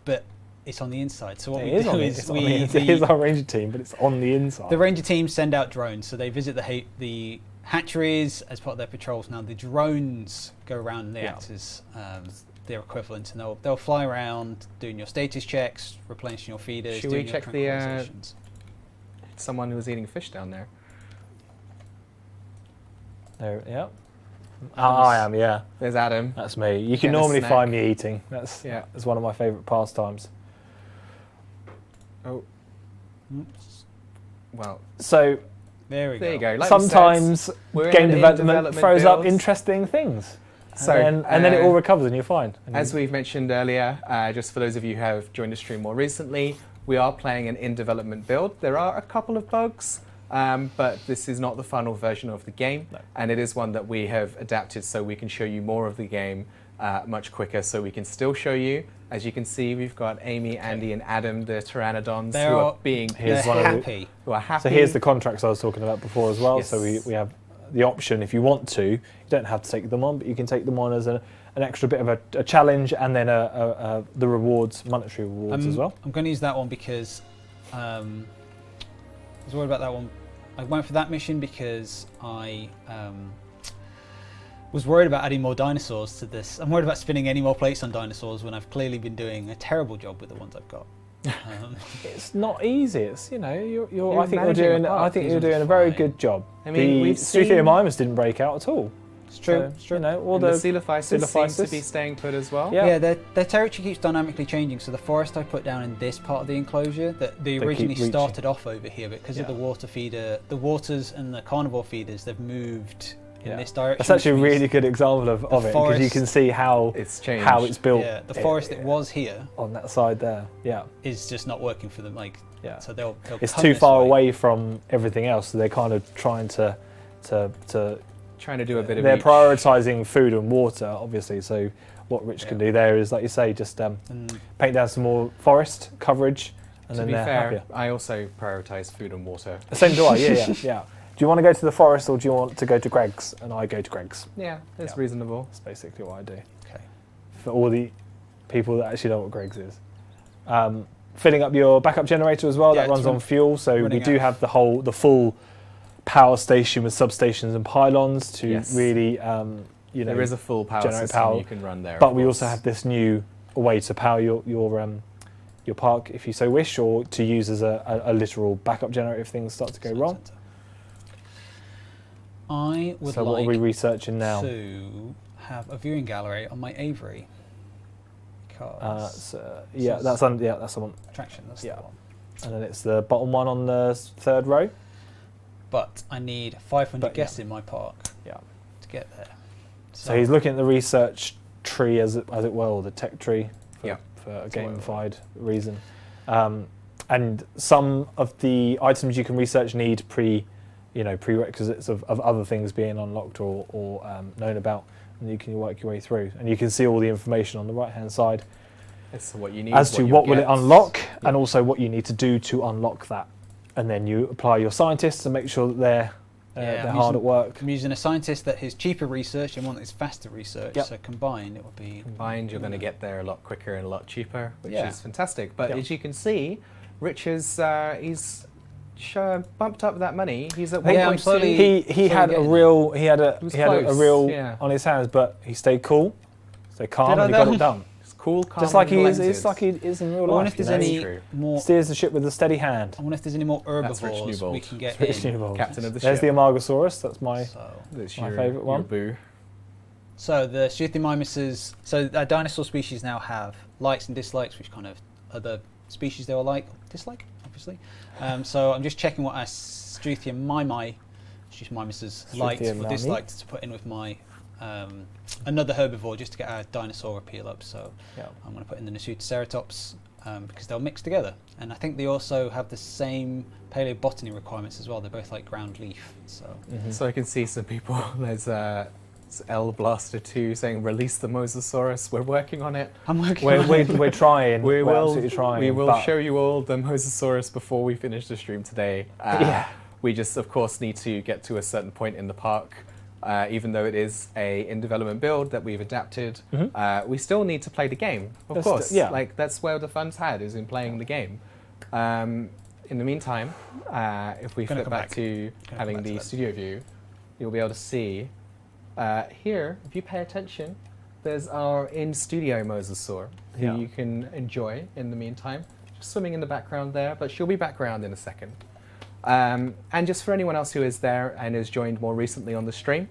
but it's on the inside. So what it we is do on the, is it's on the, it is our ranger team, but it's on the inside. the ranger team send out drones. So they visit the hatcheries as part of their patrols. Now the drones go around and they act as their equivalent, and they'll fly around doing your status checks, replenishing your feeders. Should we doing your check the, tranquilizations. Someone who was eating fish down there. There, yep. I am, yeah. There's Adam. That's me. You Getting can a normally snack. find me eating. That's Yeah. that's one of my favourite pastimes. Oh. Well, So There we there go. you go. Like we said, sometimes we're in game an development in-development throws up build. interesting things. So, and then it all recovers and you're fine. And As we've mentioned earlier, just for those of you who have joined the stream more recently, we are playing an in-development build. There are a couple of bugs, but this is not the final version of the game, and it is one that we have adapted so we can show you more of the game much quicker, so we can still show you. As you can see, we've got Amy, Andy, and Adam, the Pteranodons, They're who are all- being Here's They're one of the- happy. who are happy. So here's the contracts I was talking about before as well. Yes. So we have the option, if you want to, you don't have to take them on, but you can take them on as an extra bit of a challenge, and then the rewards, monetary rewards as well. I'm going to use that one because I was worried about that one. I went for that mission because I was worried about adding more dinosaurs to this. I'm worried about spinning any more plates on dinosaurs when I've clearly been doing a terrible job with the ones I've got. It's not easy. It's I think you're managing doing. apart. I think These you're ones are doing a very fine. good job. I mean, we've Struthium seen- mimus didn't break out at all. It's true. So, It's true. You know, all And the the Coelophysis seems to Coelophysis. be staying put as well. Yeah. Yeah, their territory keeps dynamically changing. So the forest I put down in this part of the enclosure, that they keep originally reaching. started off over here, but because of Yeah. the water feeder, the waters and the carnivore feeders, they've moved in Yeah. this direction. That's actually a which means really good example of it, because you forest- can see how It's changed. how it's built. Yeah, the forest that was here on that side there. Yeah, is just not working for them. Like, yeah. so they'll It's come too this far way. away from everything else, so they're kind of trying to Trying to do a bit of they're each. prioritising food and water, obviously. So what Rich can Yeah. do there is, like you say, just And paint down some more forest coverage, and To then be they're fair, happier. I also prioritise food and water. The same do I. Yeah. Do you want to go to the forest or do you want to go to Greg's? And I go to Greg's. Yeah, it's Yeah. reasonable. That's basically what I do. okay, For all the people that actually know what Greg's is. Filling up your backup generator as well. Yeah, That runs it's on fuel, so we running do out. have the full power station with substations and pylons to Yes. really, There is a full power generate system power, you can run there. But of we course. also have this new way to power your park if you so wish, or to use as a literal backup generator if things start to go wrong. I would So what are like we researching now? to have a viewing gallery on my aviary, cars. Yeah, that's the one. Attraction, that's Yeah. the one. And then it's the bottom one on the third row. But I need 500 But, guests in my park Yeah. to get there. So he's looking at the research tree, as it were, or the tech tree, for, Yeah. for a gamified reason. And some of the items you can research need prerequisites of other things being unlocked or known about, and you can work your way through. And you can see all the information on the right-hand side It's what you need. as to you'll what will it get. unlock, and also what you need to do to unlock that. And then you apply your scientists to make sure that they're I'm hard at work. I'm using a scientist that is cheaper research and one that is faster research. Yep. So combined, it will be. Combined, you're going to get there a lot quicker and a lot cheaper, which Yeah. is fantastic. But Yeah. as you can see, Rich is he's bumped up that money. He's at Yeah, I'm 1.2. slowly- He had a getting real he had a was he had a close, real yeah. on his hands, but he stayed cool, stayed calm, Did I and he got though? it done. It's cool, calm, Just like and he is, collected. it's like he is in real I wonder life. if there's you know? any true. more. Steers the ship with a steady hand. I wonder if there's any more That's Rich herbivores Newbold. we can get Rich in. Newbold. Captain of the There's ship. the Amargasaurus. That's my. So, That's my your- favourite one. your boo. so the Struthiomimuses, so our dinosaur species now have likes and dislikes, which kind of other species they will like, dislike, obviously. So I'm just checking what our Struthiomimuses liked or Struthiomimus. disliked to put in with my another herbivore just to get our dinosaur appeal up. So Yeah. I'm going to put in the Nasutoceratops because they'll mix together. And I think they also have the same paleobotany requirements as well. They're both like ground leaf. So So I can see some people. There's it's L Blaster 2 saying release the Mosasaurus. We're working on it. I'm working We're, on we're, it. we're trying. We we're will. absolutely trying. We will but show you all the Mosasaurus before we finish the stream today. Yeah. We just, of course, need to get to a certain point in the park. Even though it is a in development build that we've adapted, we still need to play the game. Of That's course, yeah. like that's where the fun's had is in playing the game. In the meantime, if we Gonna flip come back back. to Gonna having come back to the that. studio view, you'll be able to see here. If you pay attention, there's our in-studio Mosasaur who Yeah. you can enjoy in the meantime. Just swimming in the background there, but she'll be back around in a second. And just for anyone else who is there and has joined more recently on the stream,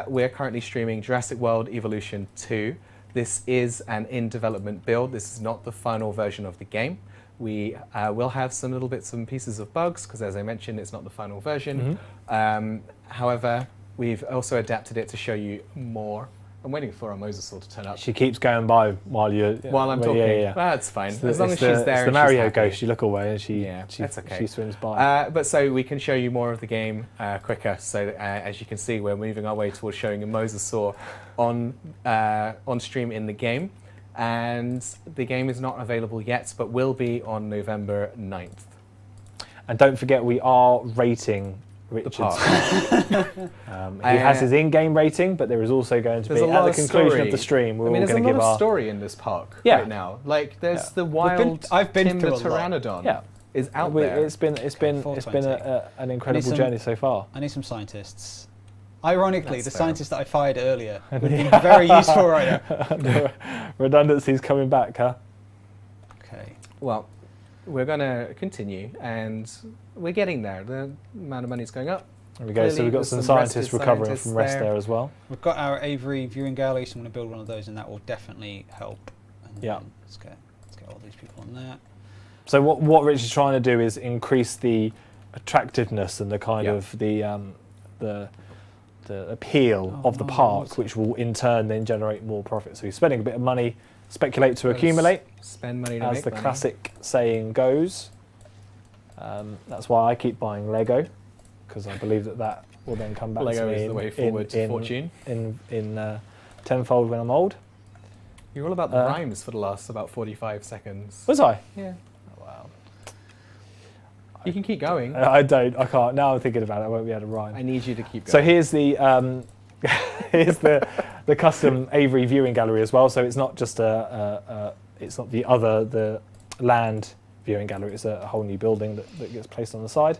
we're currently streaming Jurassic World Evolution 2. This is an in-development build. This is not the final version of the game. We will have some little bits and pieces of bugs, because as I mentioned, it's not the final version. However, we've also adapted it to show you more. I'm waiting for our Mosasaur to turn up. She keeps going by while you're. While I'm well, talking, Yeah, yeah. that's fine. It's As long as it's she's there. It's the and Mario she's happy. ghost. You look away and she, Yeah, she, that's okay. she swims by. But so we can show you more of the game quicker. So as you can see, we're moving our way towards showing a Mosasaur on stream in the game. And the game is not available yet, but will be on November 9th. And don't forget, we are rating The Richard's. park. He has his in-game rating, but there is also going to There's be, a at lot the of conclusion story. of the stream, we're I mean, all there's a going to lot give of our... story in this park Yeah. right now. Like, there's Yeah. the wild I've been Tim through the a lot. Pteranodon Yeah. is out We- there. It's been an 420. incredible some- journey so far. I need some scientists. Ironically, That's the fair. scientist that I fired earlier would be very useful right now. The redundancy's coming back, huh? Okay. Well, we're going to continue, and we're getting there. The amount of money's going up. There we go. So Clearly we've got there's some some scientists rested recovering scientists from rest there. there as well. We've got our Avery viewing gallery, so I'm going to build one of those, and that will definitely help. And Yeah. then let's get all these people on that. So what Rich is trying to do is increase the attractiveness and the kind Yeah. of the appeal of the park, which will in turn then generate more profit. So he's spending a bit of money, speculate to accumulate, Spend money to as make the money. classic saying goes. That's why I keep buying Lego, because I believe that will then come back Lego to me is the way forward to in, fortune. in tenfold when I'm old. You're all about the Uh, rhymes for the last about 45 seconds. Was I? Yeah. Oh, wow. You can keep going. I can't. Now I'm thinking about it, I won't be able to rhyme. I need you to keep going. So here's the here's the custom Avery viewing gallery as well. So it's not just it's not the land viewing gallery. It's a whole new building that gets placed on the side.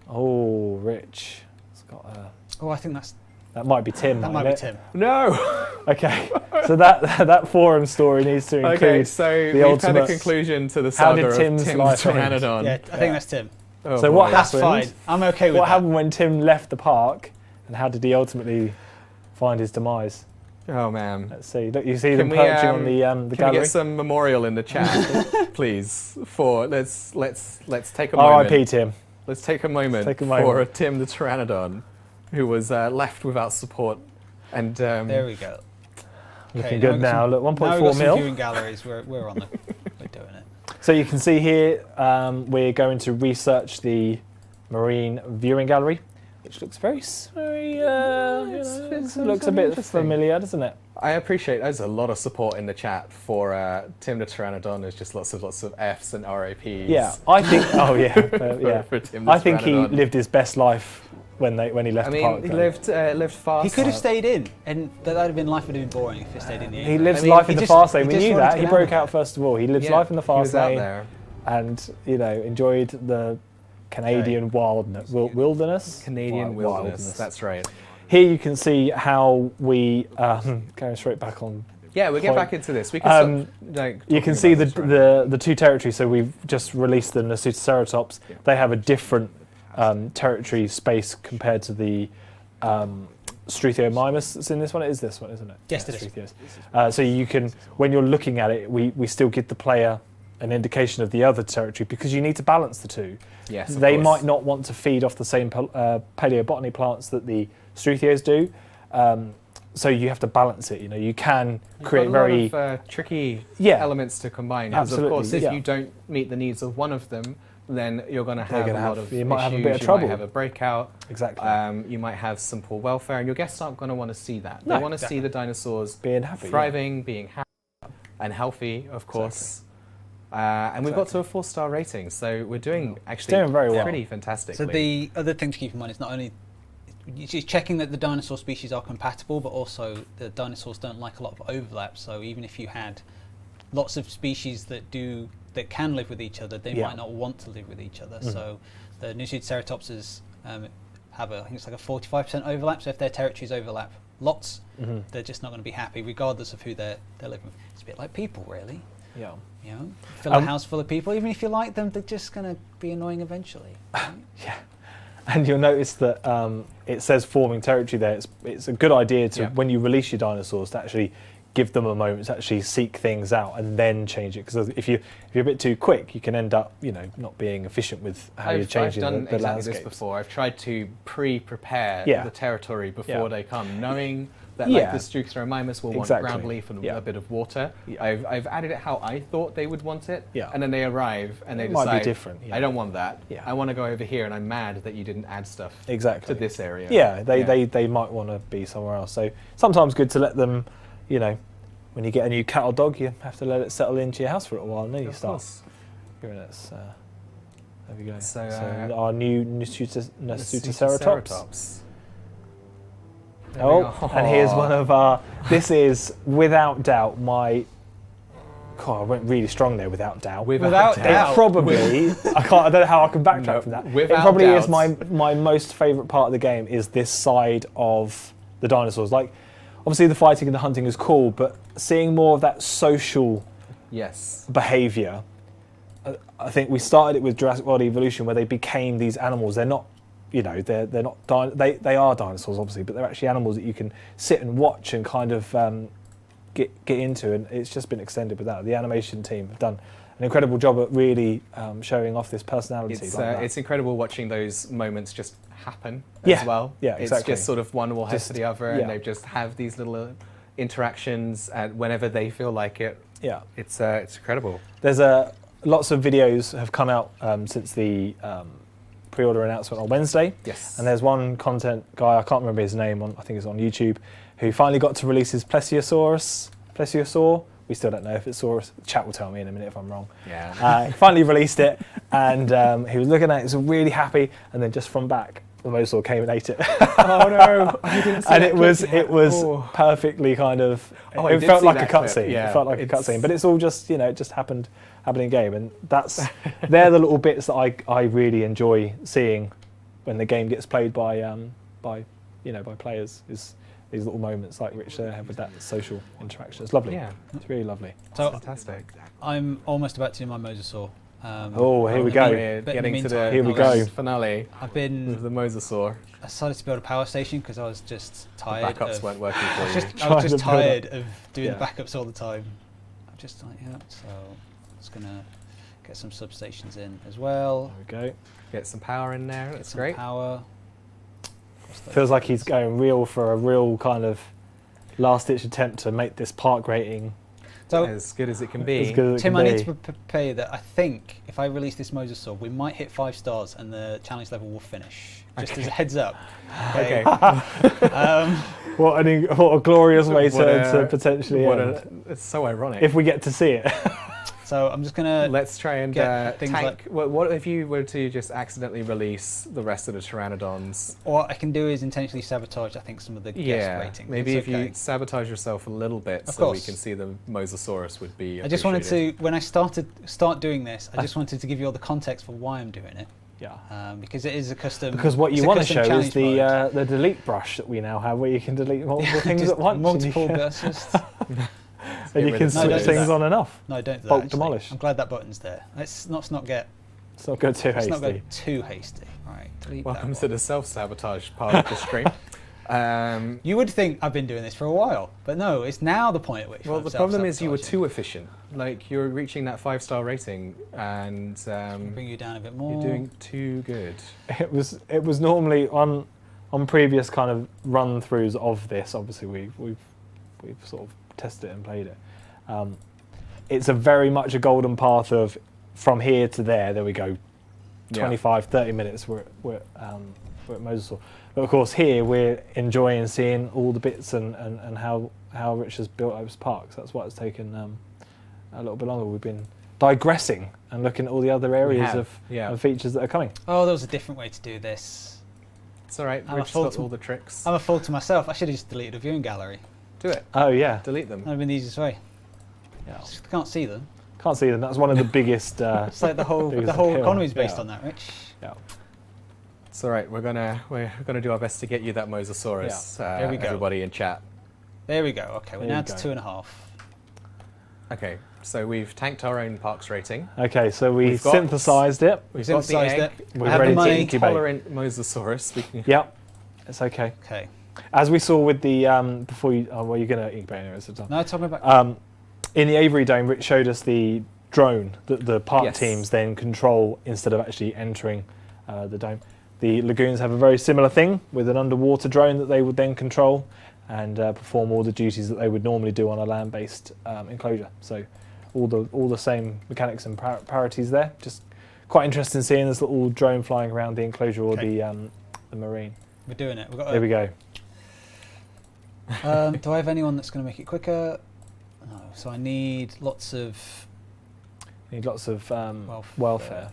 Oh, Rich, it's got Oh, I think that might be Tim. that mightn't might be it? Tim. No! Okay, so that forum story needs to include. Okay, so we've had a ultimate- conclusion to the How saga did of Tim's Tim's life end? Pteranodon. Yeah, I think that's Tim. Oh, So boy. what That's happened? fine. I'm okay with What that. happened when Tim left the park, and how did he ultimately find his demise? Oh man. Let's see. Look, you see them perching on the Can we gallery. get some memorial in the chat, please? Let's take a moment. R.I.P. Tim. Let's take a moment Take a for moment. Tim the Pteranodon, who was left without support. And There we go. Looking good now. Look, Now we've 1.4 got some mil. viewing galleries. We're on the. We're doing it. So you can see here, we're going to research the marine viewing gallery, which looks very looks a bit interesting. familiar, doesn't it? I appreciate there's a lot of support in the chat for Tim the Pteranodon. There's just lots of Fs and RAPs. Yeah, I think. Oh yeah, yeah. for Tim the I think he Pteranodon. lived his best life when he left I the park. mean, he though. lived fast. He could have stayed in, and that would have been life would have been boring if he stayed in the. He lives I mean, life he in the just- fast he lane. We just knew wanted that. to He get broke out out first of all. He lives Yeah, life in the he was fast out lane, there. and enjoyed the Canadian wilderness. Canadian wilderness. That's right. Here you can see how we going straight back on. Yeah, we'll get Point. back into this. We can You can see the two territories. So we've just released the Nasutoceratops. Yeah. They have a different territory space compared to the Struthiomimus that's in this one. It is this one, isn't it? Yes, Yeah, it is. Struthio's. So you can, when you're looking at it, we still give the player an indication of the other territory because you need to balance the two. Yes, of They course. might not want to feed off the same paleobotany plants that the Struthios do. So you have to balance it. You can create Got very a lot of, tricky Yeah. elements to combine. Because of Absolutely, course, if yeah. you don't meet the needs of one of them, then you're going to They're have a gonna lot have- of you might have a issues, bit of you trouble. might have a breakout. exactly You might have some poor welfare, and your guests aren't going to want to see that. No, They want to see the dinosaurs being happy. thriving, being happy, and healthy, of course. And we've got to a 4-star rating, so we're doing actually Doing very well. pretty fantastically. So the other thing to keep in mind is not only you're checking that the dinosaur species are compatible, but also the dinosaurs don't like a lot of overlap. So even if you had lots of species that can live with each other, they Yeah. might not want to live with each other. So the Nasutoceratopses have I think it's like a 45% overlap. So if their territories overlap lots, they're just not going to be happy, regardless of who they're living with. It's a bit like people, really. Yeah. Fill a house full of people, even if you like them, they're just going to be annoying eventually. Yeah. And you'll notice that it says forming territory there. It's a good idea to, Yeah. when you release your dinosaurs, to actually give them a moment to actually seek things out and then change it. Because if you're a bit too quick, you can end up, not being efficient with how you're I've changing done the exactly landscape. this before. I've tried to pre-prepare Yeah. the territory before Yeah. they come, knowing that Yeah. the Struthiomimus will Exactly. want ground leaf and Yeah. a bit of water. Yeah. I've added it how I thought they would want it, Yeah. and then they arrive and they It might be decide, different, yeah. I don't want that. Yeah. I want to go over here, and I'm mad that you didn't add stuff Exactly. to this area. Yeah, they might want to be somewhere else. So sometimes good to let them, when you get a new cat or dog, you have to let it settle into your house for a while, and then you Of start course. giving it. There we go. So, our new Nasutoceratops. Nasutoceratops. Oh, and here's one of our. This is without doubt my. God, I went really strong there. Without doubt. Without doubt. It probably. I don't know how I can backtrack No, from that. It without probably is doubt. my most favourite part of the game. Is this side of the dinosaurs. Like, obviously the fighting and the hunting is cool, but seeing more of that social Yes. behaviour. I think we started it with Jurassic World Evolution, where they became these animals. They're not. They're not. They are dinosaurs, obviously, but they're actually animals that you can sit and watch and kind of get into. And it's just been extended with that. The animation team have done an incredible job at really showing off this personality. It's incredible watching those moments just happen Yeah. as well. Yeah, exactly. It's just sort of one will head Just- to the other, yeah. and they just have these little interactions, and whenever they feel like it, Yeah. it's incredible. There's lots of videos have come out since the pre-order announcement on Wednesday. Yes. And there's one content guy, I can't remember his name, I think it's on YouTube, who finally got to release his plesiosaur. We still don't know if it's Saurus. Chat will tell me in a minute if I'm wrong. Yeah. He finally released it, and he was looking at it, he was really happy, and then just from back, the mosasaur came and ate it. Oh no! I didn't see And that it was clip yet. it was Oh. perfectly kind of. Oh, I it did felt see like a that clip, cutscene. yeah. It felt like a It's- cutscene, but it's all just it just happened in game, and they're the little bits that I really enjoy seeing when the game gets played by players. Is these little moments like Rich there have with that social interaction. It's lovely. Yeah. It's really lovely. So Fantastic. I'm almost about to do my mosasaur. Oh, here we go. We're But in the getting to the meantime, Here we go. finale I've with been. the Mosasaur. I decided to build a power station because I was just The tired. backups of, weren't working for I was you. just, I Trying was to just build up. tired of doing Yeah. the backups all the time. I'm just like, yeah. So just gonna get some substations in as well. There we go. Get some power in there. Get That's some great. power. Cross those Feels like he's lines. going real for a real kind of last-ditch attempt to make this park rating So As good as it can be. as good as it Tim, can I be. need to prepare you that I think if I release this Mosasaur, we might hit 5 stars and the challenge level will finish. Just as a heads up. Okay. What a glorious way What to a- potentially what end. it's so ironic. If we get to see it. So I'm just gonna. Let's try and get things tank. like- What if you were to just accidentally release the rest of the pteranodons? What I can do is intentionally sabotage, I think, some of the guest Yeah, ratings. maybe It's if okay. you sabotage yourself a little bit, Of so we course. can see the Mosasaurus would be. I just wanted appreciated. to, when I start doing this, I just wanted to give you all the context for why I'm doing it, Yeah. because it is a custom. Because what it's you a want to custom show is challenge mode. the delete brush that we now have, where you can delete multiple things Just at once. multiple and you can, bursts. and you rid can of No, switch don't do things that. on and off. No, don't do that. Bulk actually. demolish. I'm glad that button's there. Let's not get. It's not good too Let's not go hasty. too hasty. All right. Delete Welcome that to one. the self-sabotage part of the stream. You would think I've been doing this for a while, but no, it's now the point at which. Well, I'm the problem is you were self-sabotaging. too efficient. Like you're reaching that 5-star rating, and Bring you down a bit more. you're doing too good. It was normally on previous kind of run throughs of this. Obviously, we've sort of tested it and played it. It's a very much a golden path of from here to there. There we go. 25, 30 minutes. We're at Mosasaur. But of course, here we're enjoying seeing all the bits and how Rich has built up his parks. That's why it's taken a little bit longer. We've been digressing and looking at all the other areas have, of, yeah. of features that are coming. Oh, there was a different way to do this. It's all right. I'm a Rich's fool got to- all the tricks. I'm a fool to myself. I should have just deleted a viewing gallery. Do it. Oh yeah, Delete them. That would have been the easiest way. yeah. Just can't see them. Can't see them. That's one of the biggest. It's like the whole biggest whole appeal. economy is based Yeah. on that, Rich. Yeah. It's all right. We're gonna do our best to get you that Mosasaurus. Here we go. Everybody in chat. There we go. Okay, we're There now you to go. 2.5. Okay, so we've tanked our own parks rating. Okay, so we We've got- synthesized it. We've got the Synthesized egg. it. We're I have ready the to money. incubate. Intolerant Mosasaurus. Yep, it's okay. Okay. As we saw with the before you, well, you're gonna incubate anyway. So it's done. No, talking about. In the Avery Dome, Rich showed us the drone that the park Yes. teams then control instead of actually entering the dome. The lagoons have a very similar thing with an underwater drone that they would then control and perform all the duties that they would normally do on a land-based enclosure. So all the same mechanics and parities there. Just quite interesting seeing this little drone flying around the enclosure or Okay. the marine. We're doing it. We've got. There we go. Do I have anyone that's going to make it quicker? No. So I need lots of Need lots of welfare. welfare.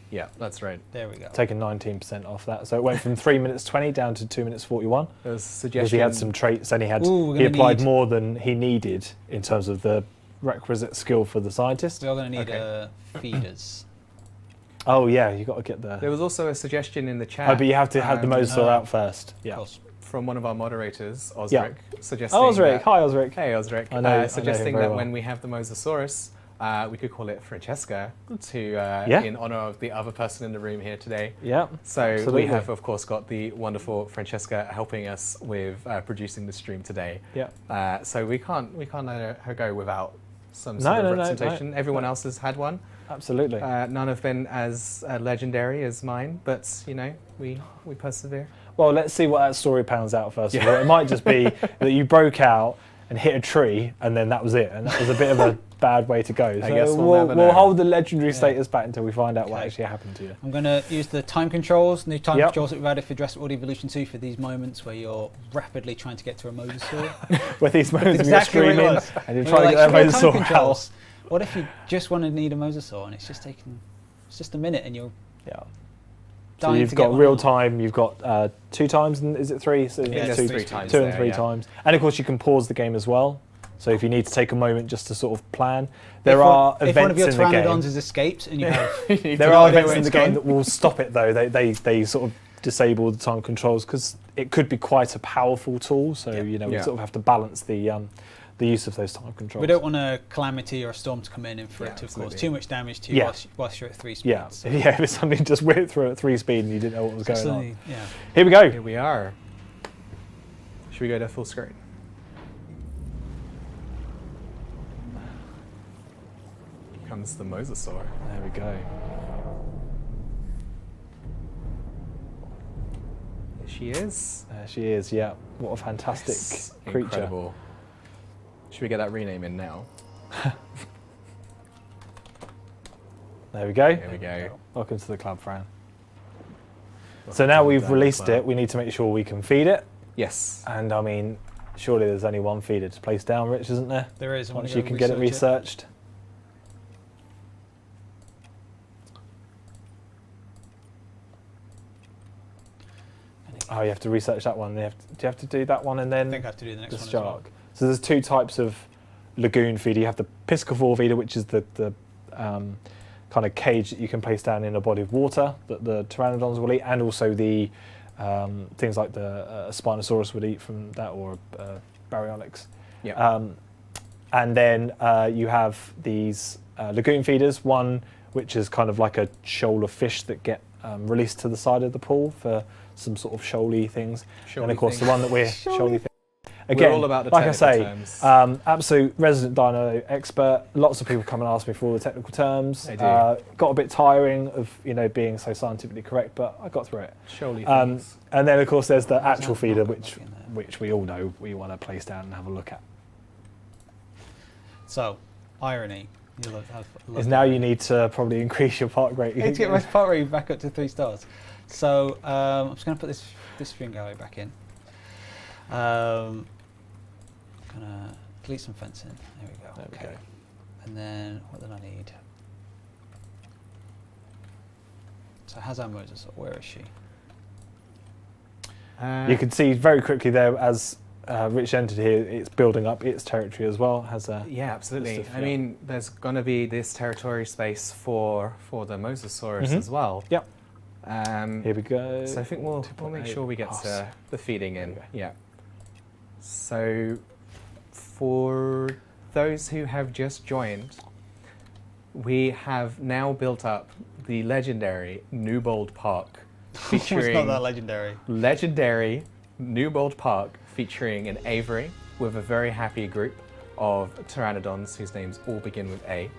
Yeah, that's right. There we go. Taking 19% off that, so it went from 3 minutes 20 down to 2 minutes 41. There was a Because suggestion. he had some traits, and Ooh, we're he gonna applied need- more than he needed in terms of the requisite skill for the scientist. We are going to need Okay. feeders. Oh yeah, you got to get the. There was also a suggestion in the chat. Oh, but you have to have the Mosasaur out first. Of Yeah. course. from one of our moderators, Osric, Yeah. suggesting. Oh, Osric. that- Hi, Osric. Hey, Osric. I know him suggesting very that well. when we have the Mosasaurus, we could call it Francesca in honor of the other person in the room here today. Yeah. So absolutely. we have, of course, got the wonderful Francesca helping us with producing the stream today. Yeah. So we can't let her go without some No, sort of no, no, representation. no. Everyone else has had one. Absolutely. None have been as legendary as mine, but you know, we persevere. Well, let's see what that story pans out first of all. It might just be that you broke out and hit a tree, and then that was it, and that was a bit of a bad way to go. So guess we'll never know. hold the legendary status back until we find out what Okay. actually happened to you. I'm going to use the time controls, new time Yep. controls that we've added for Jurassic World Evolution 2 for these moments where you're rapidly trying to get to a Mosasaur. Where these moments of you Exactly what it screaming was. and you're We trying were to get like, that "Should we have time Mosasaur out. controls? What if you just want to need a Mosasaur and it's just a minute and you're Yeah. So dying you've to get got one real out? time, you've got 2 times, and is it 3? So Yeah, it's there's two, 3 times 2 and there, 3 yeah. times. And of course you can pause the game as well. So if you need to take a moment just to sort of plan, there If are one, if one of events your in the game. pteranodons has escaped and you have There are idea events where in the it's game gone. that will stop it though. They sort of disable the time controls because it could be quite a powerful tool. So you know we Yeah. sort of have to balance the the use of those type controls. We don't want a calamity or a storm to come in and for Yeah, it to absolutely. cause too much damage to you Yeah. whilst you're at 3 speeds. Yeah, So yeah. If it's something just whipped through at 3 speed and you didn't know what was going on. suddenly, yeah. Here we go. Here we are. Should we go to full screen? Here comes the Mosasaur. There we go. Here she is. There she is. Yeah. What a fantastic Yes, creature. Incredible. Should we get that rename in now? There we go. Here we go. Welcome to the club, Fran. So Welcome now to we've the released club. it, we need to make sure we can feed it. Yes. And I mean, surely there's only one feeder to place down, Rich, isn't there? There is. I wanna Once go you can get it research researched. Oh, you have to research that one. Do you have to do that one and then I think I have to do the next the one as well. shark? So there's 2 types of lagoon feeder. You have the piscivore feeder, which is the kind of cage that you can place down in a body of water that the pteranodons will eat, and also the things like the Spinosaurus would eat from that, or baryonyx. Yeah. And then you have these lagoon feeders, one which is kind of like a shoal of fish that get released to the side of the pool for some sort of shoaly things. Shoaly and of course things. the one that we're shoaly thing. We're all about the like I technical say, terms. absolute resident dino expert. Lots of people come and ask me for all the technical terms. They do. Got a bit tiring of being so scientifically correct, but I got through it. Surely things. And then of course there's the How's actual that feeder, not which looking there? which we all know we want to place down and have a look at. So, irony. You love Is now you need to probably increase your park rate. I need to get my part rating back up to 3 stars. So I'm just going to put this string gallery back in. I'm going to delete some fencing. There we go. There we Okay. go. And then what did I need? So how's our Mosasaur? Where is she? You can see very quickly there as Rich entered here, it's building up its territory as well. Has a Yeah, absolutely. Just a I few. mean, there's going to be this territory space for the Mosasaurus Mhm. as well. Yep. Um, Here we go. so I think we'll make 2.8 sure we get pass. to the feeding in. There we go. Yeah. So for those who have just joined, we have now built up the legendary Newbold Park, It's featuring not that legendary. legendary Newbold Park featuring an aviary with a very happy group of pteranodons whose names all begin with A.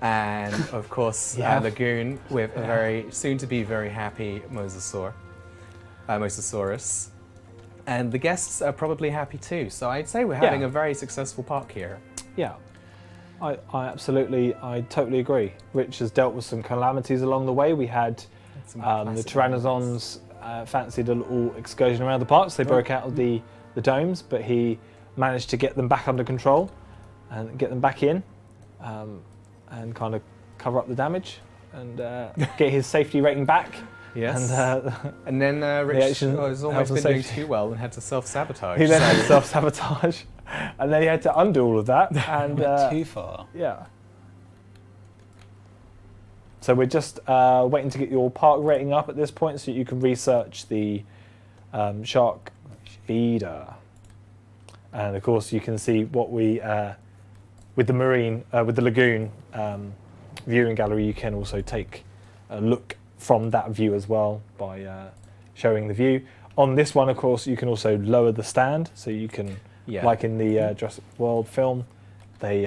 And of course, Yeah. a lagoon with a very soon-to-be very happy Mosasaurus. And the guests are probably happy too. So I'd say we're having Yeah. a very successful park here. Yeah, I totally agree. Rich has dealt with some calamities along the way. We had Some the classic pteranodons fancied a little excursion around the park, so they broke out of the domes, but he managed to get them back under control and get them back in and kind of cover up the damage and get his safety rating back. Yes. And And then Rich action, has health almost and been doing safety. too well and had to self-sabotage. he then So- had self-sabotage, and then he had to undo all of that. And Went too far. yeah. So we're just waiting to get your park rating up at this point, so you can research the shark feeder. And of course, you can see what we with the lagoon viewing gallery. You can also take a look from that view as well by showing the view. On this one, of course, you can also lower the stand, so you can, Yeah. like in the Jurassic World film, they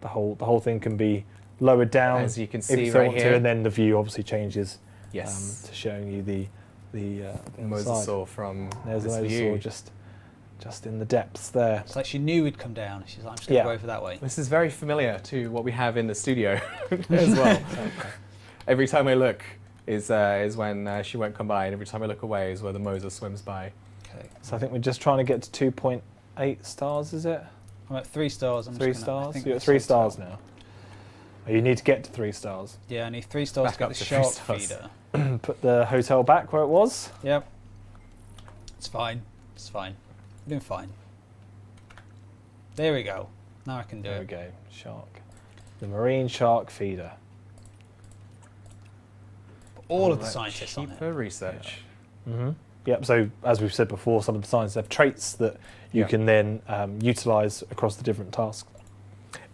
the whole thing can be lowered down, As you can if see you so right want to, here. and then the view obviously changes Yes. to showing you the other side. Mosasaur from There's this the view. Mosasaur just in the depths there. It's like she knew we'd come down. She's like, I'm just going to Yeah. go over that way. This is very familiar to what we have in the studio as well. Every time I look is when she won't come by, and every time I look away is where the Mosa swims by. Okay. So I think we're just trying to get to 2.8 stars, is it? I'm at 3 stars. I'm 3 just gonna, I stars? think You're at that's 3 on stars top. now. Oh, you need to get to 3 stars. Yeah, I need 3 stars Back to get up the to 3 shark stars. feeder. Put the hotel back where it was. Yep. It's fine. It's fine. I'm doing fine. There we go. Now I can do There we it. go. Shark. The marine shark feeder. All of the That scientists on it. cheaper research. Mm-hmm. Yep. So as we've said before, some of the science have traits that you Yeah. can then utilise across the different tasks.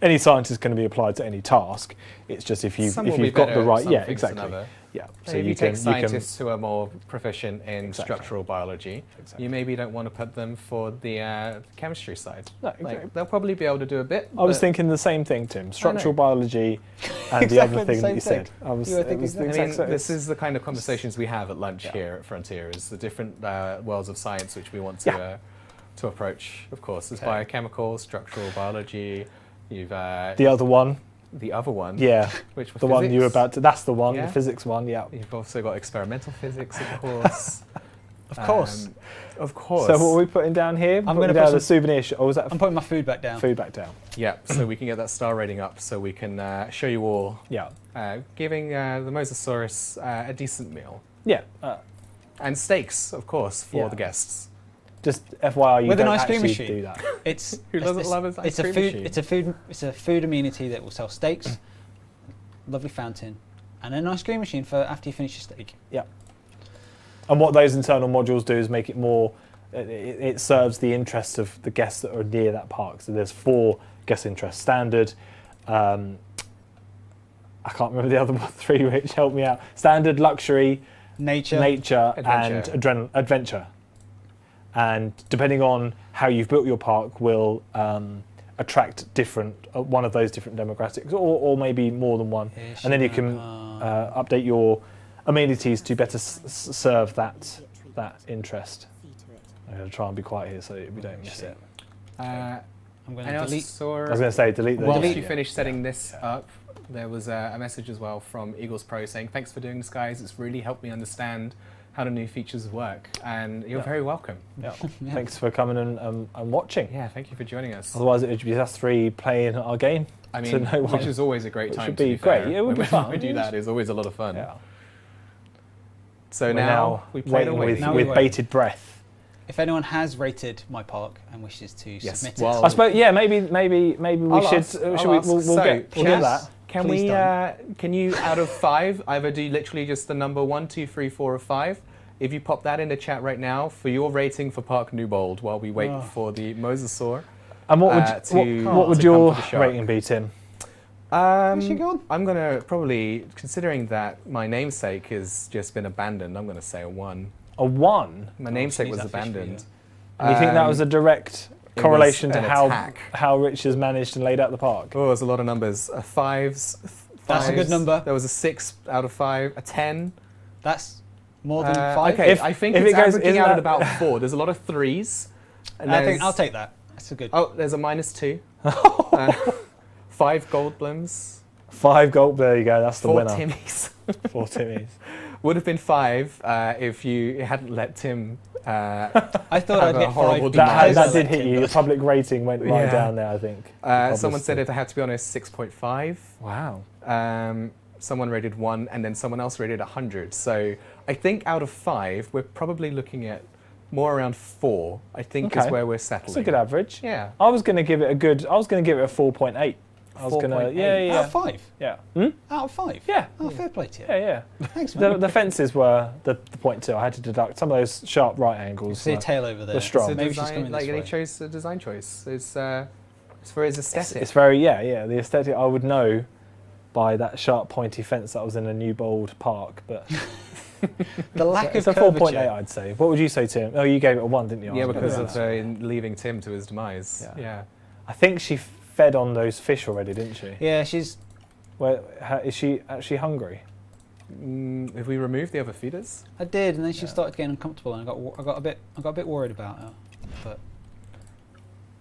Any science is going to be applied to any task. It's just if you've Some will if be you've got better the at right, some yeah, things than exactly, other. yeah. So if you take scientists who are more proficient in Exactly. structural biology, Exactly. you maybe don't want to put them for the chemistry side. No, Like, exactly. they'll probably be able to do a bit. I was but- thinking the same thing, Tim. Structural know. biology and the Exactly other the thing that same you thing. said. I was, You were it was the thinking I exact mean, same. this is the kind of conversations we have at lunch Yeah. here at Frontier, is the different worlds of science which we want to approach. Of course, there's Okay. biochemical, structural biology. You've The other one, the other one, yeah, which was the one you were physics. about to. That's the one, Yeah. the physics one. Yeah. You've also got experimental physics, of course. Of course. Of course. So what are we putting down here? I'm Putting gonna down put the some- souvenir. Oh, was that I'm putting my food back down. food back down? Yeah, so we can get that star rating up, so we can show you all, Yeah. giving the Mosasaurus a decent meal. Yeah. And steaks, of course, for Yeah. the guests. Just FYI, you With an don't ice cream actually machine. do that. It's Who doesn't it's- love his ice it's a cream food. machine? It's a food amenity that will sell steaks, lovely fountain, and an ice cream machine for after you finish your steak. Yeah. And what those internal modules do is make it more. It serves the interests of the guests that are near that park. So there's 4 guest interests: standard. I can't remember the other 3. Which help me out. Standard, luxury, Nature. nature, Adventure. and adventure. And depending on how you've built your park, will attract different one of those different demographics, or maybe more than one. And then you can update your amenities to better serve that interest. I'm going to try and be quiet here so we don't miss it. I'm going I to also delete. saw, I was going to say delete the. whilst delete- you finish setting this up, there was a message as well from Eagles Pro saying, thanks for doing this, guys. It's really helped me understand how the new features work. And you're Yeah. very welcome. Yeah. Thanks for coming and watching. Yeah, thank you for joining us. Otherwise, it would be us 3 playing our game. I to mean, no one. which is always a great Which time would to be be fair. great. Yeah, it would be When fun. we do that, it's always a lot of fun. Yeah. So We're now we play waiting away. with, Now we with wait. bated breath. If anyone has rated my park and wishes to Yes, submit well- it, I suppose. Yeah, maybe we I'll should. ask, Should I'll we? ask. We'll So, get chat, that. Can Please we? don't. Can you, out of 5, either do literally just the number 1, 2, 3, 4, or 5? If you pop that in the chat right now for your rating for Park Newbold, while we wait for the Mosasaur. And what would what would to your come for the shark. rating be, Tim? she gone? I'm gonna probably, considering that my namesake has just been abandoned, I'm gonna say a 1. A 1. My namesake sneeze was that fish for you. abandoned. And you think that was a direct it correlation was to an how attack. Rich has managed and laid out the park? Oh, there's a lot of numbers. 5s. That's a good number. There was a 6 out of 5, a 10. That's more than 5. Okay, If- I think if it's it goes- averaging isn't out at that- about 4. There's a lot of 3s. And I think there's- I'll take that. That's a good. Oh, there's a -2. 5 gold blooms. 5 gold. There you go. That's the 4 winner. Timmies. 4 Timmies. Would have been 5 if you hadn't let Tim. I thought have I'd a get horrible 5. demise. That did hit you. The public rating went right Yeah. down there, I think. The Someone said, publicity. if I have to be honest, 6.5. Wow. Someone rated 1, and then someone else rated 100. So I think out of 5, we're probably looking at more around 4. I think is Okay. where we're settling. That's a good average. Yeah. I was going to give it a good. I was going to give it a 4.8. I was going to. 4.8. Yeah. Out of 5. Yeah. Out of 5. Yeah. Oh, fair play to you. Yeah. Thanks, man. The fences were the point 2. I had to deduct some of those sharp right angles. See a were- tail over there. the strong. It's a Maybe she's design, coming like this they way. chose a design choice. It's for his aesthetic. It's very the aesthetic. I would know by that sharp pointy fence that was in a New Bold Park, but The lack it's of a 4.8, curvature. I'd say. What would you say, Tim? Oh, you gave it a 1, didn't you? Yeah, I was because gonna of say. leaving Tim to his demise. Yeah. Yeah. I think she fed on those fish already, didn't she? Yeah, she's. Where is she actually hungry? If we remove the other feeders, I did, and then she Yeah. started getting uncomfortable, and I got a bit worried about her. But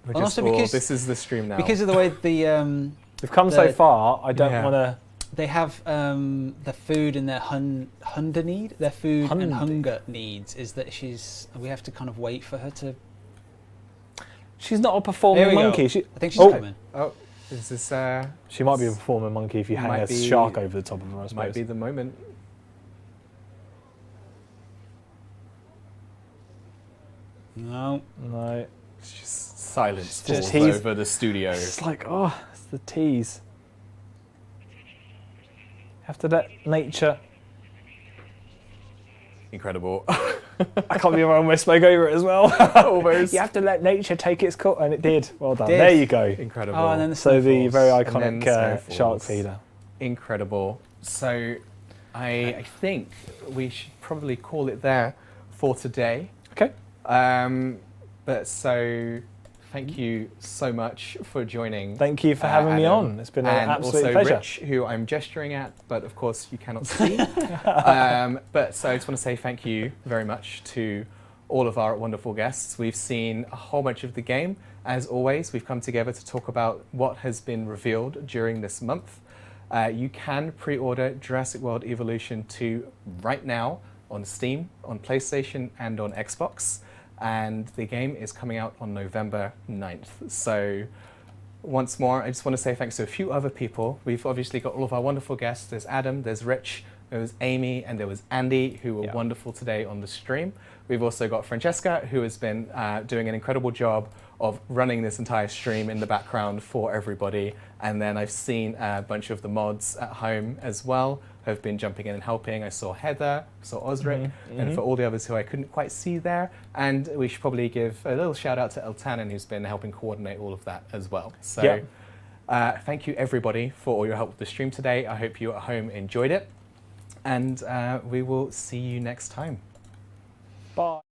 we're Well, just also all, because- this is the stream now. because of the way the We've come so The- far. I don't Yeah. want to. they have the food and their hunger need, their food and Hundi. hunger needs is that we have to kind of wait for her to. She's not a There performing we go. monkey. She, I think she's Oh. coming. oh, is this she might be a performing monkey if you hang Might a be- shark over the top of her. I suppose. might be the moment? No. No. It's just silence Just falls tease. over the studio. It's like, oh, it's the tease. Have to let nature. Incredible. I can't believe I almost spoke over it as well. Almost. You have to let nature take its course, and it did. Well done. Did. There you go. Incredible. Oh, and then the So the snowfalls. very And then iconic snowfalls. shark feeder. Incredible. So I think we should probably call it there for today. Okay. But so thank you so much for joining. Thank you for having me Adam, on. It's been an and absolute also pleasure. Rich, who I'm gesturing at, but of course you cannot see. But so I just want to say thank you very much to all of our wonderful guests. We've seen a whole bunch of the game. As always, we've come together to talk about what has been revealed during this month. You can pre-order Jurassic World Evolution 2 right now on Steam, on PlayStation, and on Xbox. And the game is coming out on November 9th. So once more, I just want to say thanks to a few other people. We've obviously got all of our wonderful guests. There's Adam, there's Rich, there was Amy, and there was Andy, who were wonderful today on the stream. We've also got Francesca, who has been doing an incredible job of running this entire stream in the background for everybody. And then I've seen a bunch of the mods at home as well, who have been jumping in and helping. I saw Heather, saw Osric, and for all the others who I couldn't quite see there. And we should probably give a little shout out to Eltanen, who's been helping coordinate all of that as well. So thank you everybody for all your help with the stream today. I hope you at home enjoyed it. And we will see you next time. Bye.